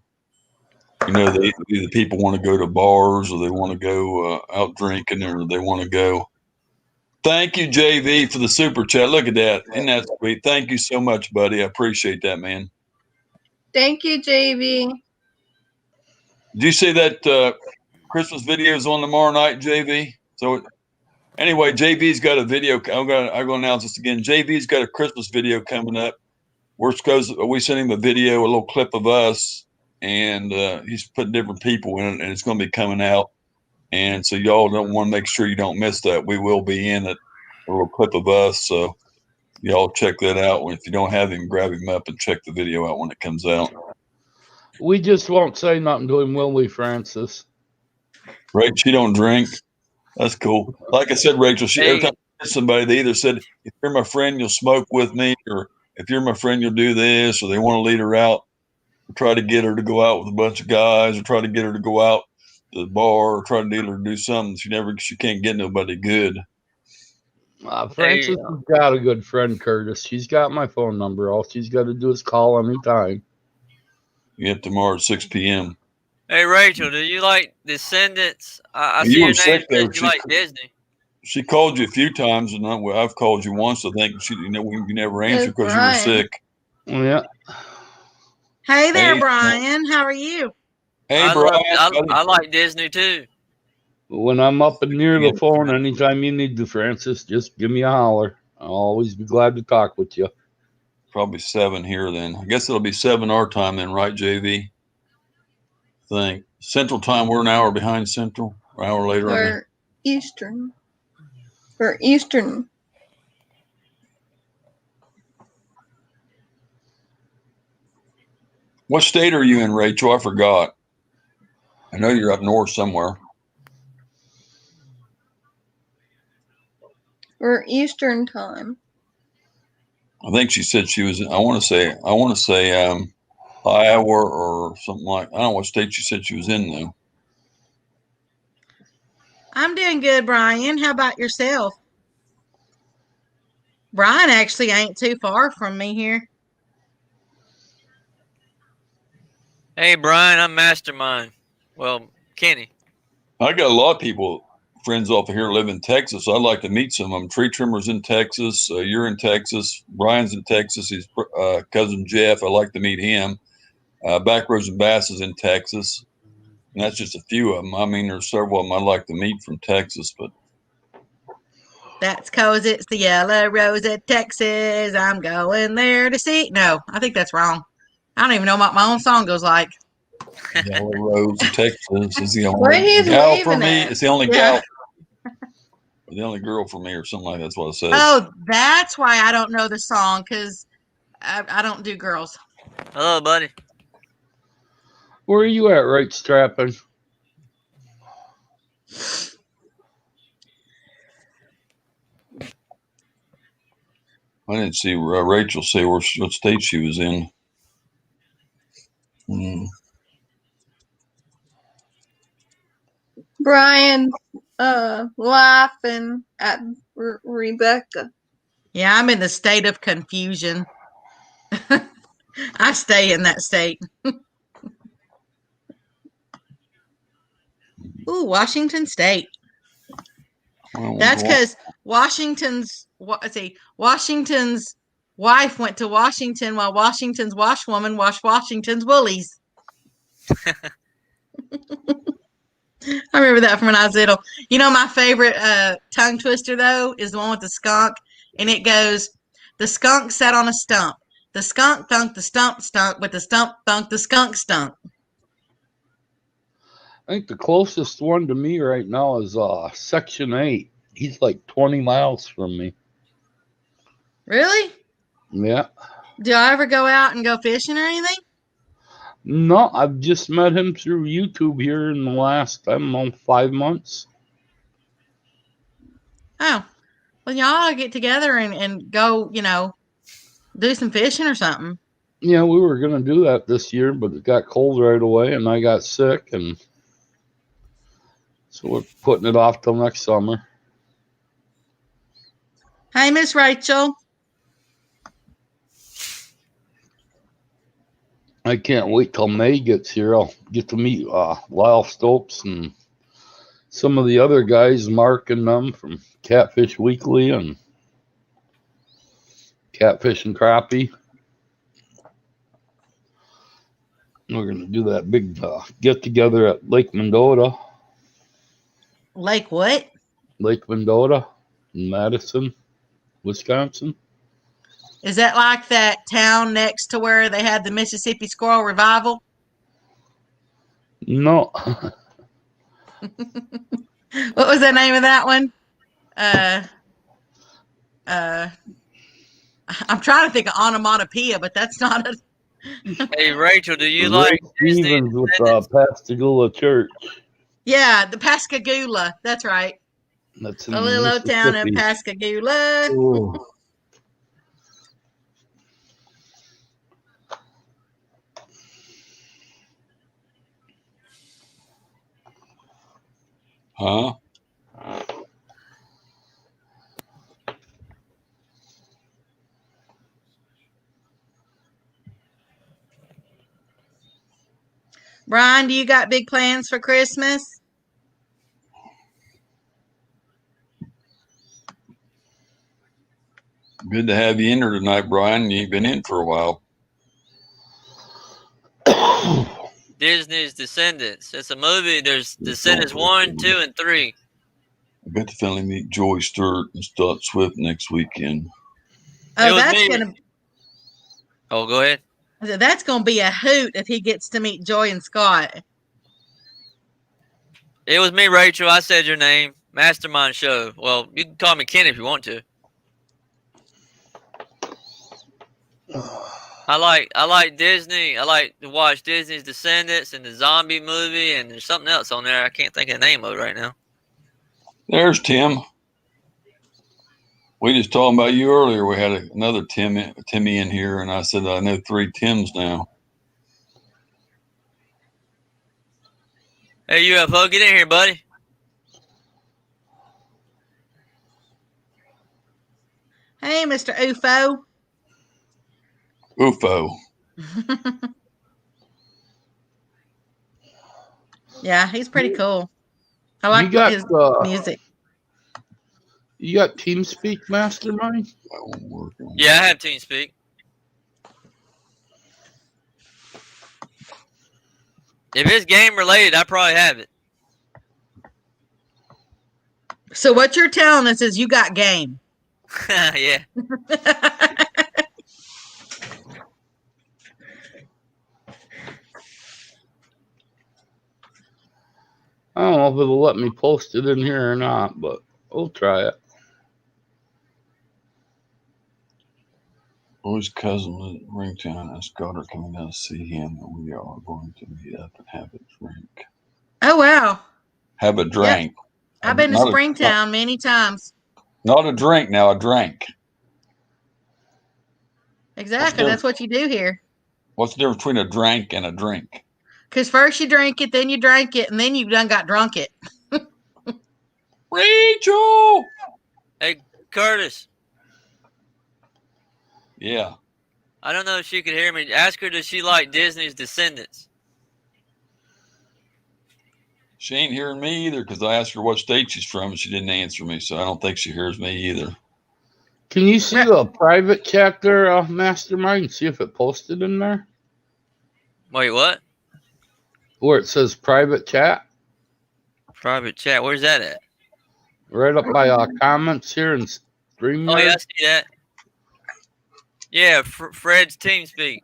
people want to go to bars, or they want to go out drinking, or they want to go. Thank you, JV, for the super chat. Look at that. Isn't that sweet? Thank you so much, buddy. I appreciate that, man. Thank you, JV. Did you see that Christmas video is on tomorrow night, JV? So anyway, JV's got a video. I'm going to announce this again. JV's got a Christmas video coming up. We sent him a video, a little clip of us, and he's putting different people in it, and it's going to be coming out. And so y'all don't want to make sure you don't miss that. We will be in it, a little clip of us. So y'all check that out. If you don't have him, grab him up and check the video out when it comes out. We just won't say nothing to him, will we, Francis? Right? She don't drink. That's cool. Like I said, Rachel, every time I met somebody, they either said, if you're my friend, you'll smoke with me, or if you're my friend, you'll do this, or they want to lead her out, or try to get her to go out with a bunch of guys, or try to get her to go out to the bar, or try to get her to do something. She can't get nobody good. Francis has got a good friend, Curtis. She's got my phone number. All she's got to do is call anytime. Yep, tomorrow at 6 p.m. Hey, Rachel, do you like Descendants? I see your name says you like Disney. She called you a few times, and I've called you once. I think you never answered because you were sick. Yeah. Hey there, Brian. How are you? Hey, Brian. I like Disney too. When I'm up and near the phone, anytime you need to, Francis, just give me a holler. I'll always be glad to talk with you. Probably 7 here then. I guess it'll be 7 our time then, right, JV? I think Central Time. We're an hour behind Central. An hour later. Or Eastern. Or Eastern. What state are you in, Rachel? I forgot. I know you're up north somewhere. Or Eastern Time. I think she said she was. I want to say Iowa or something like. I don't know what state she said she was in though. I'm doing good, Brian. How about yourself? Brian actually ain't too far from me here. Hey, Brian, I'm Mastermind. Well, Kenny. I got a lot of people, friends off of here live in Texas. So I'd like to meet some of them. Tree Trimmer's in Texas. You're in Texas. Brian's in Texas. His cousin Jeff. I'd like to meet him. Backroads and Bass is in Texas. And that's just a few of them. I mean, there's several of them I'd like to meet from Texas, but. That's 'cause it's the Yellow Rose of Texas. I'm going there to see. No, I think that's wrong. I don't even know what my own song goes like. Yellow Rose of Texas is the only gal for me. It's the only gal. The only girl for me, or something like that's what it says. Oh, that's why I don't know the song, because I don't do girls. Hello, buddy. Where are you at, right, Strapping? I didn't see Rachel say what state she was in. Brian laughing at Rebecca. Yeah, I'm in the state of confusion. I stay in that state. Ooh, Washington State. That's because Washington's wife went to Washington while Washington's washwoman washed Washington's woolies. I remember that from when I was little. You know, my favorite tongue twister, though, is the one with the skunk. And it goes, the skunk sat on a stump. The skunk thunk, the stump stunk, but the stump thunk, the skunk stunk. I think the closest one to me right now is Section 8. He's like 20 miles from me. Really? Yeah. Do I ever go out and go fishing or anything? No, I've just met him through YouTube here in the last, 5 months. Oh, well, y'all ought to get together and go, do some fishing or something. Yeah, we were going to do that this year, but it got cold right away, and I got sick, and so we're putting it off till next summer. Hey, Miss Rachel. I can't wait till May gets here. I'll get to meet Lyle Stokes and some of the other guys, Mark and them from Catfish Weekly and Catfish and Crappie. We're going to do that big get together at Lake Mendota. Lake what? Lake Mendota in Madison, Wisconsin. Is that like that town next to where they had the Mississippi Squirrel Revival? No. What was the name of that one? I'm trying to think of onomatopoeia, but that's not a. Hey, Rachel, do you Ray like Stevens with Pascagoula Church? Yeah, the Pascagoula. That's right. That's in A little old town in Pascagoula. Ooh. Huh? Brian, do you got big plans for Christmas? Good to have you in here tonight, Brian. You've been in for a while. Disney's Descendants? It's a movie. There's Descendants 1, 2, and 3. I bet to finally meet Joy Stewart and Scott Swift next weekend. Oh, that's gonna. Oh, go ahead. That's gonna be a hoot if he gets to meet Joy and Scott. It was me, Rachel. I said your name. Mastermind Show. Well, you can call me Ken if you want to. I like Disney. I like to watch Disney's Descendants and the zombie movie, and there's something else on there. I can't think of the name of it right now. There's Tim. We just talking about you earlier. We had another Timmy in here, and I said I know 3 Tims now. Hey, UFO, get in here, buddy. Hey, Mr. UFO. UFO. Yeah, he's pretty cool. I like his music. You got TeamSpeak Mastermind? That won't work. Yeah, I have TeamSpeak. If it's game related, I probably have it. So what you're telling us is you got game. Yeah. I don't know if it'll let me post it in here or not, but we'll try it. Boy's cousin lives in Ringtown, and Scott are coming down to see him, and we are going to meet up and have a drink. Oh, wow. Have a drink. Yep. I've been to Springtown many times. Not a drink now, a drink. Exactly. That's what you do here. What's the difference between a drink and a drink? Because first you drink it, then you drank it, and then you done got drunk it. Rachel! Hey, Curtis. Yeah. I don't know if she could hear me. Ask her, does she like Disney's Descendants? She ain't hearing me either because I asked her what state she's from and she didn't answer me, so I don't think she hears me either. Can you see the private chat there, Mastermind? See if it posted in there? Wait, what? Where it says private chat? Private chat. Where's that at? Right up by comments here and stream. Oh, yeah, I see that. Yeah, Fred's TeamSpeak.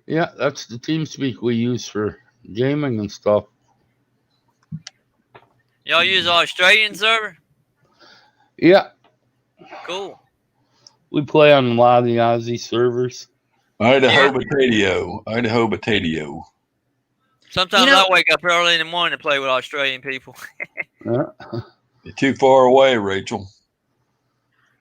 Yeah, that's the TeamSpeak we use for gaming and stuff. Y'all use the Australian server? Yeah. Cool. We play on a lot of the Aussie servers. Idaho Potato. Sometimes I wake up early in the morning to play with Australian people. Yeah, You're too far away, Rachel.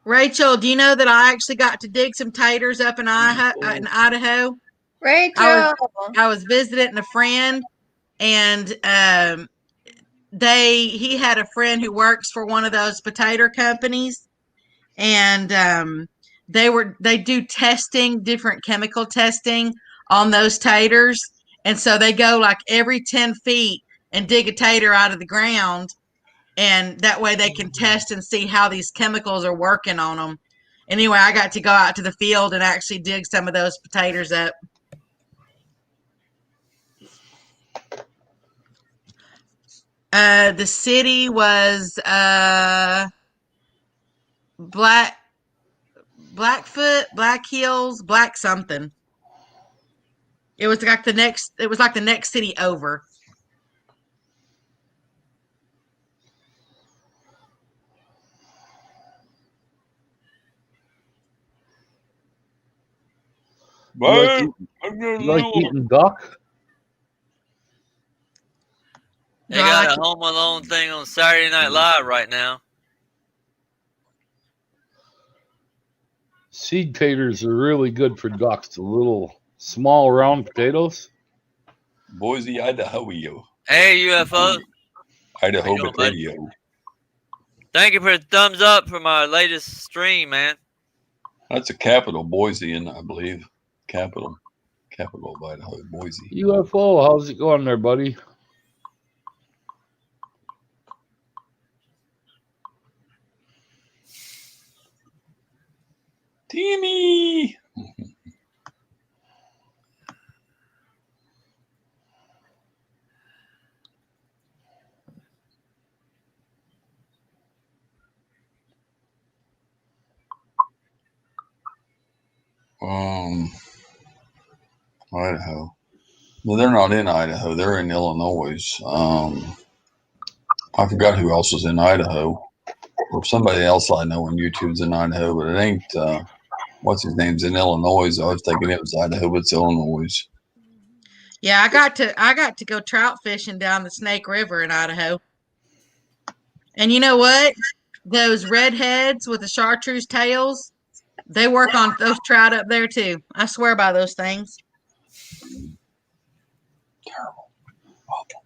Rachel, do you know that I actually got to dig some taters up in Idaho? Rachel. I was visiting a friend, and he had a friend who works for one of those potato companies, and they do testing, different chemical testing on those taters, and so they go like every 10 feet and dig a tater out of the ground, and that way they can test and see how these chemicals are working on them. Anyway, I got to go out to the field and actually dig some of those potatoes up. The city was Blackfoot, Black Hills, Black something. It was like the next city over. You like eating duck? They got a Home Alone thing on Saturday Night Live right now. Seed taters are really good for ducks. The little small round potatoes. Boise, Idaho. Hey, UFO. Idaho potato. Thank you for the thumbs up for my latest stream, man. That's a capital, Boise, and I believe capital of Idaho, Boise. UFO, how's it going there, buddy? Timmy. Idaho. Well, they're not in Idaho. They're in Illinois. I forgot who else was in Idaho. Or somebody else I know on YouTube's in Idaho, but it ain't. What's his name's in Illinois? I was thinking it was Idaho, but it's Illinois. Yeah, I got to go trout fishing down the Snake River in Idaho. And you know what? Those redheads with the chartreuse tails, they work on those trout up there too. I swear by those things. Terrible. Awful.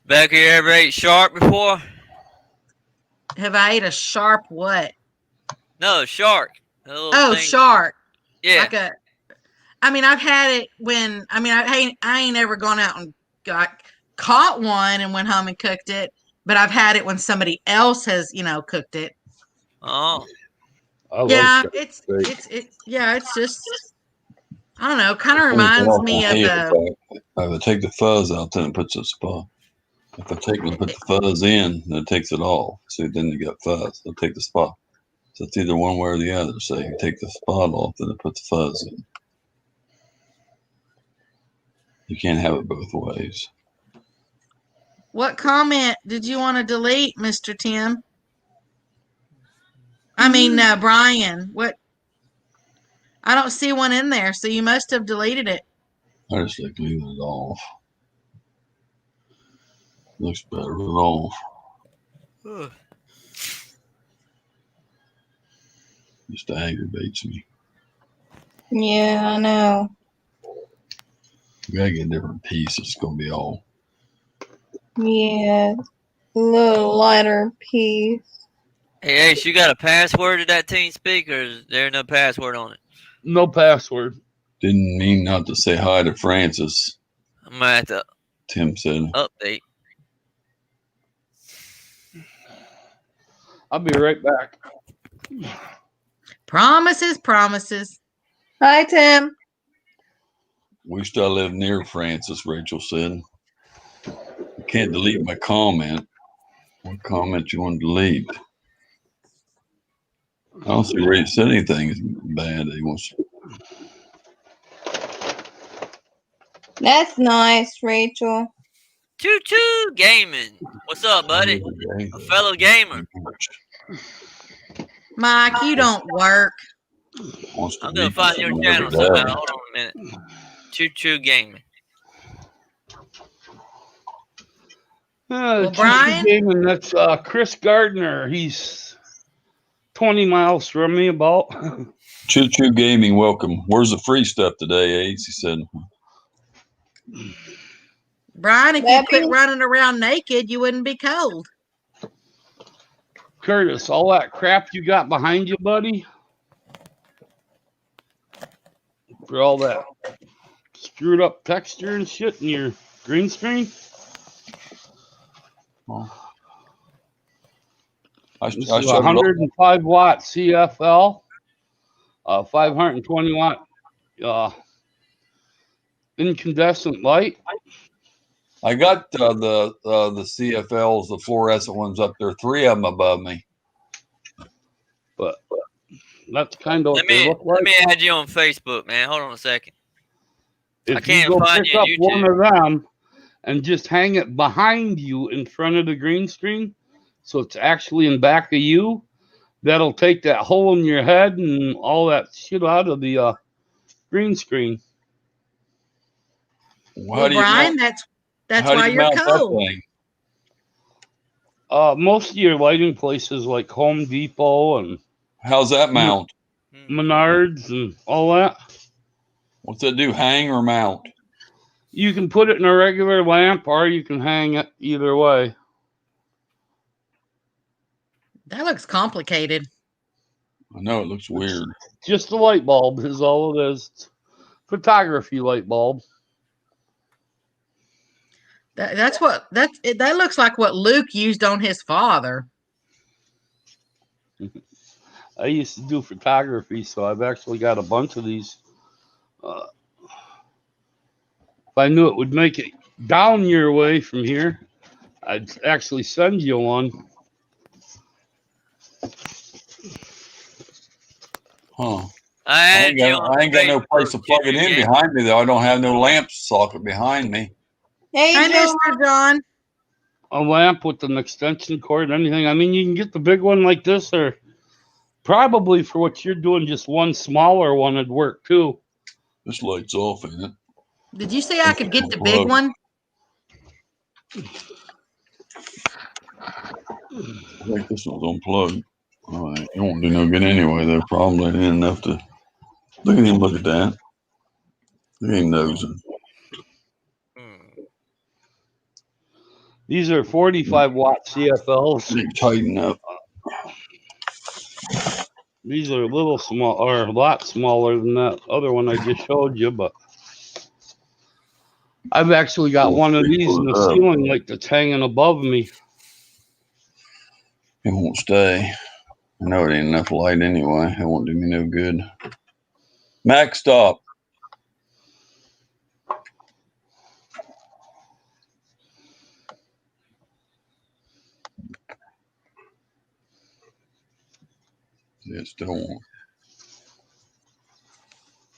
Becky, you ever ate shark before? Have I ate a sharp what? No, shark. Oh, thing. Shark. Yeah. I've had it when, I ain't ever gone out and caught one and went home and cooked it, but I've had it when somebody else has, cooked it. Oh. Yeah, it's just, I don't know, kind of reminds me of I take the fuzz out, then it puts a spot. If I take and put the fuzz in, then it takes it off. So then you got fuzz. It'll take the spot. So it's either one way or the other. So you take the spot off, then it puts the fuzz in. You can't have it both ways. What comment did you want to delete, Mr. Tim? Brian. What? I don't see one in there, so you must have deleted it. I just like leaving it off. Looks better with it off. Just aggravates me. Yeah, I know. You gotta get a different piece. It's gonna be all. Yeah, a little lighter piece. Hey, Ace, you got a password to that TeamSpeak, or is there no password on it? No password. Didn't mean not to say hi to Francis. I'm gonna have to. Tim said. Update. I'll be right back. Promises. Hi, Tim. Wished I lived near Francis, Rachel said. I can't delete my comment. What comment you want to delete? I don't see where he said anything is bad. He wants. That's nice, Rachel. Choo Choo Gaming. What's up, buddy? A fellow gamer. Mike, you don't work. I'm gonna find your channel somehow. Hold on a minute. Choo Choo Gaming. Well, Brian? Gaming, that's Chris Gardner. He's 20 miles from me about. Choo Choo Gaming, welcome. Where's the free stuff today, Ace? He said. Brian, if you quit running around naked, you wouldn't be cold. Curtis, all that crap you got behind you, buddy, for all that screwed up texture and shit in your green screen. Oh. This is 105 watt CFL, 520 watt incandescent light. I got the CFLs, the fluorescent ones up there, 3 of them above me. But that's kind of what they look like. Let me add you on Facebook, man. Hold on a second. If I can't you go find pick you on up YouTube. one of them and just hang it behind you in front of the green screen, so it's actually in back of you, that'll take that hole in your head and all that shit out of the green screen. Well, Brian, that's why you're cold. Most of your lighting places like Home Depot and how's that mount? Menards and all that. What's that do? Hang or mount? You can put it in a regular lamp or you can hang it either way. That looks complicated. I know it looks weird. Just a light bulb is all it is. It's photography light bulb. That looks like what Luke used on his father. I used to do photography, so I've actually got a bunch of these. If I knew it would make it down your way from here, I'd actually send you one. Huh. I ain't got no place to plug it in behind me, though. I don't have no lamp socket behind me. Hey, Mr. John. A lamp with an extension cord, anything. I mean, you can get the big one like this, or probably for what you're doing, just one smaller one would work too. This light's off, ain't it? Did you say I could get the big one? I think this one's unplugged. All right. It won't do no good anyway, though. Probably ain't enough to. Look at him. Look at that. Look at him nosing. These are 45 watt CFLs. They tighten up. These are a little small, or a lot smaller than that other one I just showed you, but I've actually got one of these in the ceiling, like that's hanging above me. It won't stay. I know it ain't enough light anyway. It won't do me no good. Max, stop. Yeah, it still won't.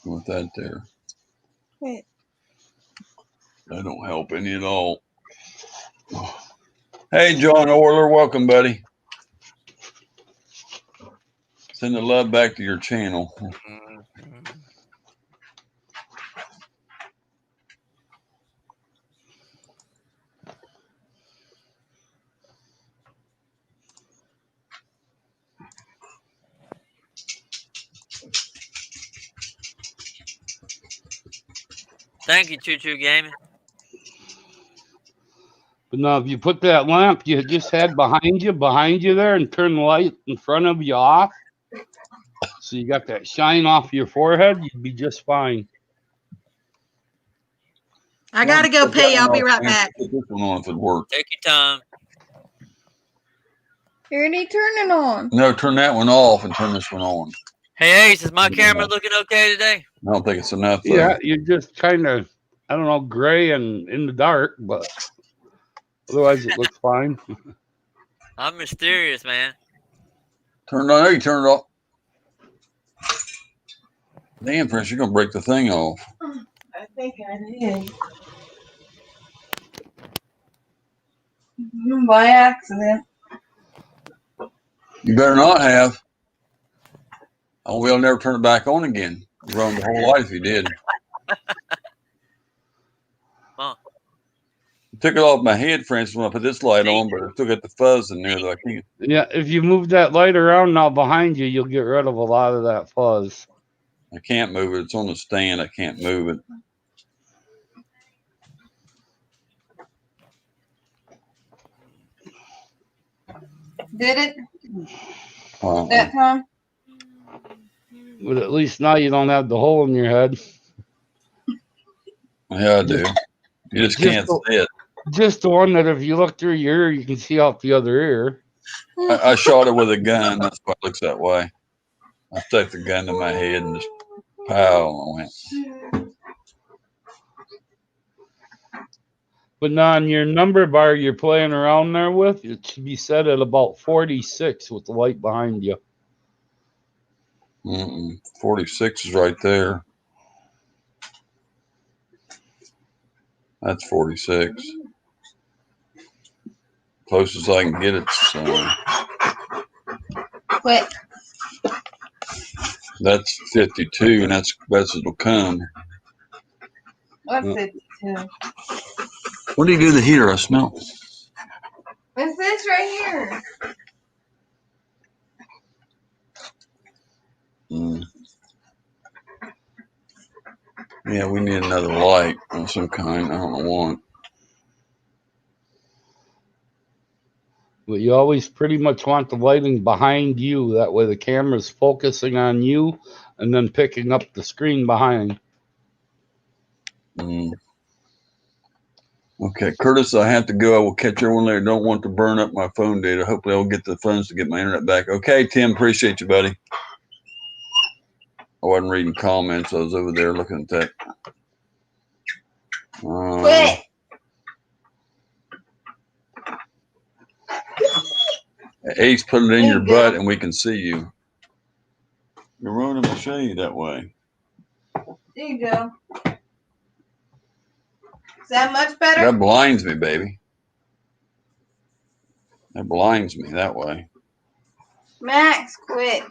With that there. Wait. That don't help any at all. Hey, John Orler, welcome, buddy. Send the love back to your channel. Thank you, Choo Choo Gaming. But now, if you put that lamp you just had behind you there, and turn the light in front of you off, so you got that shine off your forehead, you'd be just fine. I gotta go pee. I'll be right back. Put this one on if it works. Take your time. You already turned it on. No, turn that one off and turn this one on. Hey, Ace, is my camera looking okay today? I don't think it's enough. Though. Yeah, you're just kind of, I don't know, gray and in the dark, but otherwise it looks fine. I'm mysterious, man. Turn it on. You turn it off. Damn, Prince, you're going to break the thing off. I think I did. By accident. You better not have. Oh, we'll never turn it back on again. You run the whole life if you did. Huh. took it off my head, for instance, when I put this light on, but I still got the fuzz in there that I can't. Yeah, if you move that light around now behind you, you'll get rid of a lot of that fuzz. I can't move it. It's on the stand. I can't move it. Did it that time? But at least now you don't have the hole in your head. Yeah, I do. You just can't see it. Just the one that if you look through your ear, you can see out the other ear. I shot it with a gun. That's why it looks that way. I stuck the gun to my head and just pow. I went. But now on your number bar you're playing around there with, it should be set at about 46 with the light behind you. 46 is right there. That's 46. Closest I can get it. So. Wait. That's 52, and that's best it'll come. What's 52? What do you do to the heater? I smell. What's this right here? Yeah, we need another light of some kind. I don't know what. But you always pretty much want the lighting behind you. That way the camera's focusing on you and then picking up the screen behind. Okay, Curtis, I have to go. I will catch everyone later. Don't want to burn up my phone data. Hopefully I'll get the funds to get my internet back. Okay, Tim, appreciate you, buddy. I wasn't reading comments. I was over there looking at that. Quit. Ace, put it in your butt and we can see you. You're ruining my shade that way. There you go. Is that much better? That blinds me, baby. That blinds me that way. Max, quit.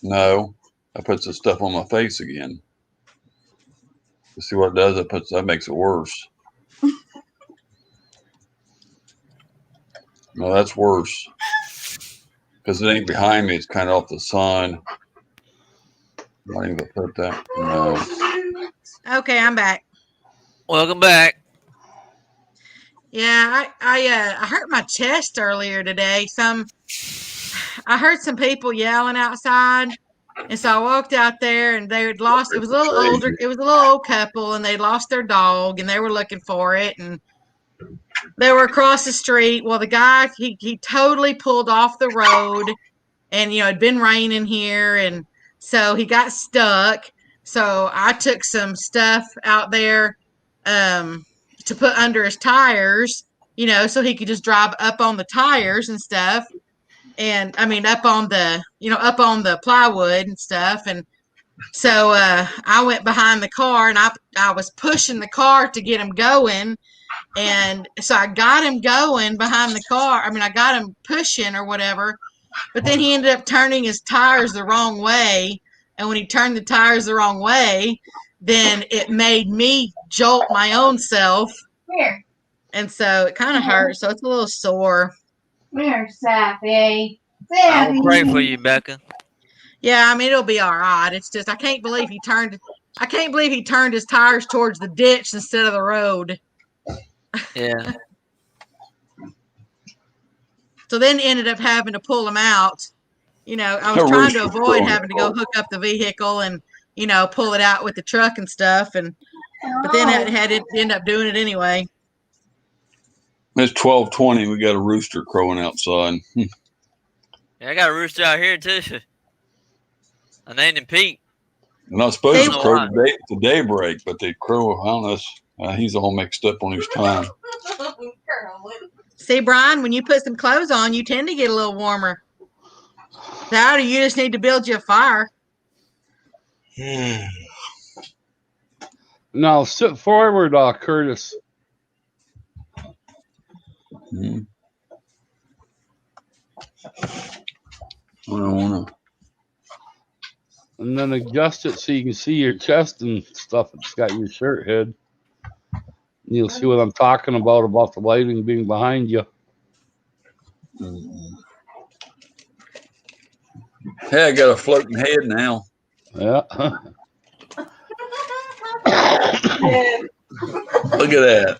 No, that puts the stuff on my face again. You see what it does? That makes it worse. No, that's worse. Because it ain't behind me. It's kind of off the sun. I'm not even gonna put that. No. Okay, I'm back. Welcome back. Yeah, I hurt my chest earlier today. I heard some people yelling outside, and so I walked out there, and they had lost. It was a little older. It was a little old couple, and they lost their dog, and they were looking for it, and they were across the street. Well, the guy he totally pulled off the road, and it'd been raining here, and so he got stuck. So I took some stuff out there to put under his tires, so he could just drive up on the tires and stuff. And I mean, up on the plywood and stuff. And so I went behind the car and I was pushing the car to get him going. And so I got him going behind the car. I mean, I got him pushing or whatever, but then he ended up turning his tires the wrong way. And when he turned the tires the wrong way, then it made me jolt my own self. Here. And so it kind of hurt. So it's a little sore. Here, Sappy. I will pray for you, Becca. Yeah, I mean, it'll be all right. It's just I can't believe he turned his tires towards the ditch instead of the road. Yeah. So then ended up having to pull him out. I was trying to avoid having to go hook up the vehicle and, pull it out with the truck and stuff. But then I had to end up doing it anyway. It's 12:20. We got a rooster crowing outside. Yeah, I got a rooster out here too. I named him Pete. They're not supposed to crow to daybreak, but they crow on us. He's all mixed up on his time. See, Brian, when you put some clothes on, you tend to get a little warmer. That or you just need to build you a fire. Now sit forward, Curtis. I don't want to. And then adjust it so you can see your chest and stuff. It's got your shirt head. You'll see what I'm talking about the lighting being behind you. Mm-mm. Hey, I got a floating head now. Yeah. Look at that.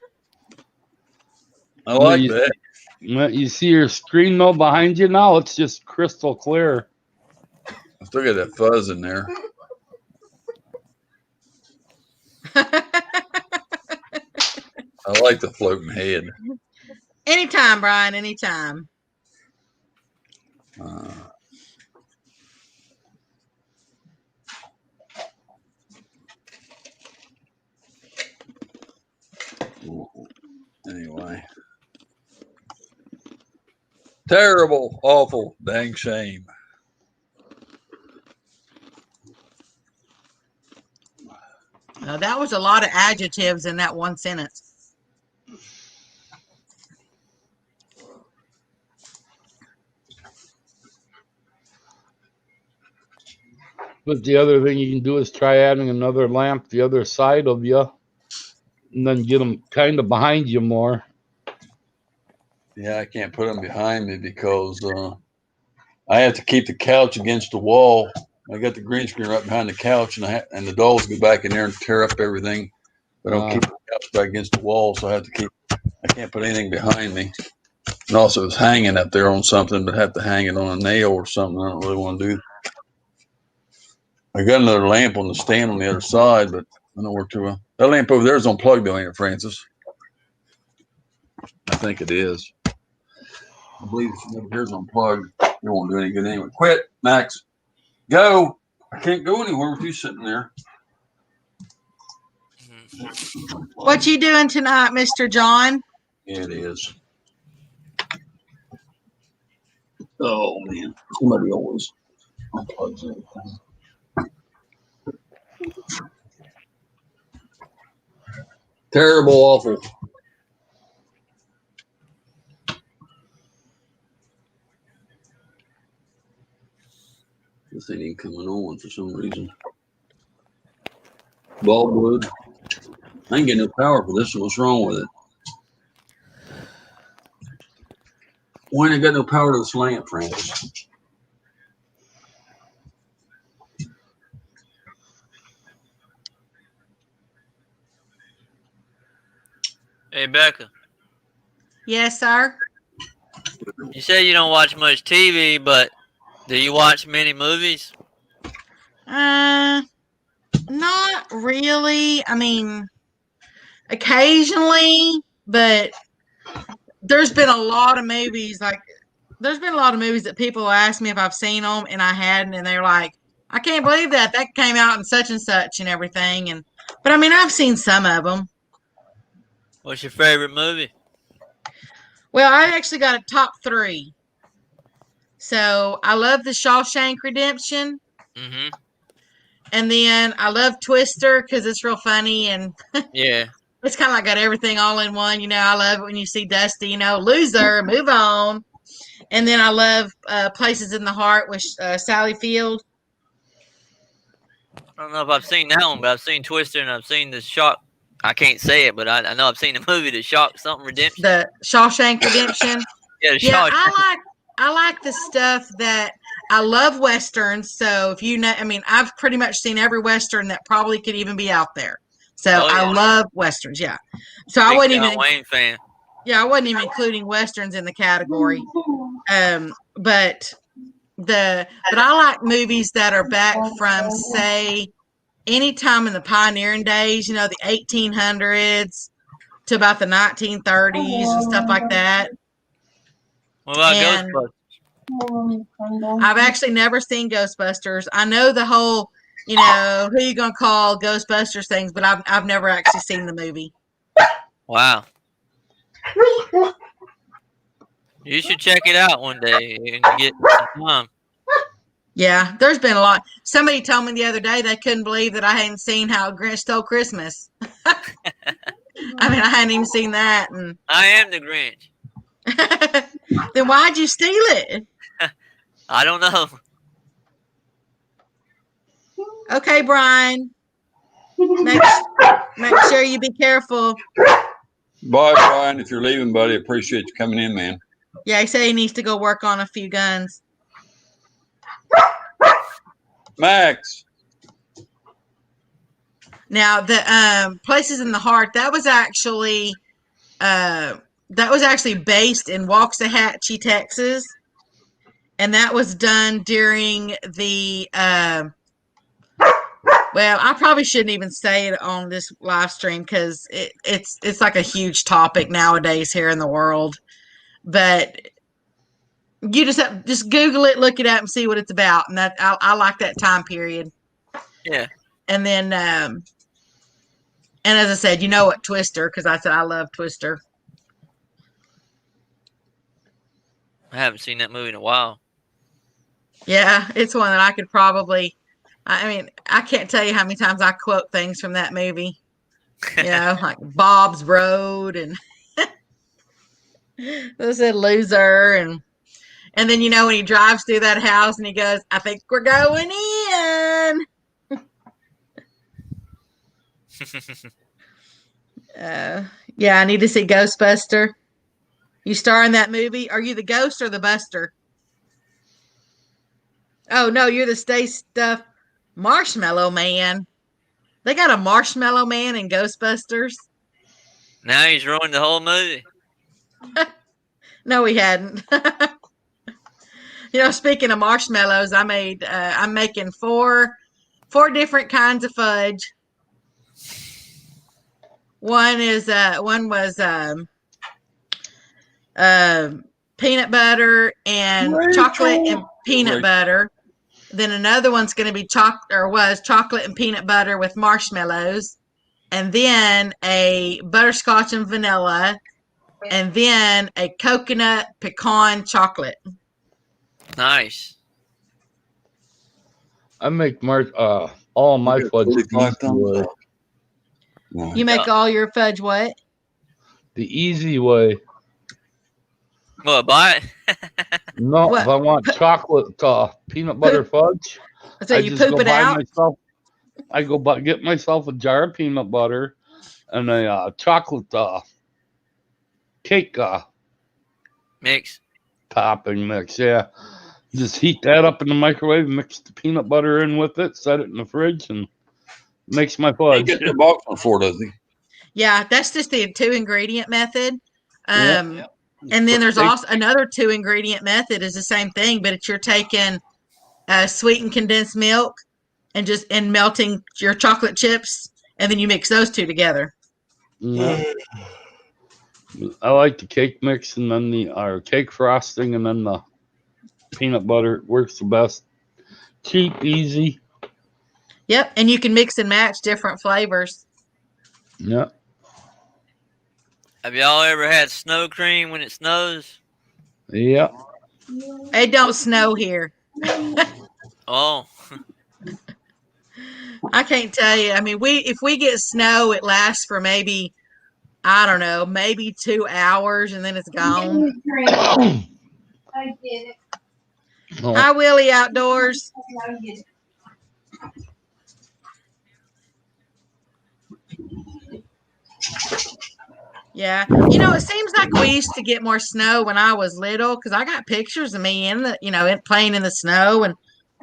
I like that. You see your screen though behind you now? It's just crystal clear. I still got that fuzz in there. I like the floating head. Anytime, Brian, anytime. Anyway. Terrible, awful, dang shame. That was a lot of adjectives in that one sentence. But the other thing you can do is try adding another lamp the other side of you, and then get them kind of behind you more. Yeah, I can't put them behind me because I have to keep the couch against the wall. I got the green screen right behind the couch, and the dogs go back in there and tear up everything. But I don't keep the couch back against the wall, so I can't put anything behind me. And also, it's hanging up there on something, but I have to hang it on a nail or something. I don't really want to do. I got another lamp on the stand on the other side, but I don't work too well. That lamp over there is unplugged, though, ain't it, Francis? I think it is. I believe it's over here's unplugged. You won't do any good anyway. Quit, Max. Go. I can't go anywhere with you sitting there. What you doing tonight, Mr. John? Yeah, it is. Oh, man. Somebody always unplugs everything. Terrible, awful. This ain't even coming on for some reason. Bulbwood. I ain't getting no power for this. What's wrong with it? Why ain't I got no power to this lamp, Francis? Hey, Becca. Yes, sir. You say you don't watch much TV, but do you watch many movies? Not really. I mean, occasionally, but there's been a lot of movies that people ask me if I've seen them and I hadn't, and they're like, I can't believe that came out in such and such and everything. But I mean, I've seen some of them. What's your favorite movie? Well, I actually got a top 3. So I love The Shawshank Redemption. Mm-hmm. And then I love Twister because it's real funny and yeah, it's kind of like got everything all in one. You know, I love it when you see Dusty, loser, move on. And then I love Places in the Heart with Sally Field. I don't know if I've seen that one, but I've seen Twister and I've seen the Shock. I can't say it, but I know I've seen the movie, The Shock something Redemption. The Shawshank Redemption. Yeah, I like the stuff that I love Westerns. So if you know, I mean, I've pretty much seen every Western that probably could even be out there. So I love Westerns. Yeah. So I wasn't even Wayne fan. Yeah, I wasn't even including Westerns in the category. But I like movies that are back from, say, any time in the pioneering days, the 1800s to about the 1930s and stuff like that. What about Ghostbusters? I've actually never seen Ghostbusters. I know the whole, who you gonna call Ghostbusters things, but I've never actually seen the movie. Wow. You should check it out one day and get some time. Yeah, there's been a lot. Somebody told me the other day they couldn't believe that I hadn't seen How Grinch Stole Christmas. I mean, I hadn't even seen that. And I am the Grinch. Then why'd you steal it? I don't know. Okay, Brian. Make sure you be careful. Bye, Brian. If you're leaving, buddy, appreciate you coming in, man. Yeah, he said he needs to go work on a few guns. Max. Now the Places in the Heart, that was actually based in Waxahachie, Texas, and that was done during the well, I probably shouldn't even say it on this live stream because it's like a huge topic nowadays here in the world. But you just Google it, look it up, and see what it's about. And that I like that time period. Yeah. And then, and as I said, you know what, Twister, because I said I love Twister. I haven't seen that movie in a while. Yeah, it's one that I could probably. I mean, I can't tell you how many times I quote things from that movie. You know, like Bob's Road and I said loser and then you know when he drives through that house and he goes, "I think we're going in." Yeah, I need to see Ghostbuster. You star in that movie? Are you the ghost or the buster? Oh no, you're the Stay Stuffed Marshmallow Man. They got a Marshmallow Man in Ghostbusters. Now he's ruined the whole movie. No, he hadn't. You know, speaking of marshmallows, I'm making four different kinds of fudge. One was peanut butter and chocolate and peanut butter. Then another one's going to be chocolate and peanut butter with marshmallows, and then a butterscotch and vanilla, and then a coconut pecan chocolate. Nice. I make all my fudge the You make all your fudge what? The easy way. What, buy it? No, what? If I want chocolate peanut butter fudge, so you poop it out? I go get myself a jar of peanut butter and a chocolate cake mix. Topping mix, yeah. Just heat that up in the microwave, mix the peanut butter in with it, set it in the fridge, and makes my fudge. He gets the box before, does he? Yeah, that's just the 2-ingredient method. And then there's also another 2-ingredient method is the same thing, but you're taking sweetened condensed milk and melting your chocolate chips, and then you mix those two together. Yeah. I like the cake mix and then the cake frosting and then the peanut butter. It works the best. Cheap, easy. Yep, and you can mix and match different flavors. Yep. Have y'all ever had snow cream when it snows? Yeah. It don't snow here. Oh. I can't tell you. I mean, if we get snow, it lasts for maybe, I don't know, maybe 2 hours and then it's gone. I get it. Oh. Hi, Willie Outdoors. Yeah, you know, it seems like we used to get more snow when I was little because I got pictures of me playing in the snow, and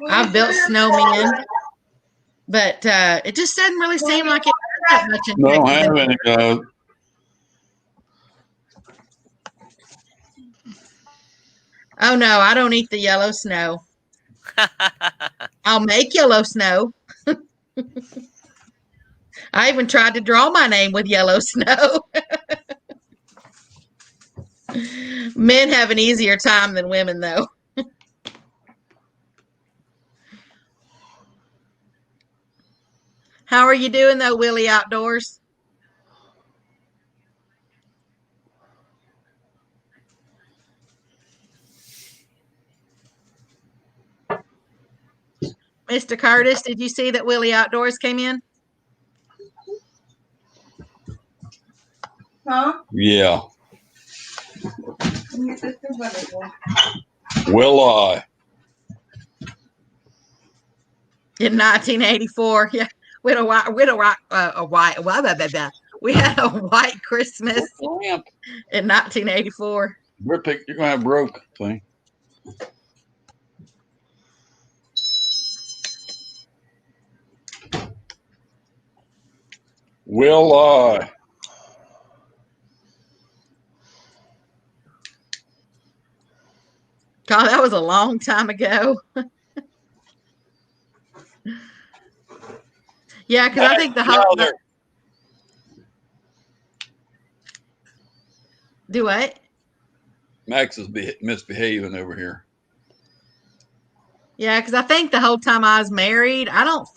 I've built snowmen. But it just doesn't really seem like it that much in Texas. Don't have any. Oh no, I don't eat the yellow snow. I'll make yellow snow. I even tried to draw my name with yellow snow. Men have an easier time than women, though. How are you doing, though, Willie Outdoors? Mr. Curtis, did you see that Willie Outdoors came in? Huh? Yeah. Will I? In 1984, yeah. Widow We had a white Christmas Lamp. in 1984. You're gonna have broke thing. Will I? God, that was a long time ago. Yeah, because I think the whole do what? Max is misbehaving over here. Yeah, because I think the whole time I was married, I don't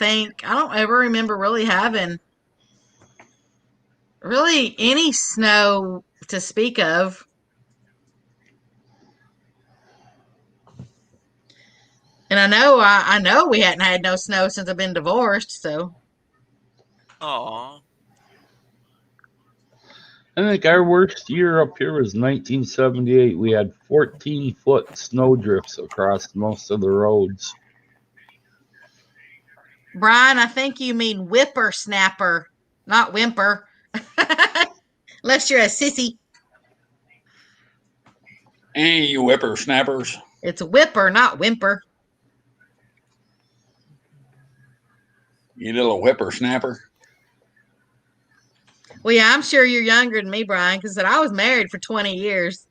ever remember really having really any snow to speak of. And I know we hadn't had no snow since I've been divorced, so. Aw. I think our worst year up here was 1978. We had 14-foot snow drifts across most of the roads. Brian, I think you mean whippersnapper, not whimper. Unless you're a sissy. Hey, you whippersnappers. It's a whipper, not whimper. You little whippersnapper. Well, yeah, I'm sure you're younger than me, Brian, because I was married for 20 years.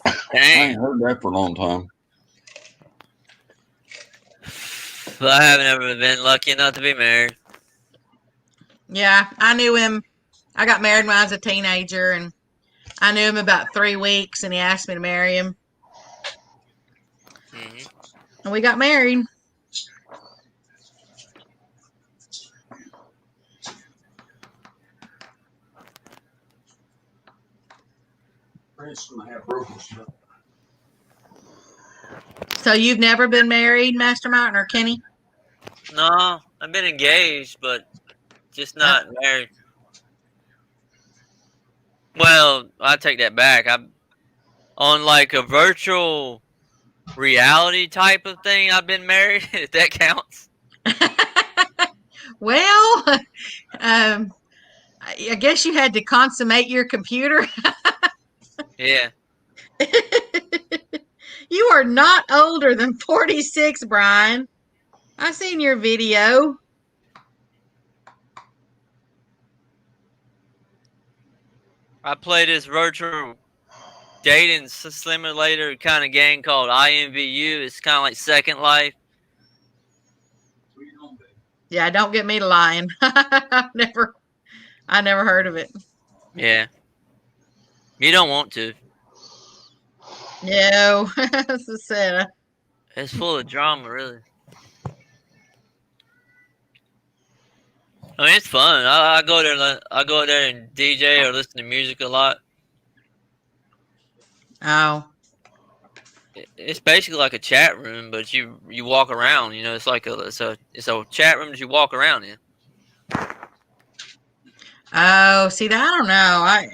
I ain't heard that for a long time. But I haven't ever been lucky enough to be married. Yeah, I knew him. I got married when I was a teenager, and I knew him about 3 weeks, and he asked me to marry him. Mm-hmm. And we got married. So you've never been married, Master Mountain or Kenny? No, I've been engaged, but just not married. Well, I take that back. I'm on like a virtual reality type of thing. I've been married, if that counts. Well, I guess you had to consummate your computer. Yeah. You are not older than 46, Brian. I've seen your video. I play this virtual dating simulator kind of game called IMVU. It's kind of like Second Life. Yeah, don't get me to lying. I never heard of it. Yeah. You don't want to. No, as I said. It's full of drama, really. I mean, it's fun. I go there. I go there and DJ or listen to music a lot. Oh. It's basically like a chat room, but you walk around. You know, it's like it's a chat room that you walk around in. Oh, see, I don't know.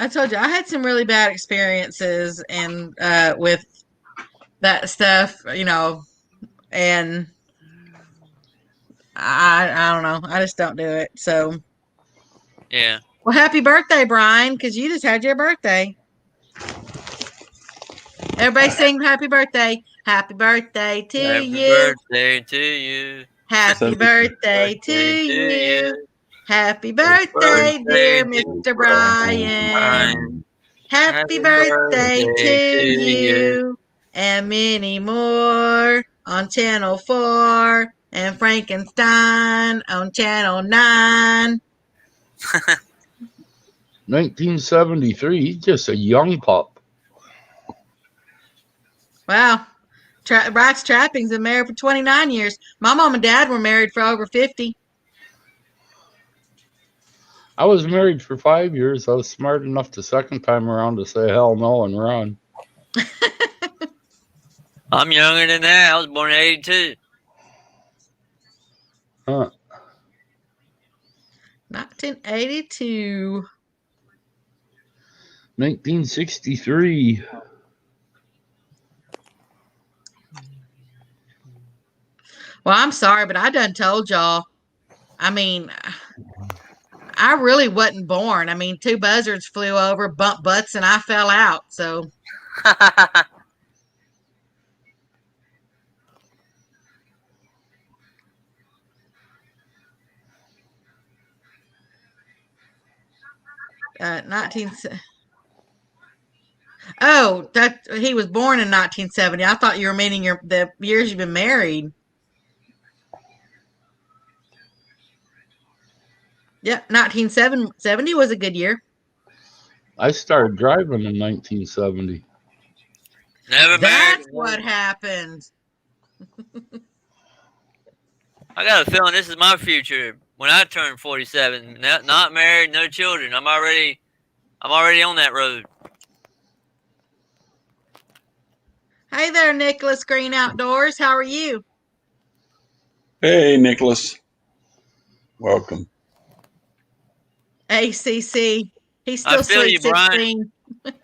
I told you I had some really bad experiences and with that stuff, you know, and I don't know. I just don't do it. So yeah. Well, happy birthday, Brian, because you just had your birthday. Everybody sing happy birthday. Happy birthday to you. Happy birthday to you. Happy birthday to you. Happy birthday, dear Mr. Brian. Happy birthday to you. And many more on Channel 4 and Frankenstein on Channel 9. 1973, he's just a young pup. Wow. Bryce Trapping's been married for 29 years. My mom and dad were married for over 50. I was married for 5 years. I was smart enough the second time around to say hell no and run. I'm younger than that. I was born in 82. Huh. 1982. 1963. Well, I'm sorry, but I done told y'all. I mean, I really wasn't born. I mean, 2 buzzards flew over, bumped butts, and I fell out. So 19. Oh, that he was born in 1970. I thought you were meaning the years you've been married. Yep, 1970 was a good year. I started driving in 1970. Never married. That's what happened. I got a feeling this is my future when I turn 47. Not married, no children. I'm already on that road. Hey there, Nicholas Green Outdoors. How are you? Hey, Nicholas. Welcome. ACC. He's I still feel sweet you, Brian. 16.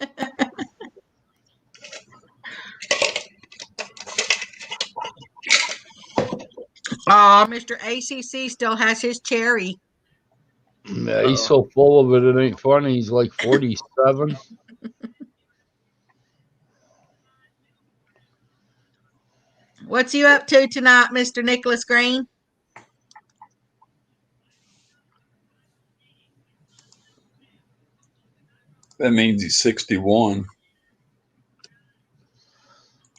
Oh, Mr. ACC still has his cherry. Yeah, he's so full of it ain't funny. He's like 47. What's you up to tonight, Mr. Nicholas Green? That means he's 61.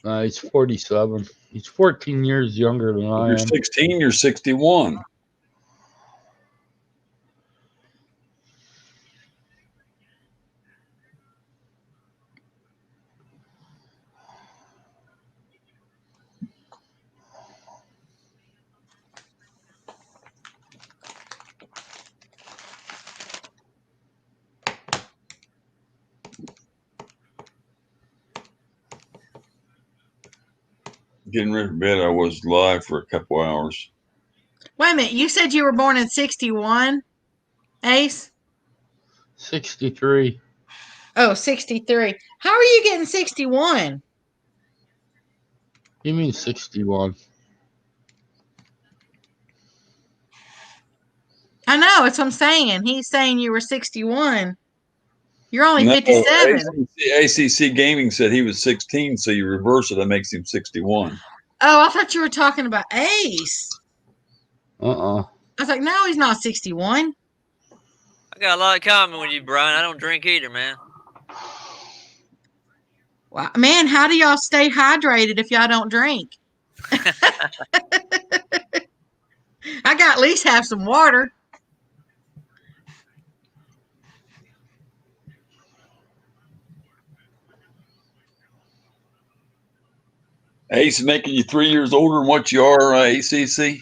He's 47. He's 14 years younger than I am. You're 16, you're 61. Getting ready for bed, I was live for a couple hours. Wait a minute. You said you were born in 61, Ace? 63. Oh, 63. How are you getting 61? You mean 61? I know. It's what I'm saying. He's saying you were 61. You're only 57. ACC Gaming said he was 16, so you reverse it. That makes him 61. Oh, I thought you were talking about Ace. Uh-uh. I was like, no, he's not 61. I got a lot in common with you, Brian. I don't drink either, man. Well, man, how do y'all stay hydrated if y'all don't drink? I got at least have some water. Ace making you 3 years older than what you are, ACC?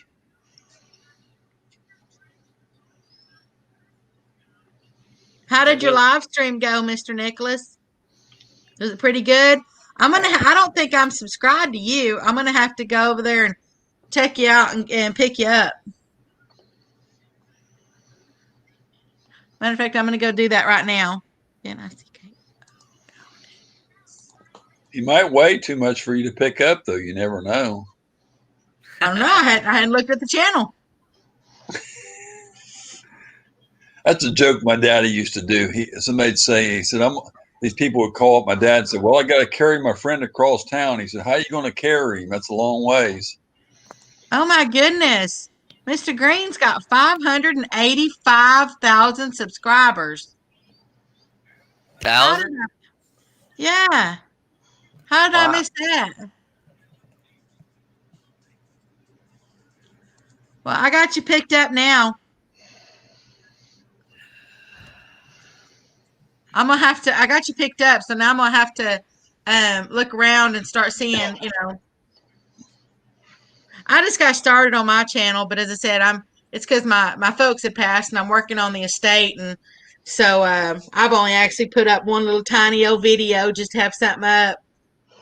How did your live stream go, Mr. Nicholas? Was it pretty good? I don't think I'm subscribed to you. I'm gonna have to go over there and check you out and pick you up. Matter of fact, I'm gonna go do that right now. He might weigh too much for you to pick up, though. You never know. I don't know. I hadn't looked at the channel. That's a joke my daddy used to do. Somebody'd say, he said, these people would call up my dad and say, well, I got to carry my friend across town. He said, how are you going to carry him? That's a long ways. Oh, my goodness. Mr. Green's got 585,000 subscribers. 1,000? Yeah. How did I miss that? Well, I got you picked up now. I got you picked up, so now I'm going to have to look around and start seeing, I just got started on my channel, but as I said, it's because my folks had passed and I'm working on the estate. And so I've only actually put up one little tiny old video just to have something up.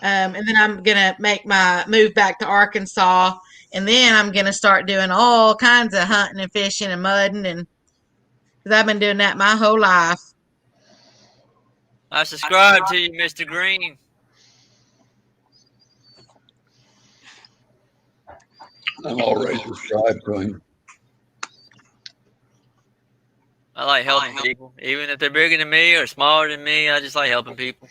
And then I'm going to make my move back to Arkansas. And then I'm going to start doing all kinds of hunting and fishing and mudding. And because I've been doing that my whole life. I subscribe to you, Mr. Green. I'm already subscribed to him. I like helping people, even if they're bigger than me or smaller than me. I just like helping people.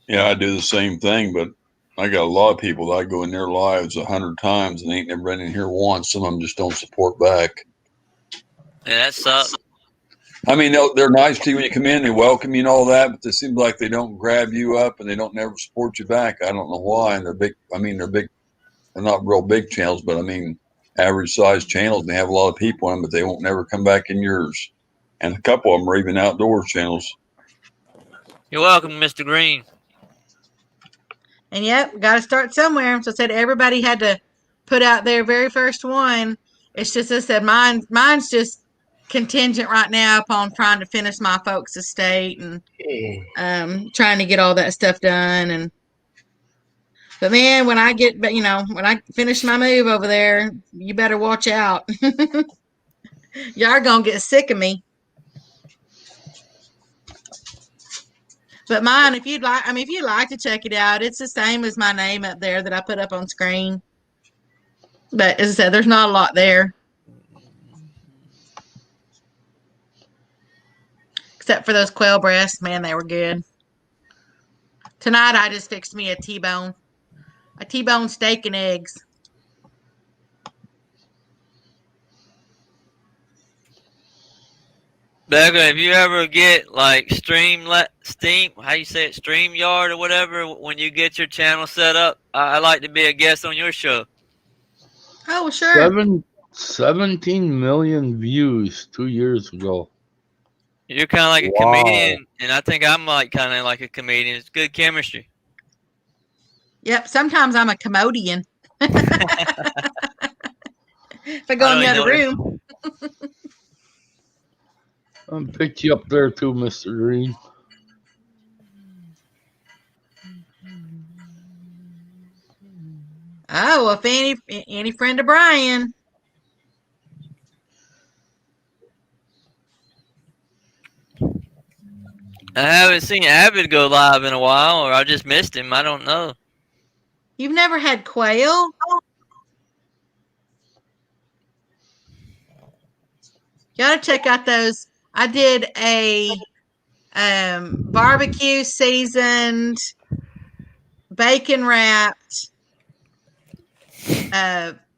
Yeah, I do the same thing, but I got a lot of people that I go in their lives 100 times and ain't never been in here once. Some of them just don't support back. Yeah, that sucks. I mean, they're nice to you when you come in, they welcome you and all that, but they seem like they don't grab you up and they don't never support you back. I don't know why. And they're big. I mean, they're big. They're not real big channels, but I mean, average size channels. And they have a lot of people in them, but they won't never come back in yours. And a couple of them are even outdoor channels. You're welcome, Mr. Green. And yep, got to start somewhere. So I said everybody had to put out their very first one. It's just, I said, mine's just contingent right now upon trying to finish my folks' estate and trying to get all that stuff done. But man, when I get, when I finish my move over there, you better watch out. Y'all are gonna get sick of me. But mine, if you'd like to check it out, it's the same as my name up there that I put up on screen. But as I said, there's not a lot there. Except for those quail breasts. Man, they were good. Tonight, I just fixed me a T-bone. A T-bone steak and eggs. Becca, if you ever get like how you say it, StreamYard or whatever, when you get your channel set up, I'd like to be a guest on your show. Oh, sure. 17 million views 2 years ago. You're kind of like a comedian, and I think I'm kind of like a comedian. It's good chemistry. Yep. Sometimes I'm a commodian. If I go in the other room. I'll pick you up there too, Mr. Green. Oh, well, if any friend of Brian. I haven't seen Avid go live in a while, or I just missed him. I don't know. You've never had quail? You gotta check out those. I did a barbecue seasoned, bacon wrapped,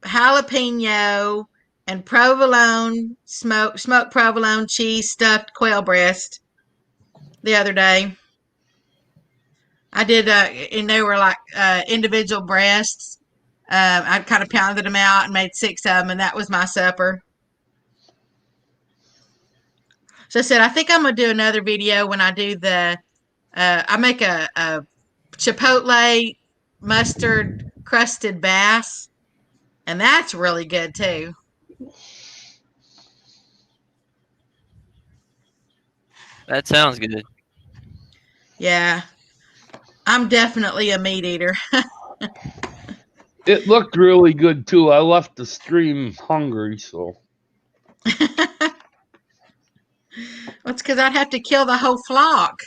jalapeno and provolone smoked provolone cheese stuffed quail breast the other day. I did, and they were like individual breasts. I kind of pounded them out and made 6 of them, and that was my supper. So I said, I think I'm going to do another video when I do I make a chipotle mustard crusted bass, and that's really good too. That sounds good. Yeah. I'm definitely a meat eater. It looked really good too. I left the stream hungry, so. That's because I'd have to kill the whole flock.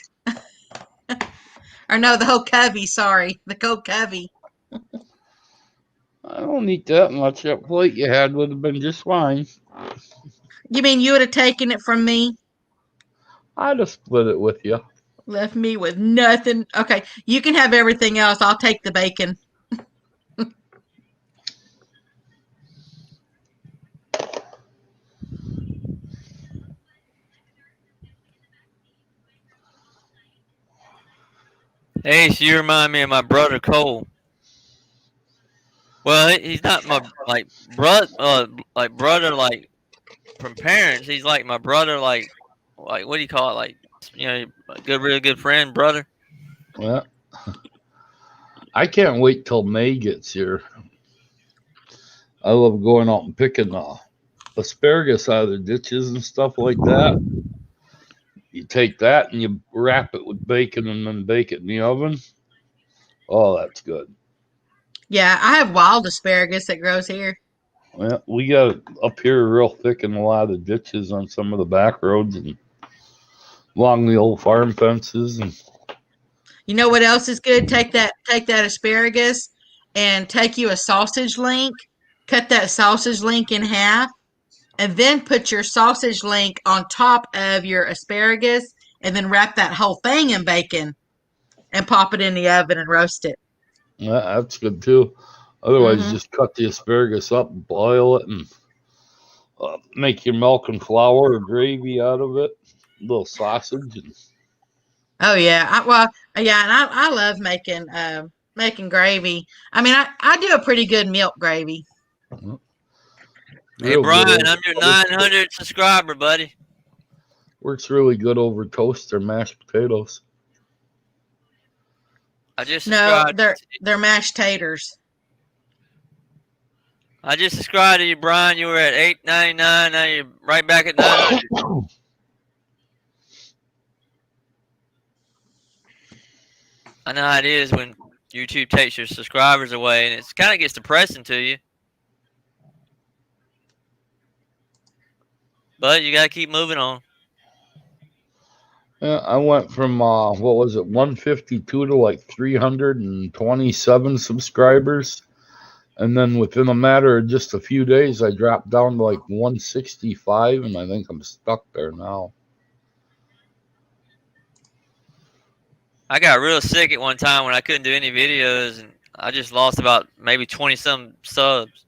Or no, the whole covey, sorry. The whole covey. I don't eat that much. That plate you had would have been just fine. You mean you would have taken it from me? I'd have split it with you. Left me with nothing. Okay, you can have everything else. I'll take the bacon. Hey, so you remind me of my brother Cole. Well, he's not my brother from parents. He's like my brother, like what do you call it? Like, a really good friend, brother. Well, I can't wait till May gets here. I love going out and picking asparagus out of the ditches and stuff like that. You take that and you wrap it with bacon and then bake it in the oven. Oh, that's good. Yeah, I have wild asparagus that grows here. Well, we got it up here real thick in a lot of the ditches on some of the back roads and along the old farm fences. And you know what else is good? Take that asparagus and take you a sausage link, cut that sausage link in half, and then put your sausage link on top of your asparagus, and then wrap that whole thing in bacon and pop it in the oven and roast it. Yeah, that's good too. Otherwise, just cut the asparagus up, boil it, and make your milk and flour or gravy out of it. A little sausage. Oh yeah, and I love making gravy. I mean, I do a pretty good milk gravy. Hey Brian, I'm your 900 subscriber, buddy. Works really good over toast or mashed potatoes. I just subscribed. No, they're mashed taters. I just subscribed to you, Brian. You were at $8.99. Now you're right back at $9. I know how it is when YouTube takes your subscribers away, and it kind of gets depressing to you. But you got to keep moving on. Yeah, I went from 152 to like 327 subscribers, and then within a matter of just a few days, I dropped down to like 165, and I think I'm stuck there now. I got real sick at one time when I couldn't do any videos, and I just lost about maybe 20-some subs.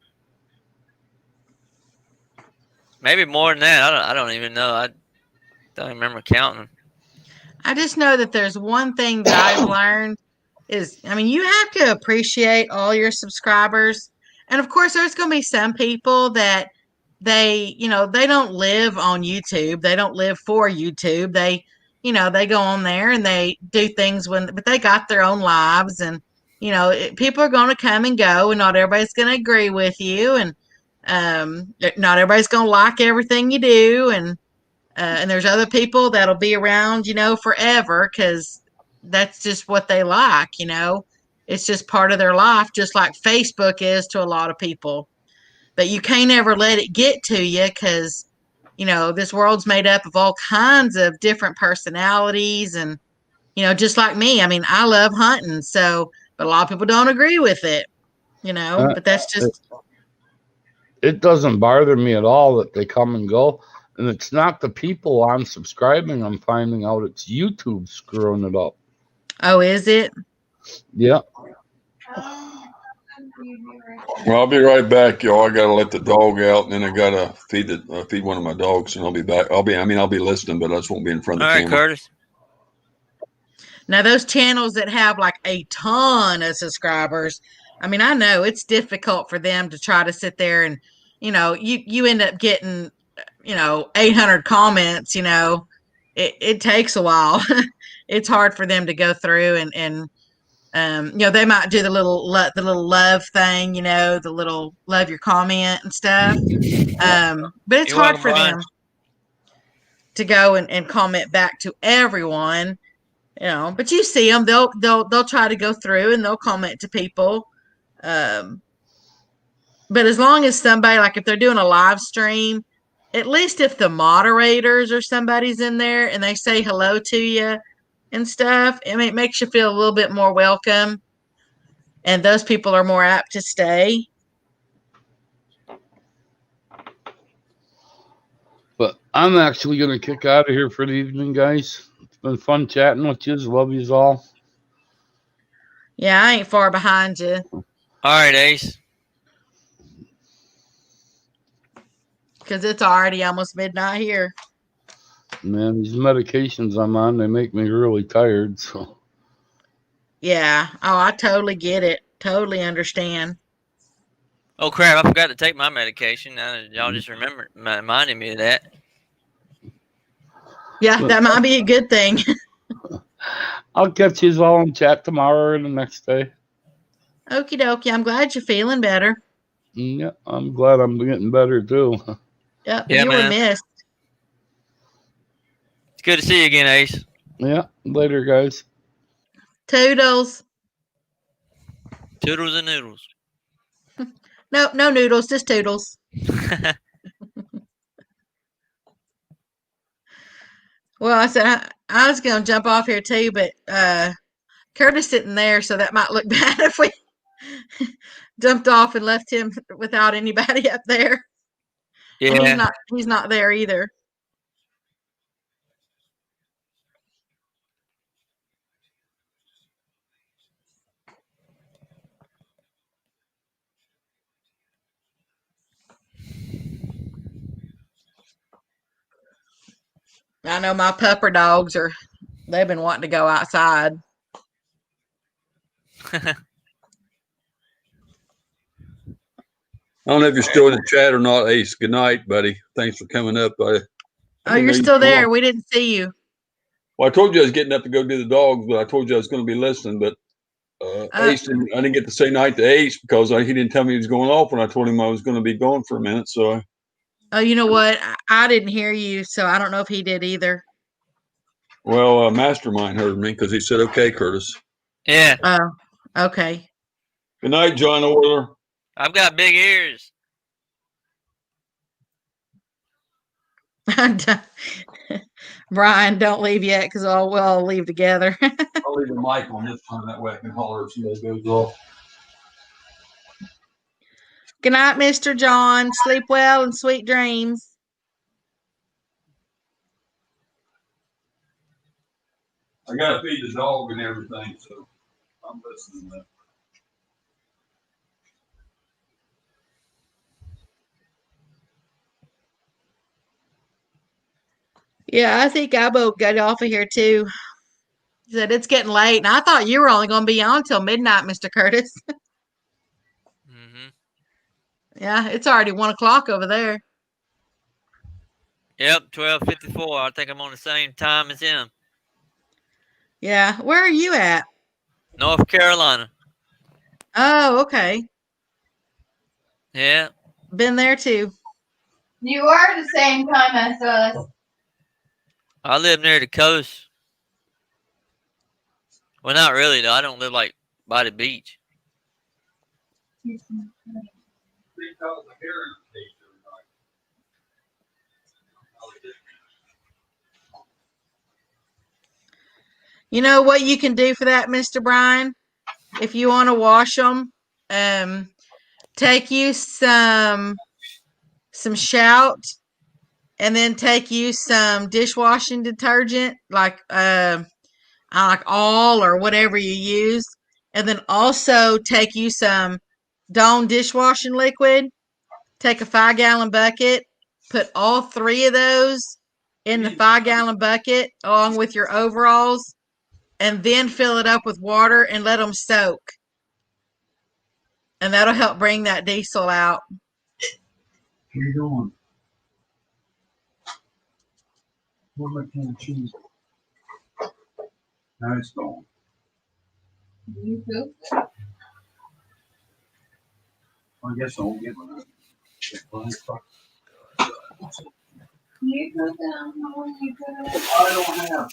Maybe more than that. I don't even know. I don't even remember counting. I just know that there's one thing that I've learned is, I mean, you have to appreciate all your subscribers. And of course, there's going to be some people that they don't live on YouTube. They don't live for YouTube. They go on there and they do things but they got their own lives, and, people are going to come and go, and not everybody's going to agree with you. And, not everybody's going to like everything you do. And there's other people that'll be around, forever, because that's just what they like, It's just part of their life, just like Facebook is to a lot of people. But you can't ever let it get to you, because, this world's made up of all kinds of different personalities. And, just like me, I mean, I love hunting, but a lot of people don't agree with it, but that's just. It doesn't bother me at all that they come and go. And it's not the people I'm subscribing, I'm finding out it's YouTube screwing it up. Oh, is it? Yeah. Well, I'll be right back, y'all. I gotta let the dog out, and then I gotta feed one of my dogs, and I'll be back. I'll be listening, but I just won't be in front of the camera. All right, Curtis. Now, those channels that have like a ton of subscribers, I mean, I know it's difficult for them to try to sit there and, you end up getting, 800 comments, it takes a while. It's hard for them to go through and they might do the little love thing, the little love your comment and stuff. But it's hard for them to go and comment back to everyone, but you see them, they'll try to go through and they'll comment to people. But as long as somebody, like if they're doing a live stream, at least if the moderators or somebody's in there and they say hello to you and stuff, I mean, it makes you feel a little bit more welcome, and those people are more apt to stay. But I'm actually going to kick out of here for the evening, guys. It's been fun chatting with you. Love yous all. Yeah, I ain't far behind you. All right, Ace. Because it's already almost midnight here. Man, these medications I'm on, they make me really tired. So. Yeah. Oh, I totally get it. Totally understand. Oh, crap. I forgot to take my medication. Now y'all just reminded me of that. Yeah, that might be a good thing. I'll catch you all in chat tomorrow or the next day. Okie dokie. I'm glad you're feeling better. Yeah, I'm glad I'm getting better too. Yep, yeah, you man. were missed. It's good to see you again, Ace. Yeah, later, guys. Toodles. Toodles and noodles. No noodles, just toodles. Well, I said I was going to jump off here too, but Curtis sitting there, so that might look bad if we Jumped off and left him without anybody up there. Yeah. And he's not there either. I know my pupper dogs they've been wanting to go outside. I don't know if you're still in the chat or not, Ace. Good night, buddy. Thanks for coming up. Oh, you're still there. We didn't see you. Well, I told you I was getting up to go do the dogs, but I told you I was going to be listening. But Ace, I didn't get to say night to Ace because he didn't tell me he was going off when I told him I was going to be gone for a minute. So. Oh, you know what? I didn't hear you, so I don't know if he did either. Well, Mastermind heard me because he said, "Okay, Curtis." Yeah. Oh, okay. Good night, John Orler. I've got big ears. Brian, don't leave yet because we'll all leave together. I'll leave the mic on this time. That way I can holler if somebody goes off. Good night, Mr. John. Sleep well and sweet dreams. I got to feed the dog and everything, so I'm listening to that. Yeah, I think I will get off of here too. He said it's getting late, and I thought you were only going to be on till midnight, Mr. Curtis. Mm-hmm. Yeah, it's already 1:00 over there. Yep, 12:54. I think I'm on the same time as him. Yeah, where are you at? North Carolina. Oh, okay. Yeah. Been there too. You are the same time as us. I live near the coast. Well, not really though. I don't live like by the beach. You know what you can do for that, Mr. Brian? If you want to wash them, take you some Shout, and then take you some dishwashing detergent, like all or whatever you use, and then also take you some Dawn dishwashing liquid. Take a 5-gallon bucket, put all 3 of those in the 5-gallon bucket along with your overalls, and then fill it up with water and let them soak. And that'll help bring that diesel out. What are you doing? Where's my can of cheese? Now it's gone. You poop. I guess I won't get one. You put them on, you put it. I don't have.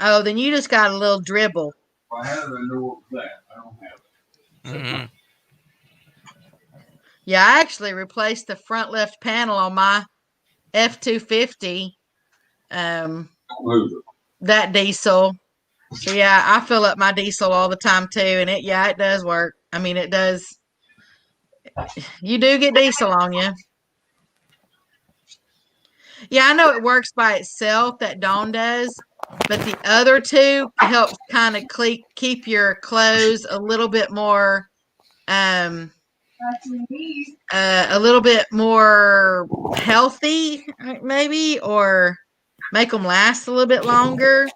Oh, then you just got a little dribble. If I had it, I know what was that. I don't have it. Mm-hmm. Yeah, I actually replaced the front left panel on my F-250. That diesel. So yeah, I fill up my diesel all the time too, and it does work. I mean, it does. You do get diesel on you. Yeah, I know it works by itself, that Dawn does, but the other two help kind of keep your clothes a little bit more, a little bit more healthy, maybe, or make them last a little bit longer.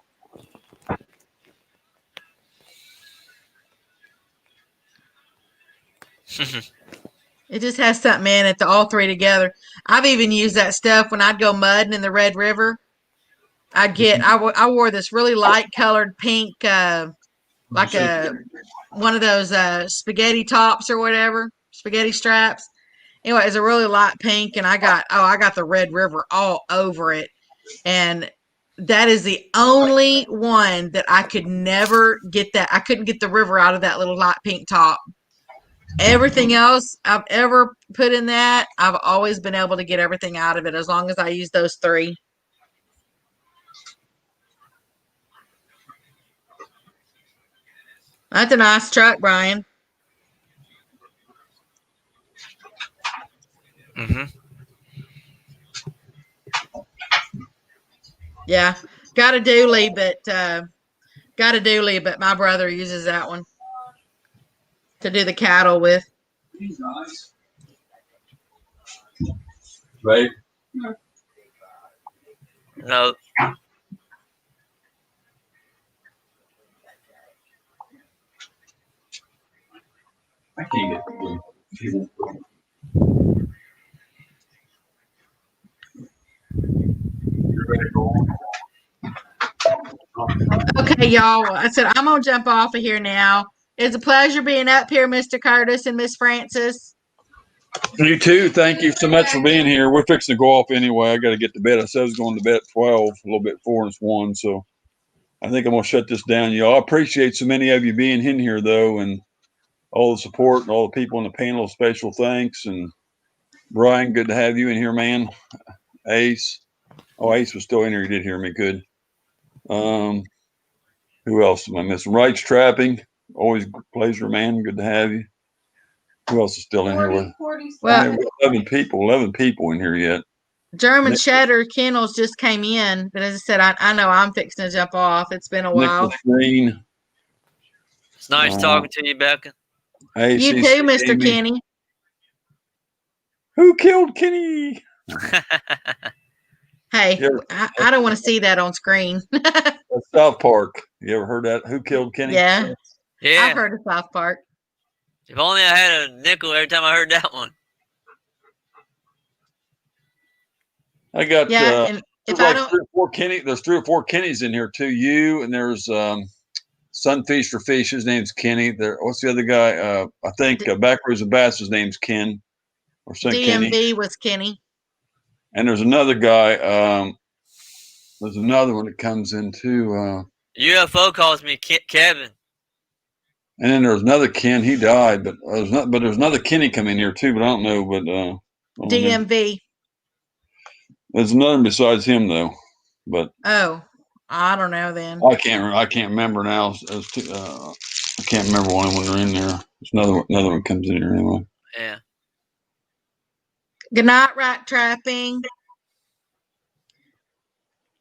It just has something in it, all 3 together. I've even used that stuff when I'd go mudding in the Red River. I wore this really light colored pink, like one of those spaghetti tops or whatever, spaghetti straps. Anyway, it's a really light pink, and I got the Red River all over it. And that is the only one that I could never get that. I couldn't get the river out of that little light pink top. Everything else I've ever put in that, I've always been able to get everything out of it as long as I use those 3. That's a nice truck, Brian. Mm-hmm. Yeah, got a dually, but my brother uses that one to do the cattle with. He's nice. Right. No. I can't get through. Okay, y'all. I said I'm gonna jump off of here now. It's a pleasure being up here, Mr. Curtis and Miss Francis. You too. Thank you so much for being here. We're fixing to go off anyway. I got to get to bed. I said I was going to bed at 12, a little bit before, and it's 1. So I think I'm going to shut this down, y'all. I appreciate so many of you being in here, though, and all the support and all the people on the panel. Special thanks. And Brian, good to have you in here, man. Ace. Oh, Ace was still in here. He did hear me. Good. Who else am I missing? Rights Trapping. Always a pleasure, man. Good to have you. Who else is still in here with? Well, 11 people in here yet. German Cheddar Kennels just came in, but as I said, I know I'm fixing to jump off. It's been a while. Green. It's nice talking to you, Becca. Hey, You too, Mr. Kenny. Who killed Kenny? Hey, I don't want to see that on screen. South Park. You ever heard that? Who killed Kenny? Yeah. Yeah. I've heard of South Park. If only I had a nickel every time I heard that one. I got and if I don't, 3 or 4 Kenny. There's 3 or 4 Kennys in here too. You and there's Sunfish for Fish. His name's Kenny. There. What's the other guy? I think Backroads and Bass. His name's Ken. Or some DMV Kenny. was Kenny. And there's another guy. There's another one that comes in too. UFO calls me Kevin. And then there's another Ken. He died, but there's another Kenny coming here too. But I don't know. But DMV. There's another besides him though. But oh, I don't know then. I can't remember now. I can't remember when they're in there. There's another one comes in here anyway. Yeah. Good night, Right Trapping.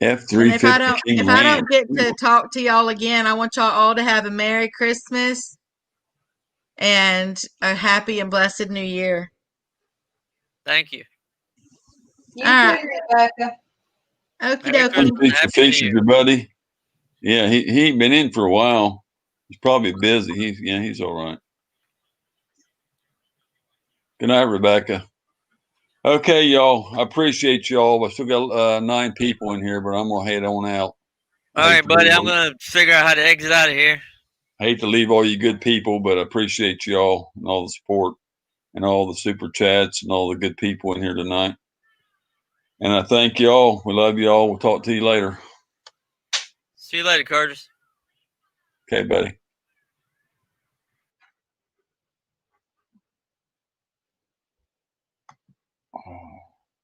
F350. If I don't get to talk to y'all again, I want y'all all to have a Merry Christmas and a happy and blessed New Year. Thank you. You too, Rebecca. Okie dokie. Fish is your buddy. Yeah, he ain't been in for a while. He's probably busy. He's all right. Good night, Rebecca. Okay, y'all. I appreciate y'all. I still got 9 people in here, but I'm gonna head on out. All right, buddy. I'm gonna figure out how to exit out of here. I hate to leave all you good people, but I appreciate y'all and all the support and all the super chats and all the good people in here tonight. And I thank y'all. We love y'all. We'll talk to you later. See you later, Curtis. Okay, buddy.